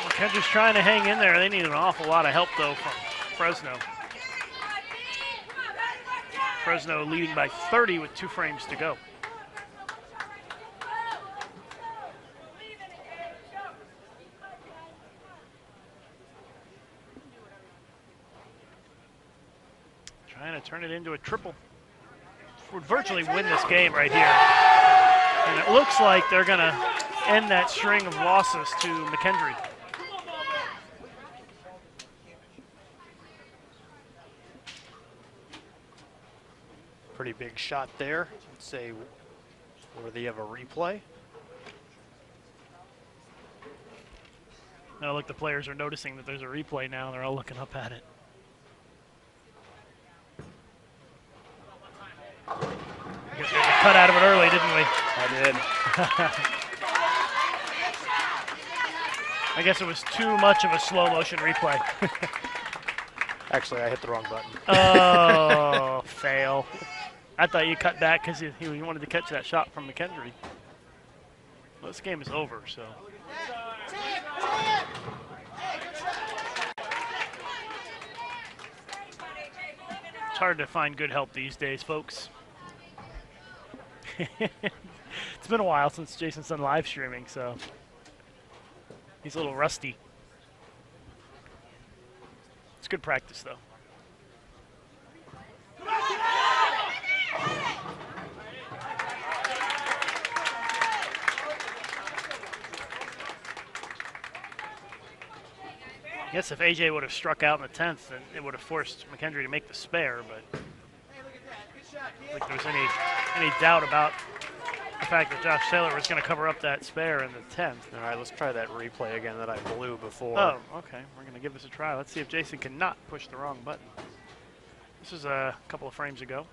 A: McKendree's trying to hang in there. They need an awful lot of help, though, from Fresno. Fresno leading by 30 with 2 frames to go. Trying to turn it into a triple. Would virtually win this game right here. And it looks like they're going to end that string of losses to McKendree.
D: Pretty big shot there. Let's say worthy of a replay.
A: Now look, the players are noticing that there's a replay now. They're all looking up at it. I guess we got cut out of it early, didn't we?
D: I did.
A: I guess it was too much of a slow motion replay.
D: Actually, I hit the wrong button.
A: Oh, fail. I thought you cut back because he wanted to catch that shot from McKendree. Well, this game is over, so. It's hard to find good help these days, folks. It's been a while since Jason's done live streaming, so he's a little rusty. It's good practice, though. I guess if AJ would have struck out in the 10th, then it would have forced McKendree to make the spare, but I don't think there was any doubt about the fact that Josh Taylor was going to cover up that spare in the 10th.
D: All right, let's try that replay again that I blew before.
A: Oh, okay. We're going to give this a try. Let's see if Jason cannot push the wrong button. This is a couple of frames ago.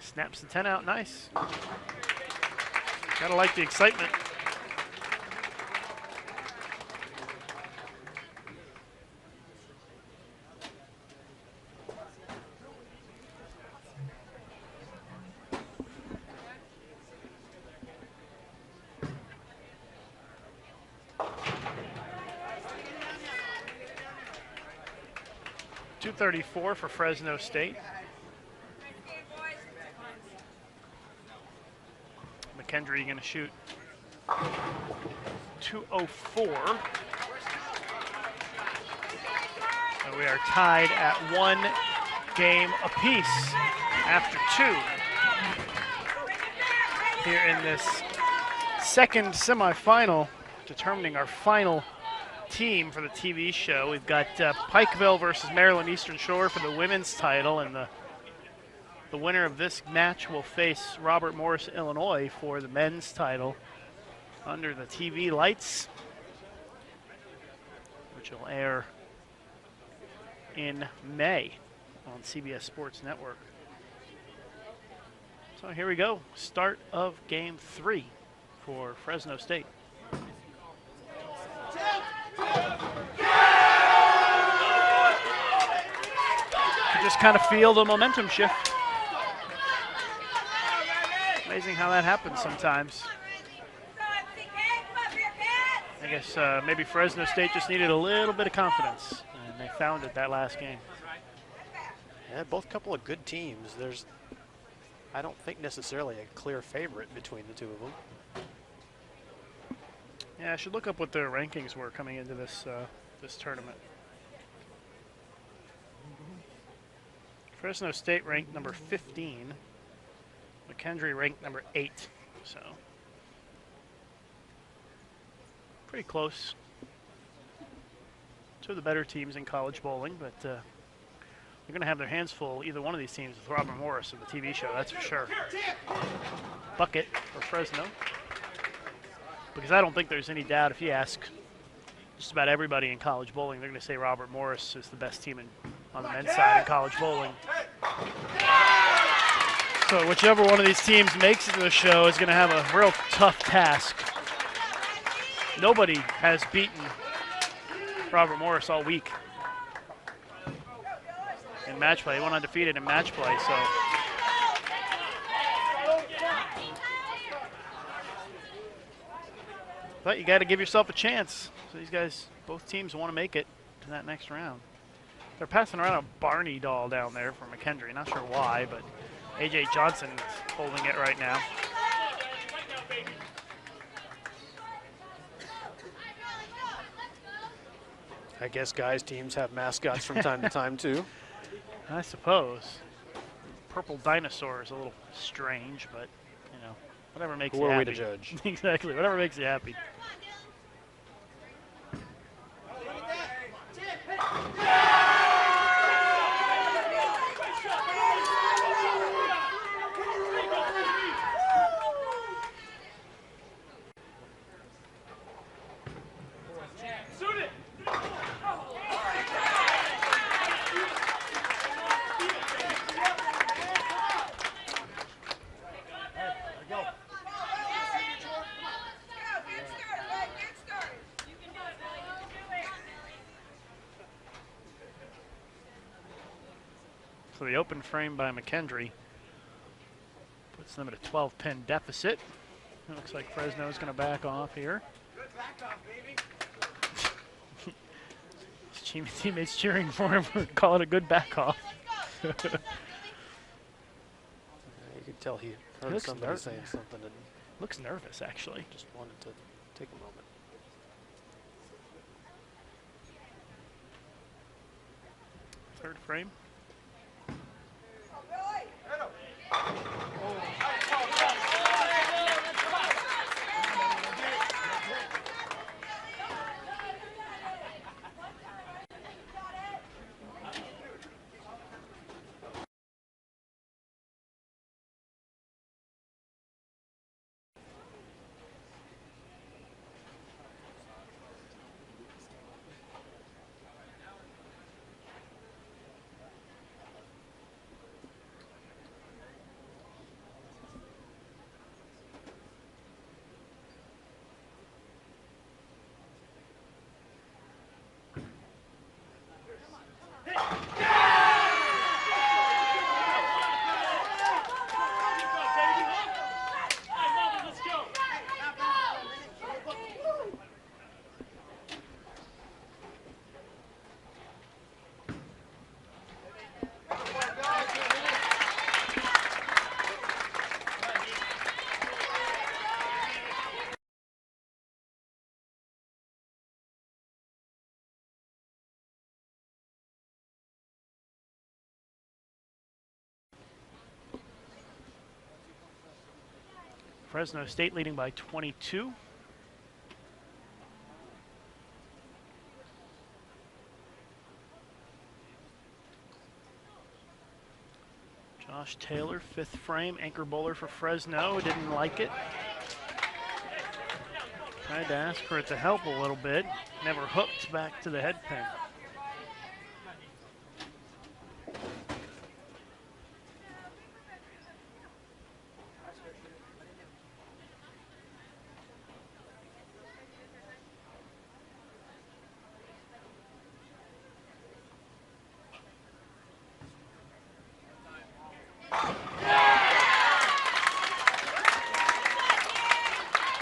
A: Snaps the 10 out. Nice. Gotta like the excitement. .234 for Fresno State. McKendree going to shoot .204. So we are tied at 1 game apiece after 2 here in this second semifinal, determining our final team for the TV show. We've got Pikeville versus Maryland Eastern Shore for the women's title, and the winner of this match will face Robert Morris, Illinois for the men's title under the TV lights, which will air in May on CBS Sports Network. So here we go, start of game 3 for Fresno State. You just kind of feel the momentum shift. Amazing how that happens sometimes. I guess maybe Fresno State just needed a little bit of confidence, and they found it that last game.
D: Yeah, both couple of good teams. There's, I don't think necessarily a clear favorite between the two of them.
A: Yeah, I should look up what their rankings were coming into this this tournament. Fresno State ranked number 15. McKendree ranked number 8, so pretty close. Two of the better teams in college bowling, but they're going to have their hands full, either one of these teams, with Robert Morris in the TV show, that's for sure. Bucket for Fresno. Because I don't think there's any doubt, if you ask just about everybody in college bowling, they're going to say Robert Morris is the best team on the men's side in college bowling. So whichever one of these teams makes it to the show is going to have a real tough task. Nobody has beaten Robert Morris all week in match play. He went undefeated in match play, so. But you got to give yourself a chance. So these guys, both teams want to make it to that next round. They're passing around a Barney doll down there for McKendree. Not sure why, but A.J. Johnson is holding it right now.
D: I guess guys' teams have mascots from time to time, too.
A: I suppose. Purple dinosaur is a little strange, but, you know, whatever makes you happy.
D: Who are we to judge?
A: Exactly, whatever makes you happy. So the open frame by McKendree puts them at a 12-pin deficit. It looks like Fresno is going to back off here. His teammates cheering for him for call it a good back off.
D: You could tell he heard somebody saying something and
A: looks nervous, actually.
D: just wanted to take a moment.
A: Third frame. Fresno State leading by 22. Josh Taylor, fifth frame, anchor bowler for Fresno, didn't like it. Tried to ask for it to help a little bit, never hooked back to the head pin.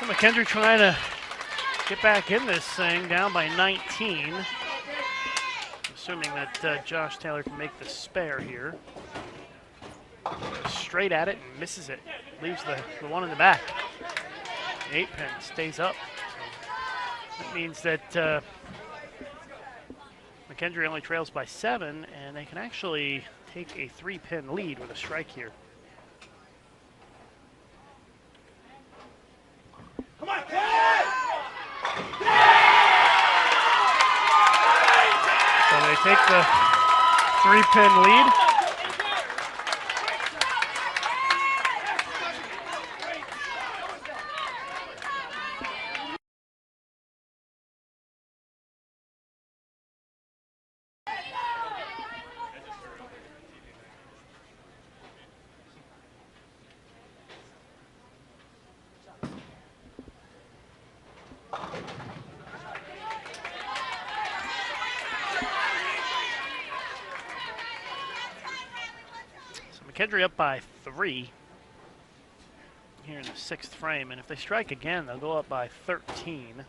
A: McKendree trying to get back in this thing, down by 19. Assuming that Josh Taylor can make the spare here. Straight at it and misses it. Leaves the one in the back. The 8-pin stays up. So that means that McKendree only trails by 7, and they can actually take a 3-pin lead with a strike here. take the 3-pin lead. McKendree up by 3 here in the 6th frame, and if they strike again, they'll go up by 13.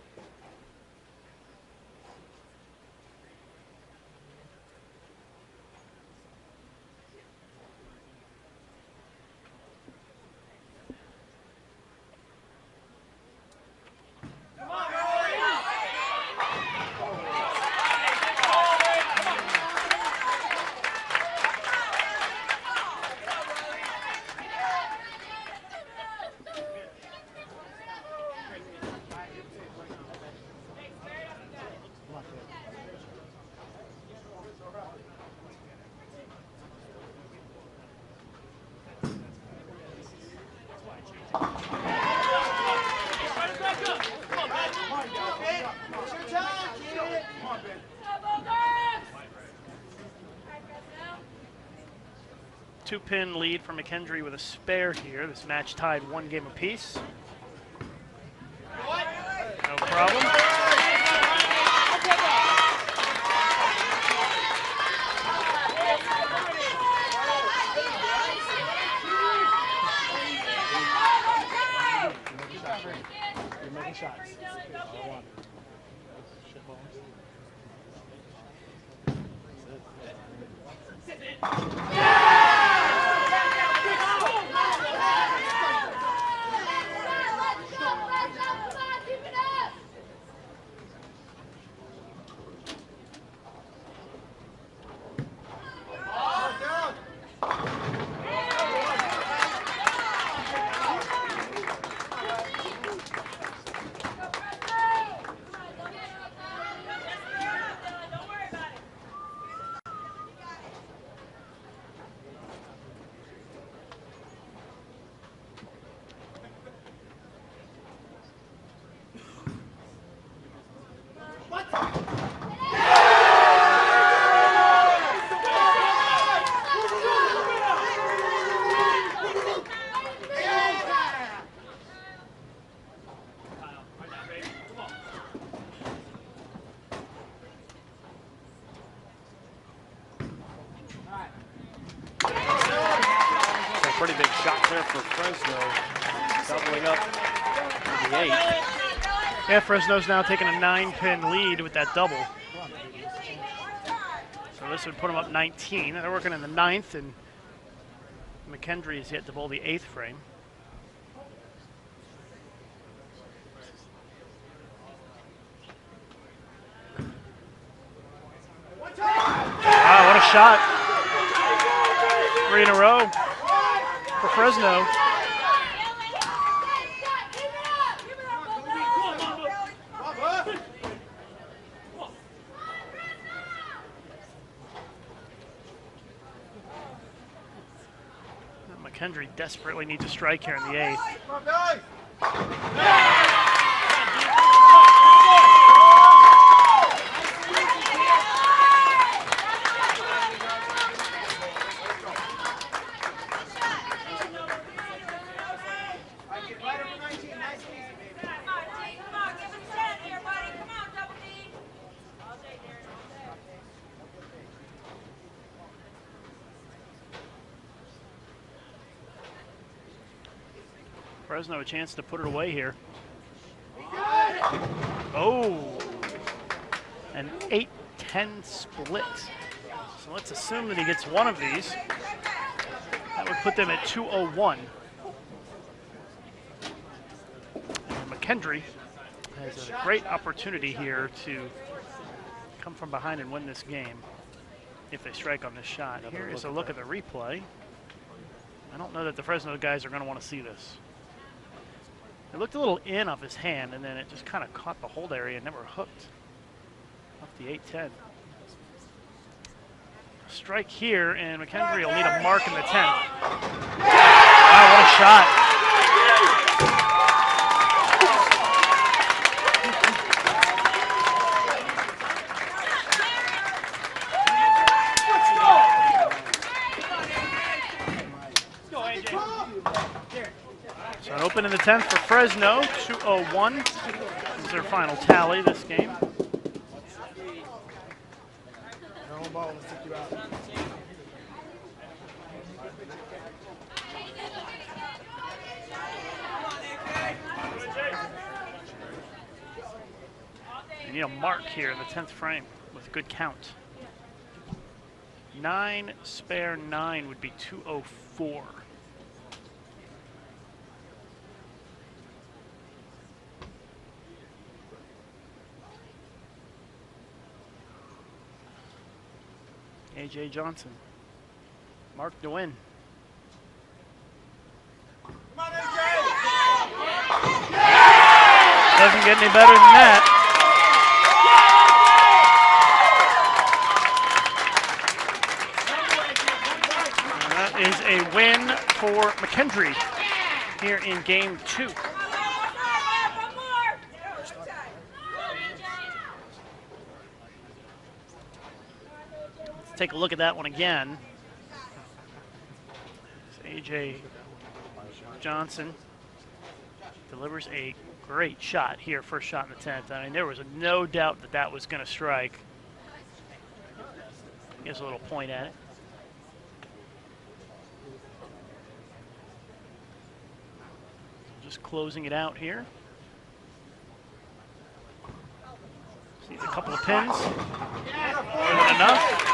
A: Two-pin lead for McKendree with a spare here. This match tied 1 game apiece. No problem.
I: You're making shots.
D: Pretty big shot there for Fresno, doubling up to the 8.
A: Yeah, Fresno's now taking a 9-pin lead with that double. So this would put them up 19. They're working in the 9th, and McKendree is yet to bowl the 8th frame. Wow, what a shot. 3 in a row for Fresno. McKendree desperately needs a strike here in the 8th. Fresno a chance to put it away here. Oh, an 8-10 split. So let's assume that he gets one of these. That would put them at 201. And McKendree has a great opportunity here to come from behind and win this game if they strike on this shot. Here is a look at the replay. I don't know that the Fresno guys are going to want to see this. It looked a little in off his hand, and then it just kind of caught the hold area and never hooked off the 8-10. strike here, and McKendree will need a mark in the 10th. Wow, what a shot. So an open in the 10th for Fresno, 2:01 is their final tally this game.
I: No ball, let's take you out.
A: You need a mark here in the 10th frame with a good count. 9 spare 9 would be 2:04. A.J. Johnson, mark to win. Doesn't get any better than that. And that is a win for McKendree here in game 2. Let's take a look at that one again. A.J. Johnson delivers a great shot here, first shot in the 10th. I mean, there was no doubt that that was going to strike. Gives a little point at it. Just closing it out here. Needs a couple of pins. More than enough.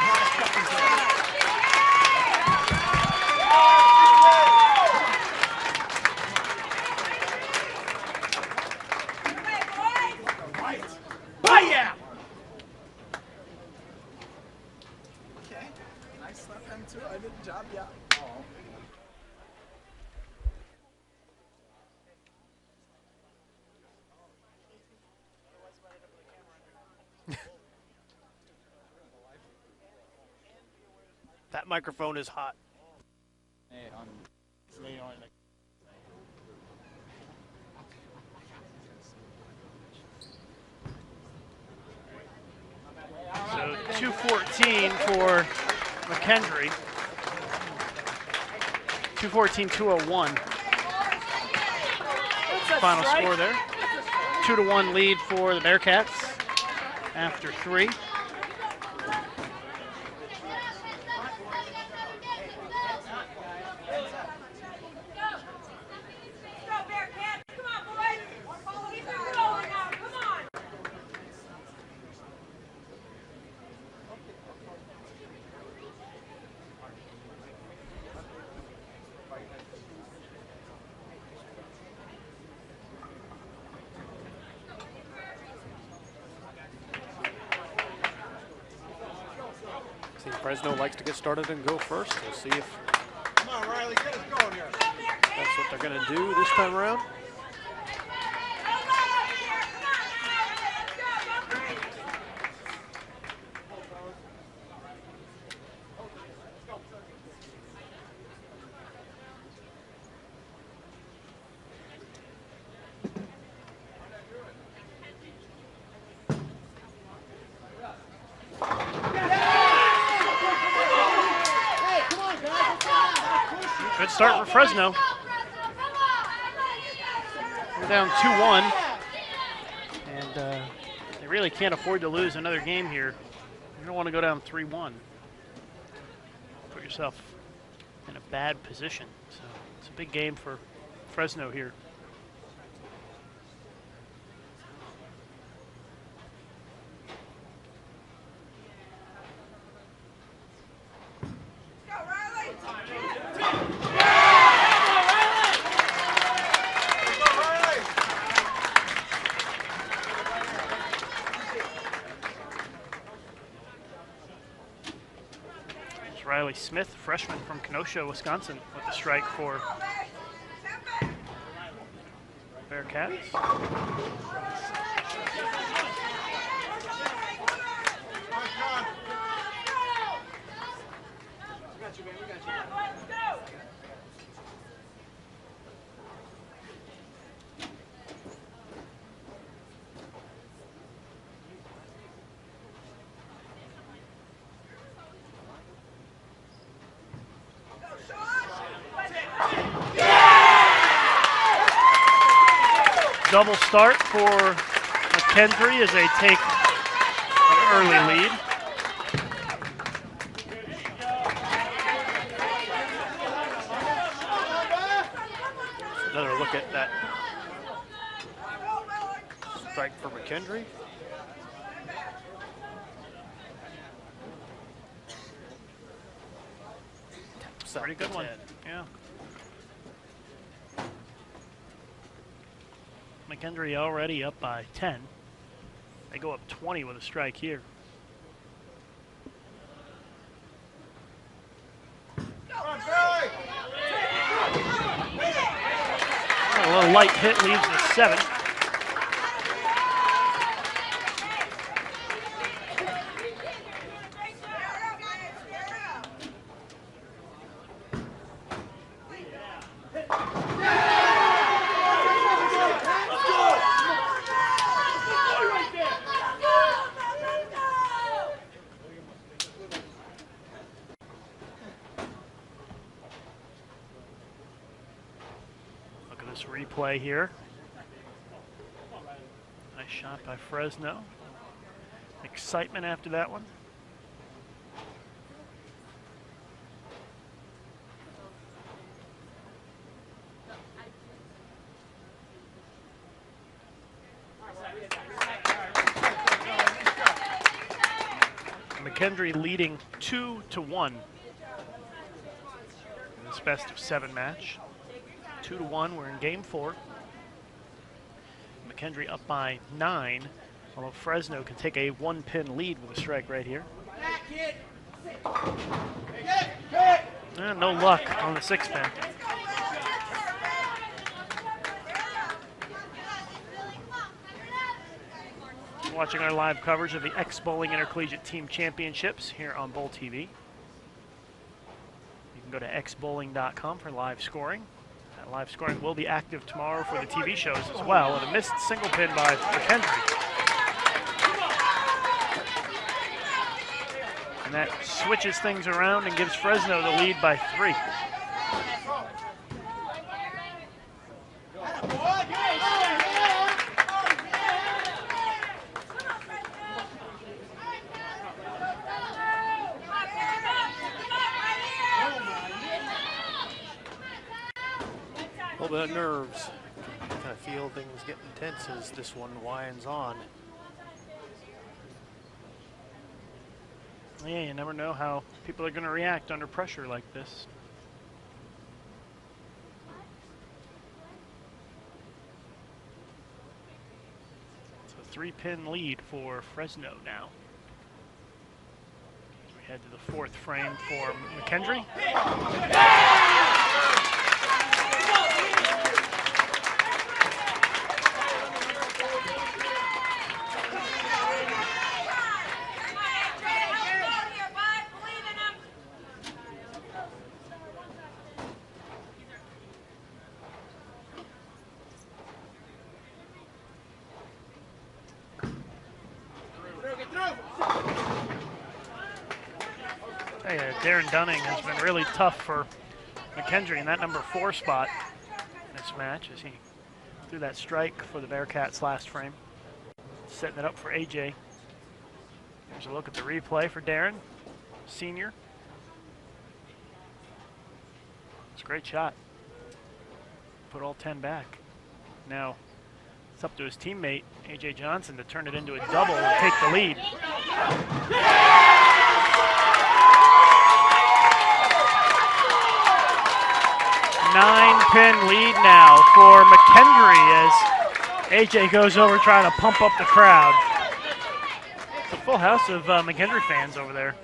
D: That microphone is hot.
A: So 2:14 for McKendree. 2:14-2:01. Final score there. 2-1 lead for the Bearcats after 3.
D: Fresno likes to get started and go first. We'll see if
H: Come on, Riley, get us going here.
D: that's what they're going to do this time around.
A: Good start for Fresno. We're down 2-1. And they really can't afford to lose another game here. You don't want to go down 3-1. Put yourself in a bad position. So it's a big game for Fresno here. Riley Smith, freshman from Kenosha, Wisconsin, with the strike for Bearcats. Double start for McKendree as they take an early lead.
D: Another look at that strike for McKendree.
A: Pretty good one. Yeah. McKendree already up by 10. They go up 20 with a strike here. A little light hit leaves the 7. Replay here. Nice shot by Fresno. Excitement after that one. McKendree leading 2-1 in this best of 7 match. 2-1, we're in game 4. McKendree up by 9, although Fresno can take a 1-pin lead with a strike right here. No luck on the 6-pin. Watching our live coverage of the xbowling Intercollegiate Team Championships here on Bowl TV. You can go to xbowling.com for live scoring. That live scoring will be active tomorrow for the TV shows as well, with a missed single pin by McKendree. And that switches things around and gives Fresno the lead by 3.
D: A little bit of nerves. Kind of feel things get intense as this one winds on.
A: Yeah, you never know how people are going to react under pressure like this. It's a 3-pin lead for Fresno now. As we head to the 4th frame for McKendree. Darren Dunning has been really tough for McKendree in that number 4 spot in this match as he threw that strike for the Bearcats last frame. Setting it up for AJ. Here's a look at the replay for Darren, senior. It's a great shot. Put all 10 back. Now it's up to his teammate, AJ Johnson, to turn it into a double and take the lead. 9-pin lead now for McKendree as AJ goes over trying to pump up the crowd. It's a full house of McKendree fans over there.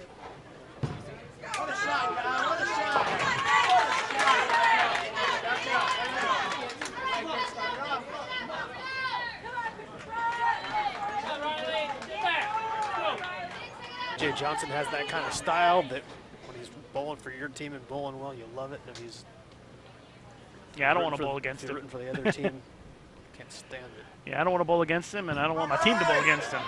A: AJ Johnson has that kind of style that when he's
D: bowling for your team and bowling well, you love it. And if he's
A: I don't want to bowl against him.
D: Rooting for the other team, can't stand it.
A: Yeah, I don't want to bowl against him, and I don't want my team to bowl against him.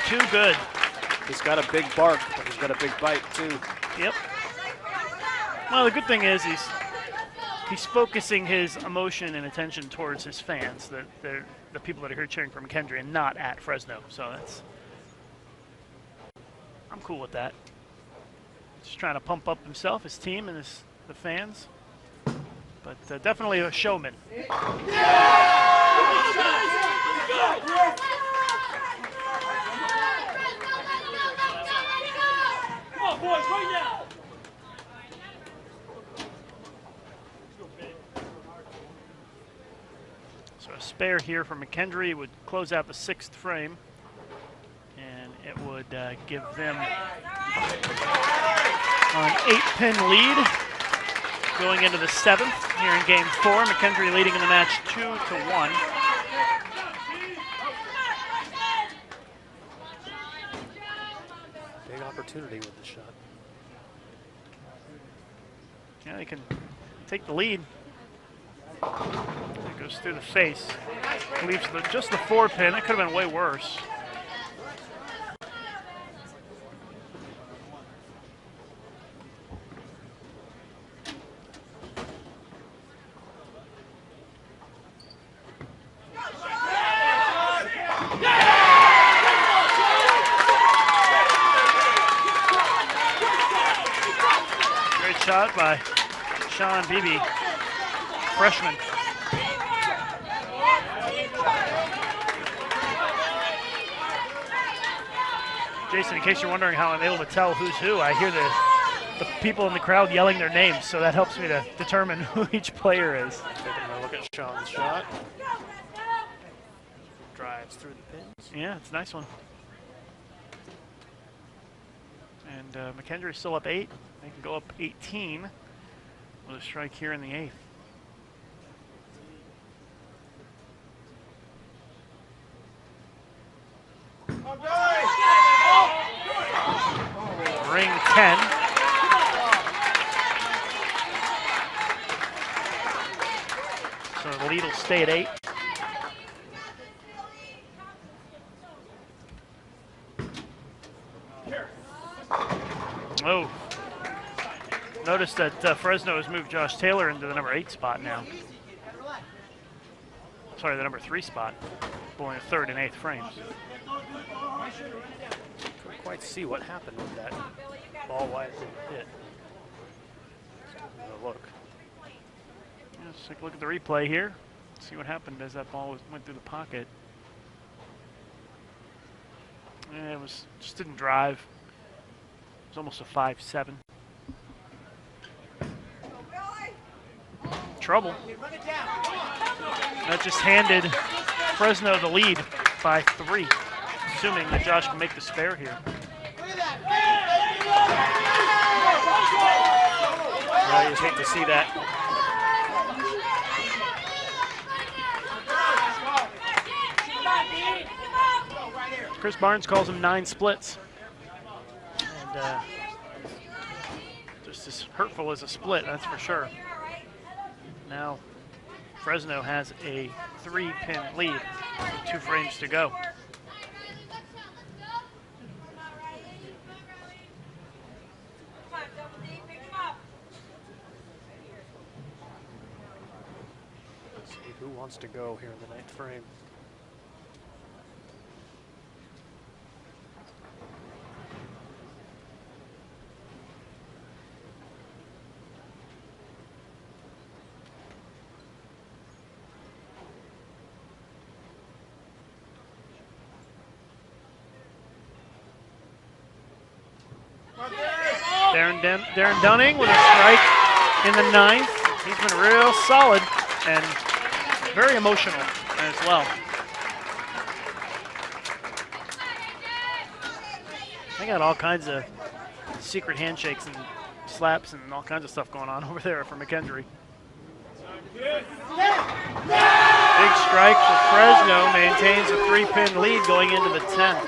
A: Too good.
D: He's got a big bark, but he's got a big bite too.
A: Yep. Well, the good thing is he's focusing his emotion and attention towards his fans, the people that are here cheering for McKendree, and not at Fresno. So I'm cool with that. Just trying to pump up himself, his team, and the fans. But definitely a showman. So a spare here for McKendree would close out the 6th frame, and it would give them an 8-pin lead going into the 7th here in Game 4. McKendree leading in the match 2-1.
D: Big opportunity with the shot.
A: Yeah, they can take the lead. It goes through the face. Leaves just the 4-pin. It could have been way worse. Great shot by Sean Beebe, freshman. Jason, in case you're wondering how I'm able to tell who's who, I hear the people in the crowd yelling their names, so that helps me to determine who each player is.
D: Taking a look at Sean's shot. Drives through the pins.
A: Yeah, it's a nice one. And McKendree's still up 8. They can go up 18 with a strike here in the 8th. Ring 10. So the lead will stay at 8. Oh. Notice that Fresno has moved Josh Taylor into the number 8 spot now. Sorry, the number 3 spot. Bowling a 3rd and 8th frames.
D: Couldn't quite see what happened with that ball, why it didn't hit. Look.
A: Yeah, let's take a look at the replay here. See what happened as that ball went through the pocket. Yeah, it just didn't drive. It was almost a 5-7. Trouble. That just handed Fresno the lead by 3, assuming that Josh can make the spare here.
D: I just hate to see that.
A: Chris Barnes calls them 9 splits. And just as hurtful as a split, that's for sure. Now Fresno has a 3-pin lead with 2 frames to go.
D: Let's see who wants to go here in the 9th frame.
A: Darren Dunning with a strike in the 9th. He's been real solid and very emotional as well. They got all kinds of secret handshakes and slaps and all kinds of stuff going on over there for McKendree. Big strike for Fresno, maintains a 3-pin lead going into the 10th.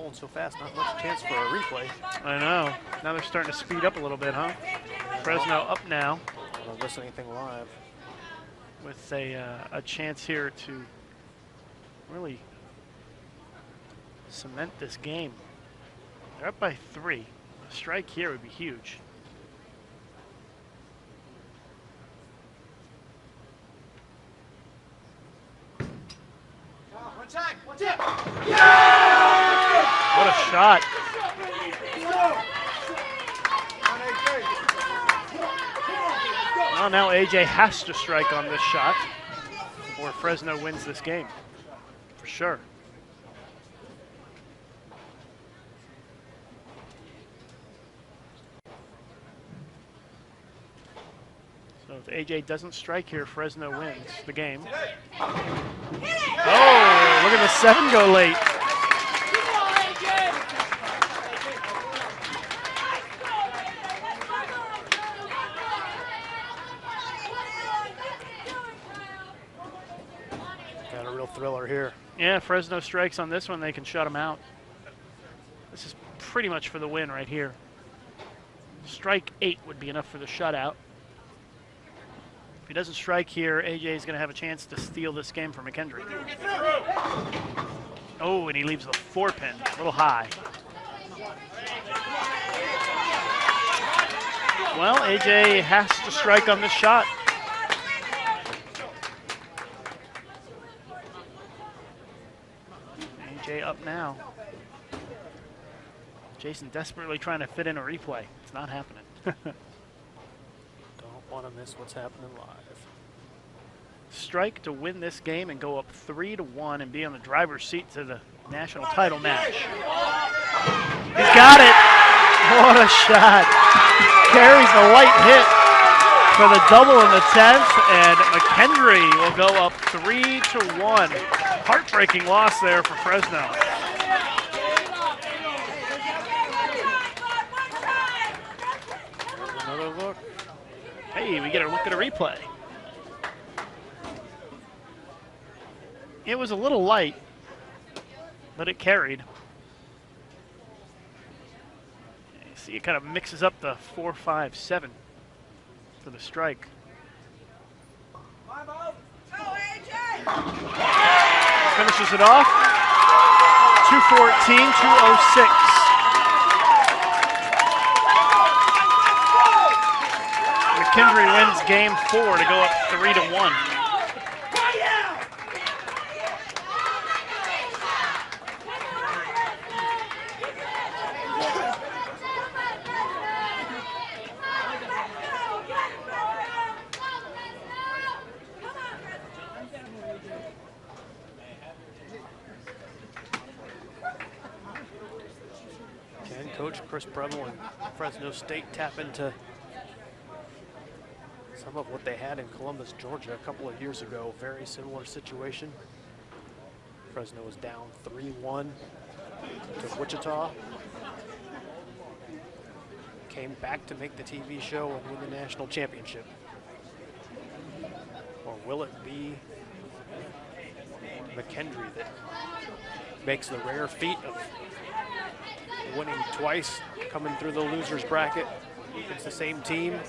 D: bowling so fast, not much chance for a replay.
A: I know. Now they're starting to speed up a little bit, huh? Fresno up now.
D: I don't miss anything live.
A: With a chance here to really cement this game. They're up by 3. A strike here would be huge. What a shot. Well, now AJ has to strike on this shot or Fresno wins this game, for sure. So if AJ doesn't strike here, Fresno wins the game. Oh, look at the 7 go late.
D: Got a real thriller here.
A: Yeah, Fresno strikes on this one, they can shut him out. This is pretty much for the win right here. Strike 8 would be enough for the shutout. If he doesn't strike here, AJ is going to have a chance to steal this game for McKendree. Oh, and he leaves the 4-pin, a little high. Well, AJ has to strike on this shot. AJ up now. Jason desperately trying to fit in a replay. It's not happening.
D: Don't want to miss what's happening live.
A: Strike to win this game and go up 3-1 and be on the driver's seat to the national title match. He's got it. What a shot. Carries a light hit for the double in the 10th, and McKendree will go up 3-1. Heartbreaking loss there for Fresno.
D: Another look.
A: Hey, we get a look at a replay. It was a little light, but it carried. You see, it kind of mixes up the 4-5-7 for the strike. Finishes it off. 214, 206. McKendree wins game 4 to go up 3-1.
D: Can Coach Chris Preble and Fresno State tap into some of what they had in Columbus, Georgia a couple of years ago? Very similar situation. Fresno was down 3-1 to Wichita. Came back to make the TV show and win the national championship. Or will it be McKendree that makes the rare feat of winning twice, coming through the loser's bracket? It's the same team.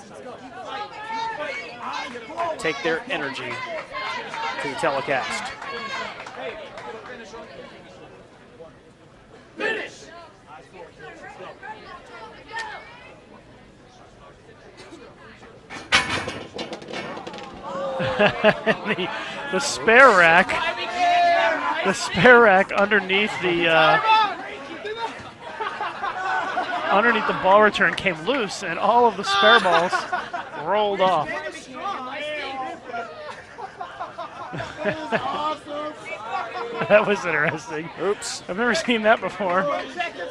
D: Take their energy to the telecast.
H: Finish!
A: the spare rack underneath the ball return came loose, and all of the spare balls rolled off. That was interesting.
D: Oops.
A: I've never seen that before.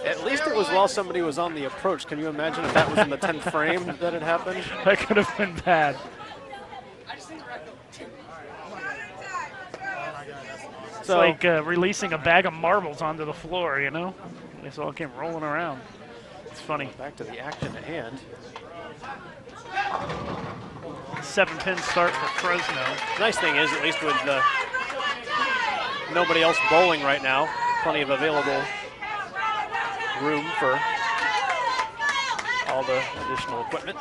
D: At least it was while somebody was on the approach. Can you imagine if that was in the 10th frame that it happened?
A: That could have been bad. It's
D: So,
A: like releasing a bag of marbles onto the floor, you know? They all came rolling around. It's funny.
D: back to the action at hand.
A: 7-pin start for Fresno.
D: Nice thing is, at least with nobody else bowling right now, plenty of available room for all the additional equipment.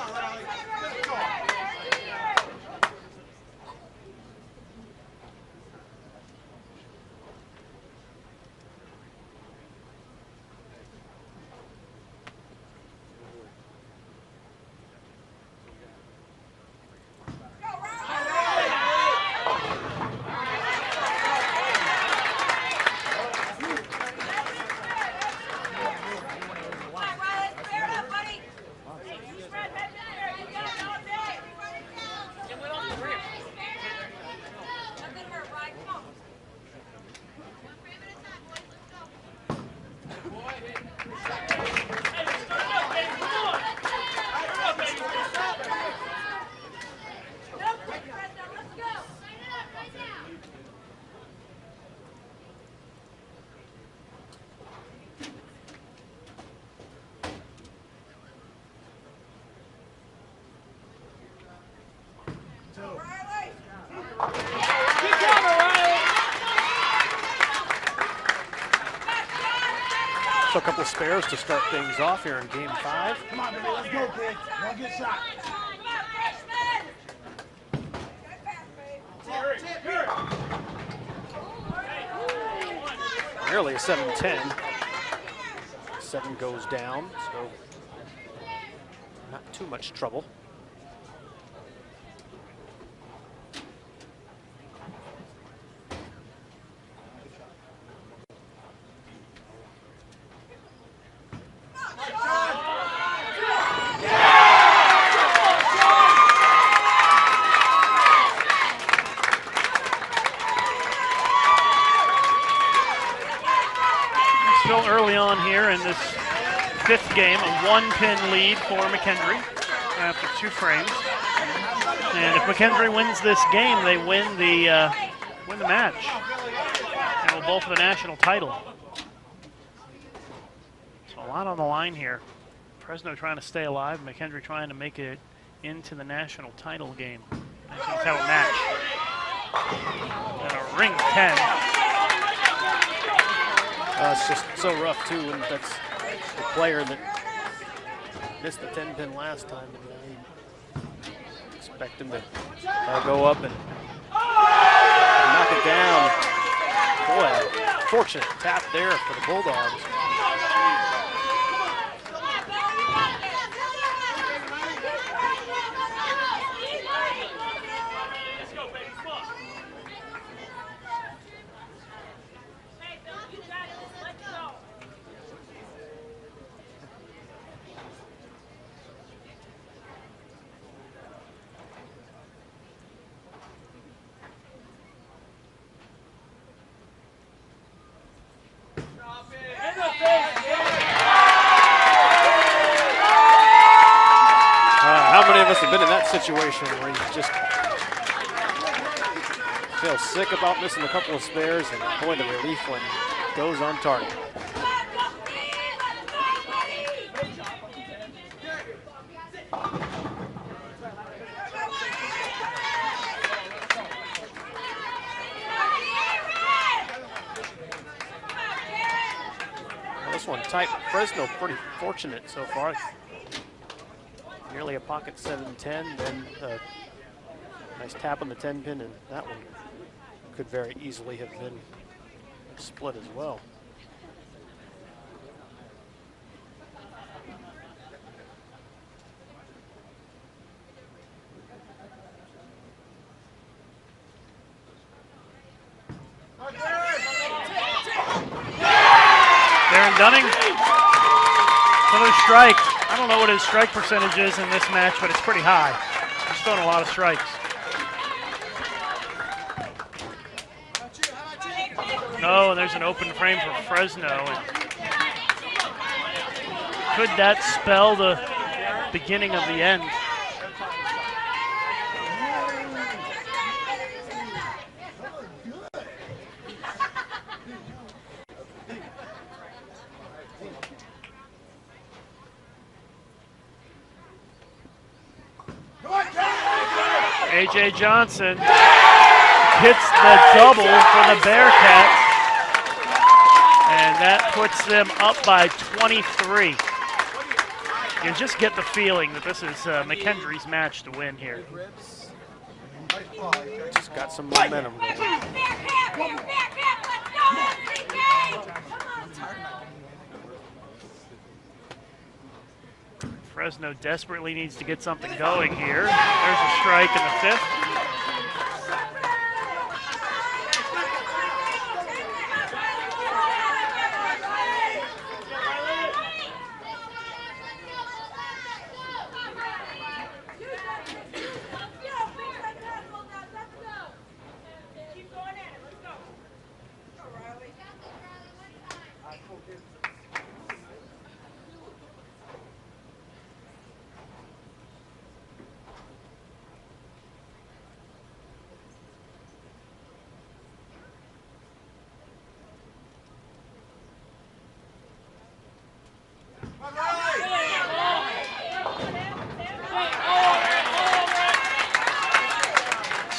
D: So a couple of spares to start things off here in game 5.
I: Come on, baby, let's go, kid. One good shot.
D: Nearly a 7-10. 7 goes down, so not too much trouble.
A: Still early on here in this 5th game, a 1-pin lead for McKendree after 2 frames. And if McKendree wins this game, they win the match and will bowl for the national title. So a lot on the line here. Fresno trying to stay alive, McKendree trying to make it into the national title game. National title match. And a ring 10.
D: It's just so rough too, and that's the player that missed the 10-pin last time. And you expect him to go up and knock it down. Boy, fortunate tap there for the Bulldogs. How many of us have been in that situation where you just feel sick about missing a couple of spares, and boy, the relief when it goes on target. Well, this one tight. Fresno pretty fortunate so far. Nearly a pocket 7-10, then a nice tap on the 10-pin, and that one could very easily have been split as well.
A: Darren Dunning, another strike. I don't know what his strike percentage is in this match, but it's pretty high. He's thrown a lot of strikes. No, and there's an open frame for Fresno. And could that spell the beginning of the end? A.J. Johnson hits the double for the Bearcats. And And that puts them up by 23. You just get the feeling that this is McKendree's match to win here.
D: Just got some momentum going.
A: Fresno desperately needs to get something going here. There's a strike in the fifth.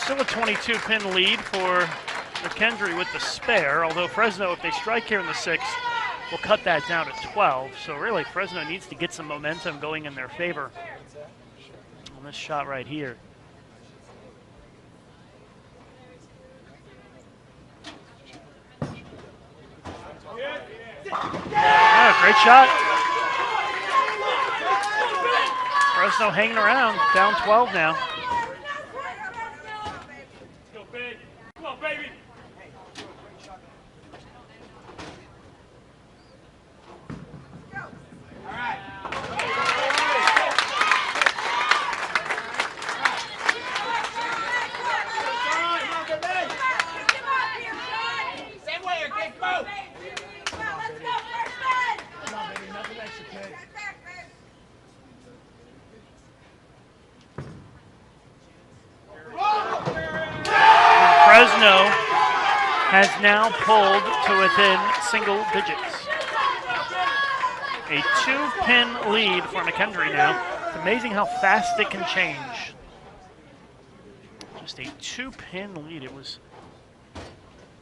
A: Still a 22-pin lead for McKendree with the spare, although Fresno, if they strike here in the sixth, will cut that down to 12. So really, Fresno needs to get some momentum going in their favor on this shot right here. Oh, great shot. Fresno hanging around, down 12 now.
G: Come on, baby.
A: Fresno has now pulled to within single digits. A 2-pin lead for McKendree now. It's amazing how fast it can change. Just a 2-pin lead. It was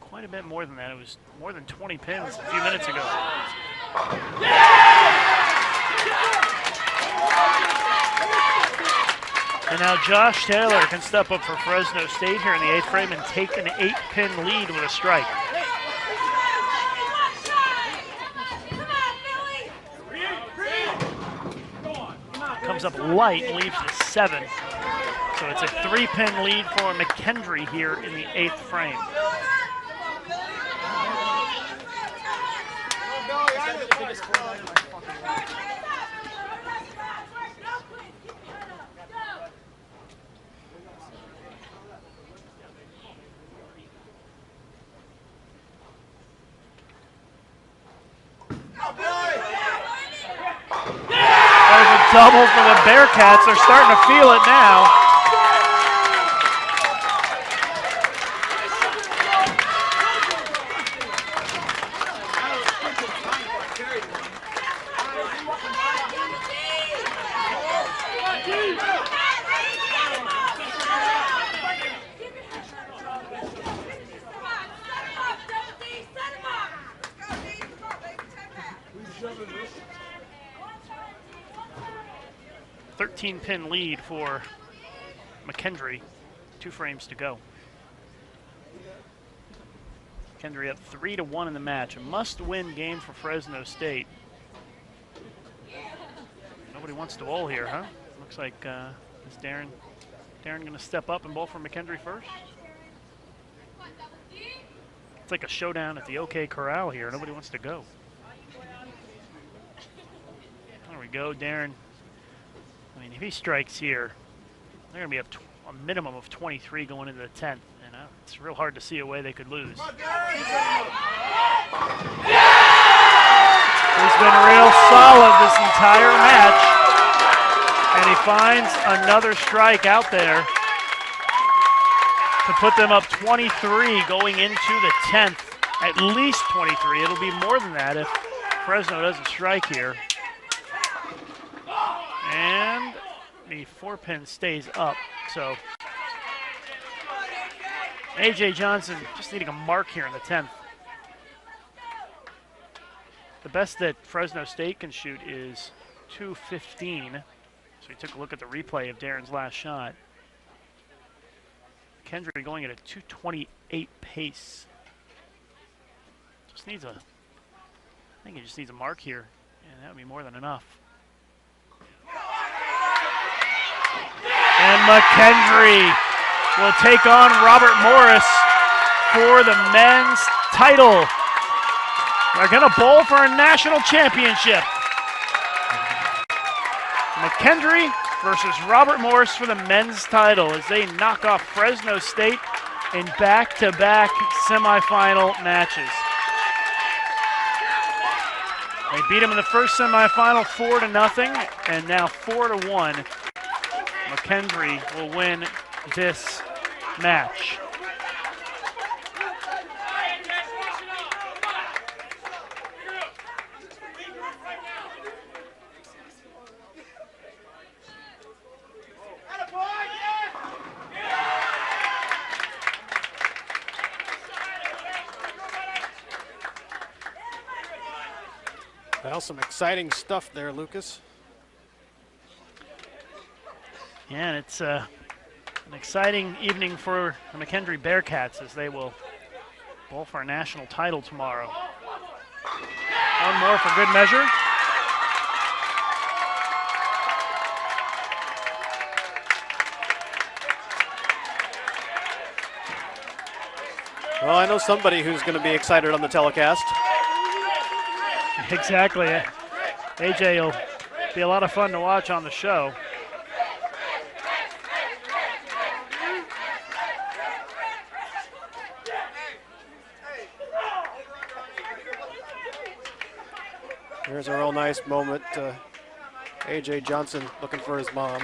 A: quite a bit more than that. It was more than 20 pins a few minutes ago. And now Josh Taylor can step up for Fresno State here in the 8th frame and take an 8-pin lead with a strike. Comes up light and leaves to 7. So it's a 3-pin lead for McKendree here in the 8th frame. Double for the Bearcats. They're starting to feel it now. Pin lead for McKendree. 2 frames to go. McKendree up 3-1 in the match. A must-win game for Fresno State. Nobody wants to bowl here, huh? Looks like is Darren going to step up and bowl for McKendree first? It's like a showdown at the OK Corral here. Nobody wants to go. There we go, Darren. I mean, if he strikes here, they're going to be up a minimum of 23 going into the 10th. And it's real hard to see a way they could lose. He's been real solid this entire match. And he finds another strike out there to put them up 23 going into the 10th. At least 23. It'll be more than that if Fresno doesn't strike here. And the 4-pin stays up, so A.J. Johnson just needing a mark here in the 10th. The best that Fresno State can shoot is 215. So we took a look at the replay of Darren's last shot. McKendree going at a 228 pace. Just needs I think he just needs a mark here, and that would be more than enough. And McKendree will take on Robert Morris for the men's title. They're going to bowl for a national championship. McKendree versus Robert Morris for the men's title as they knock off Fresno State in back-to-back semifinal matches. They beat him in the first semifinal 4-0, and now 4-1. McKendree will win this match.
D: Well, some exciting stuff there, Lucas.
A: Yeah, and it's an exciting evening for the McKendree Bearcats as they will bowl for a national title tomorrow. One more for good measure.
D: Well, I know somebody who's going to be excited on the telecast.
A: Exactly. AJ will be a lot of fun to watch on the show.
D: Here's a real nice moment. AJ Johnson looking for his mom.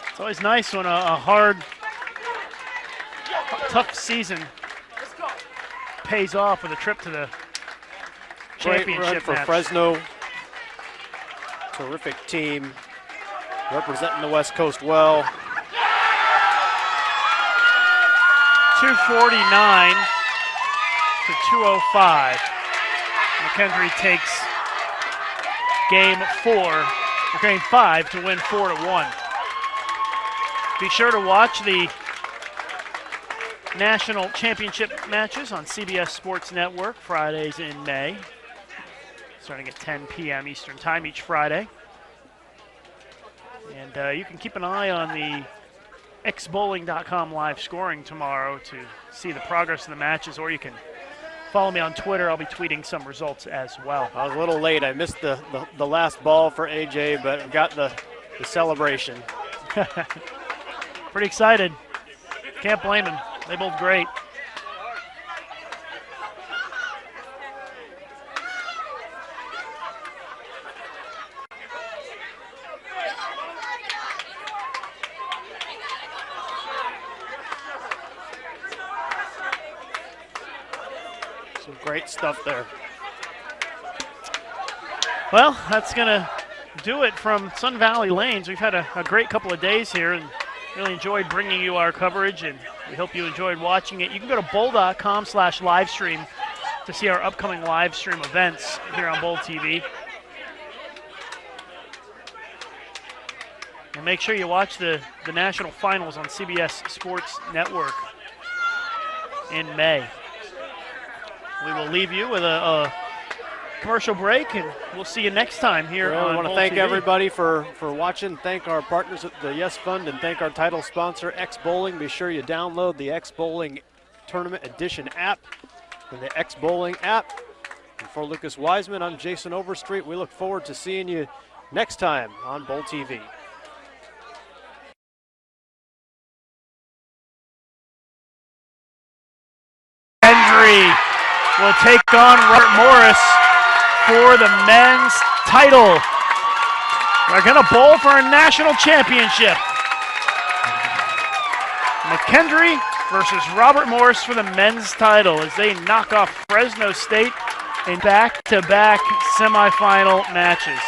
A: It's always nice when a hard, tough season pays off with a trip to the
D: Great run
A: championship
D: for
A: match.
D: Fresno. Terrific team representing the West Coast well.
A: 249 to 205. McKendree takes game 5 to win 4-1. Be sure to watch the national championship matches on CBS Sports Network Fridays in May, starting at 10 p.m. Eastern Time each Friday. And you can keep an eye on the xbowling.com live scoring tomorrow to see the progress of the matches, or you can follow me on Twitter. I'll be tweeting some results as well.
D: I was a little late. I missed the last ball for AJ, but got the celebration.
A: Pretty excited. Can't blame him. They both great.
D: Some great stuff there.
A: Well, that's going to do it from Sun Valley Lanes. We've had a great couple of days here and really enjoyed bringing you our coverage, and we hope you enjoyed watching it. You can go to bowl.com/livestream to see our upcoming live stream events here on Bowl TV. And make sure you watch the national finals on CBS Sports Network in May. We will leave you with a commercial break, and we'll see you next time here on
D: I want to
A: Bowl
D: thank
A: TV.
D: everybody for watching. Thank our partners at the Yes Fund, and thank our title sponsor, X Bowling. Be sure you download the X Bowling Tournament Edition app and the X Bowling app. And for Lucas Wiseman, I'm Jason Overstreet. We look forward to seeing you next time on Bowl TV.
A: McKendree will take on Robert Morris for the men's title. They're going to bowl for a national championship. McKendree versus Robert Morris for the men's title as they knock off Fresno State in back-to-back semifinal matches.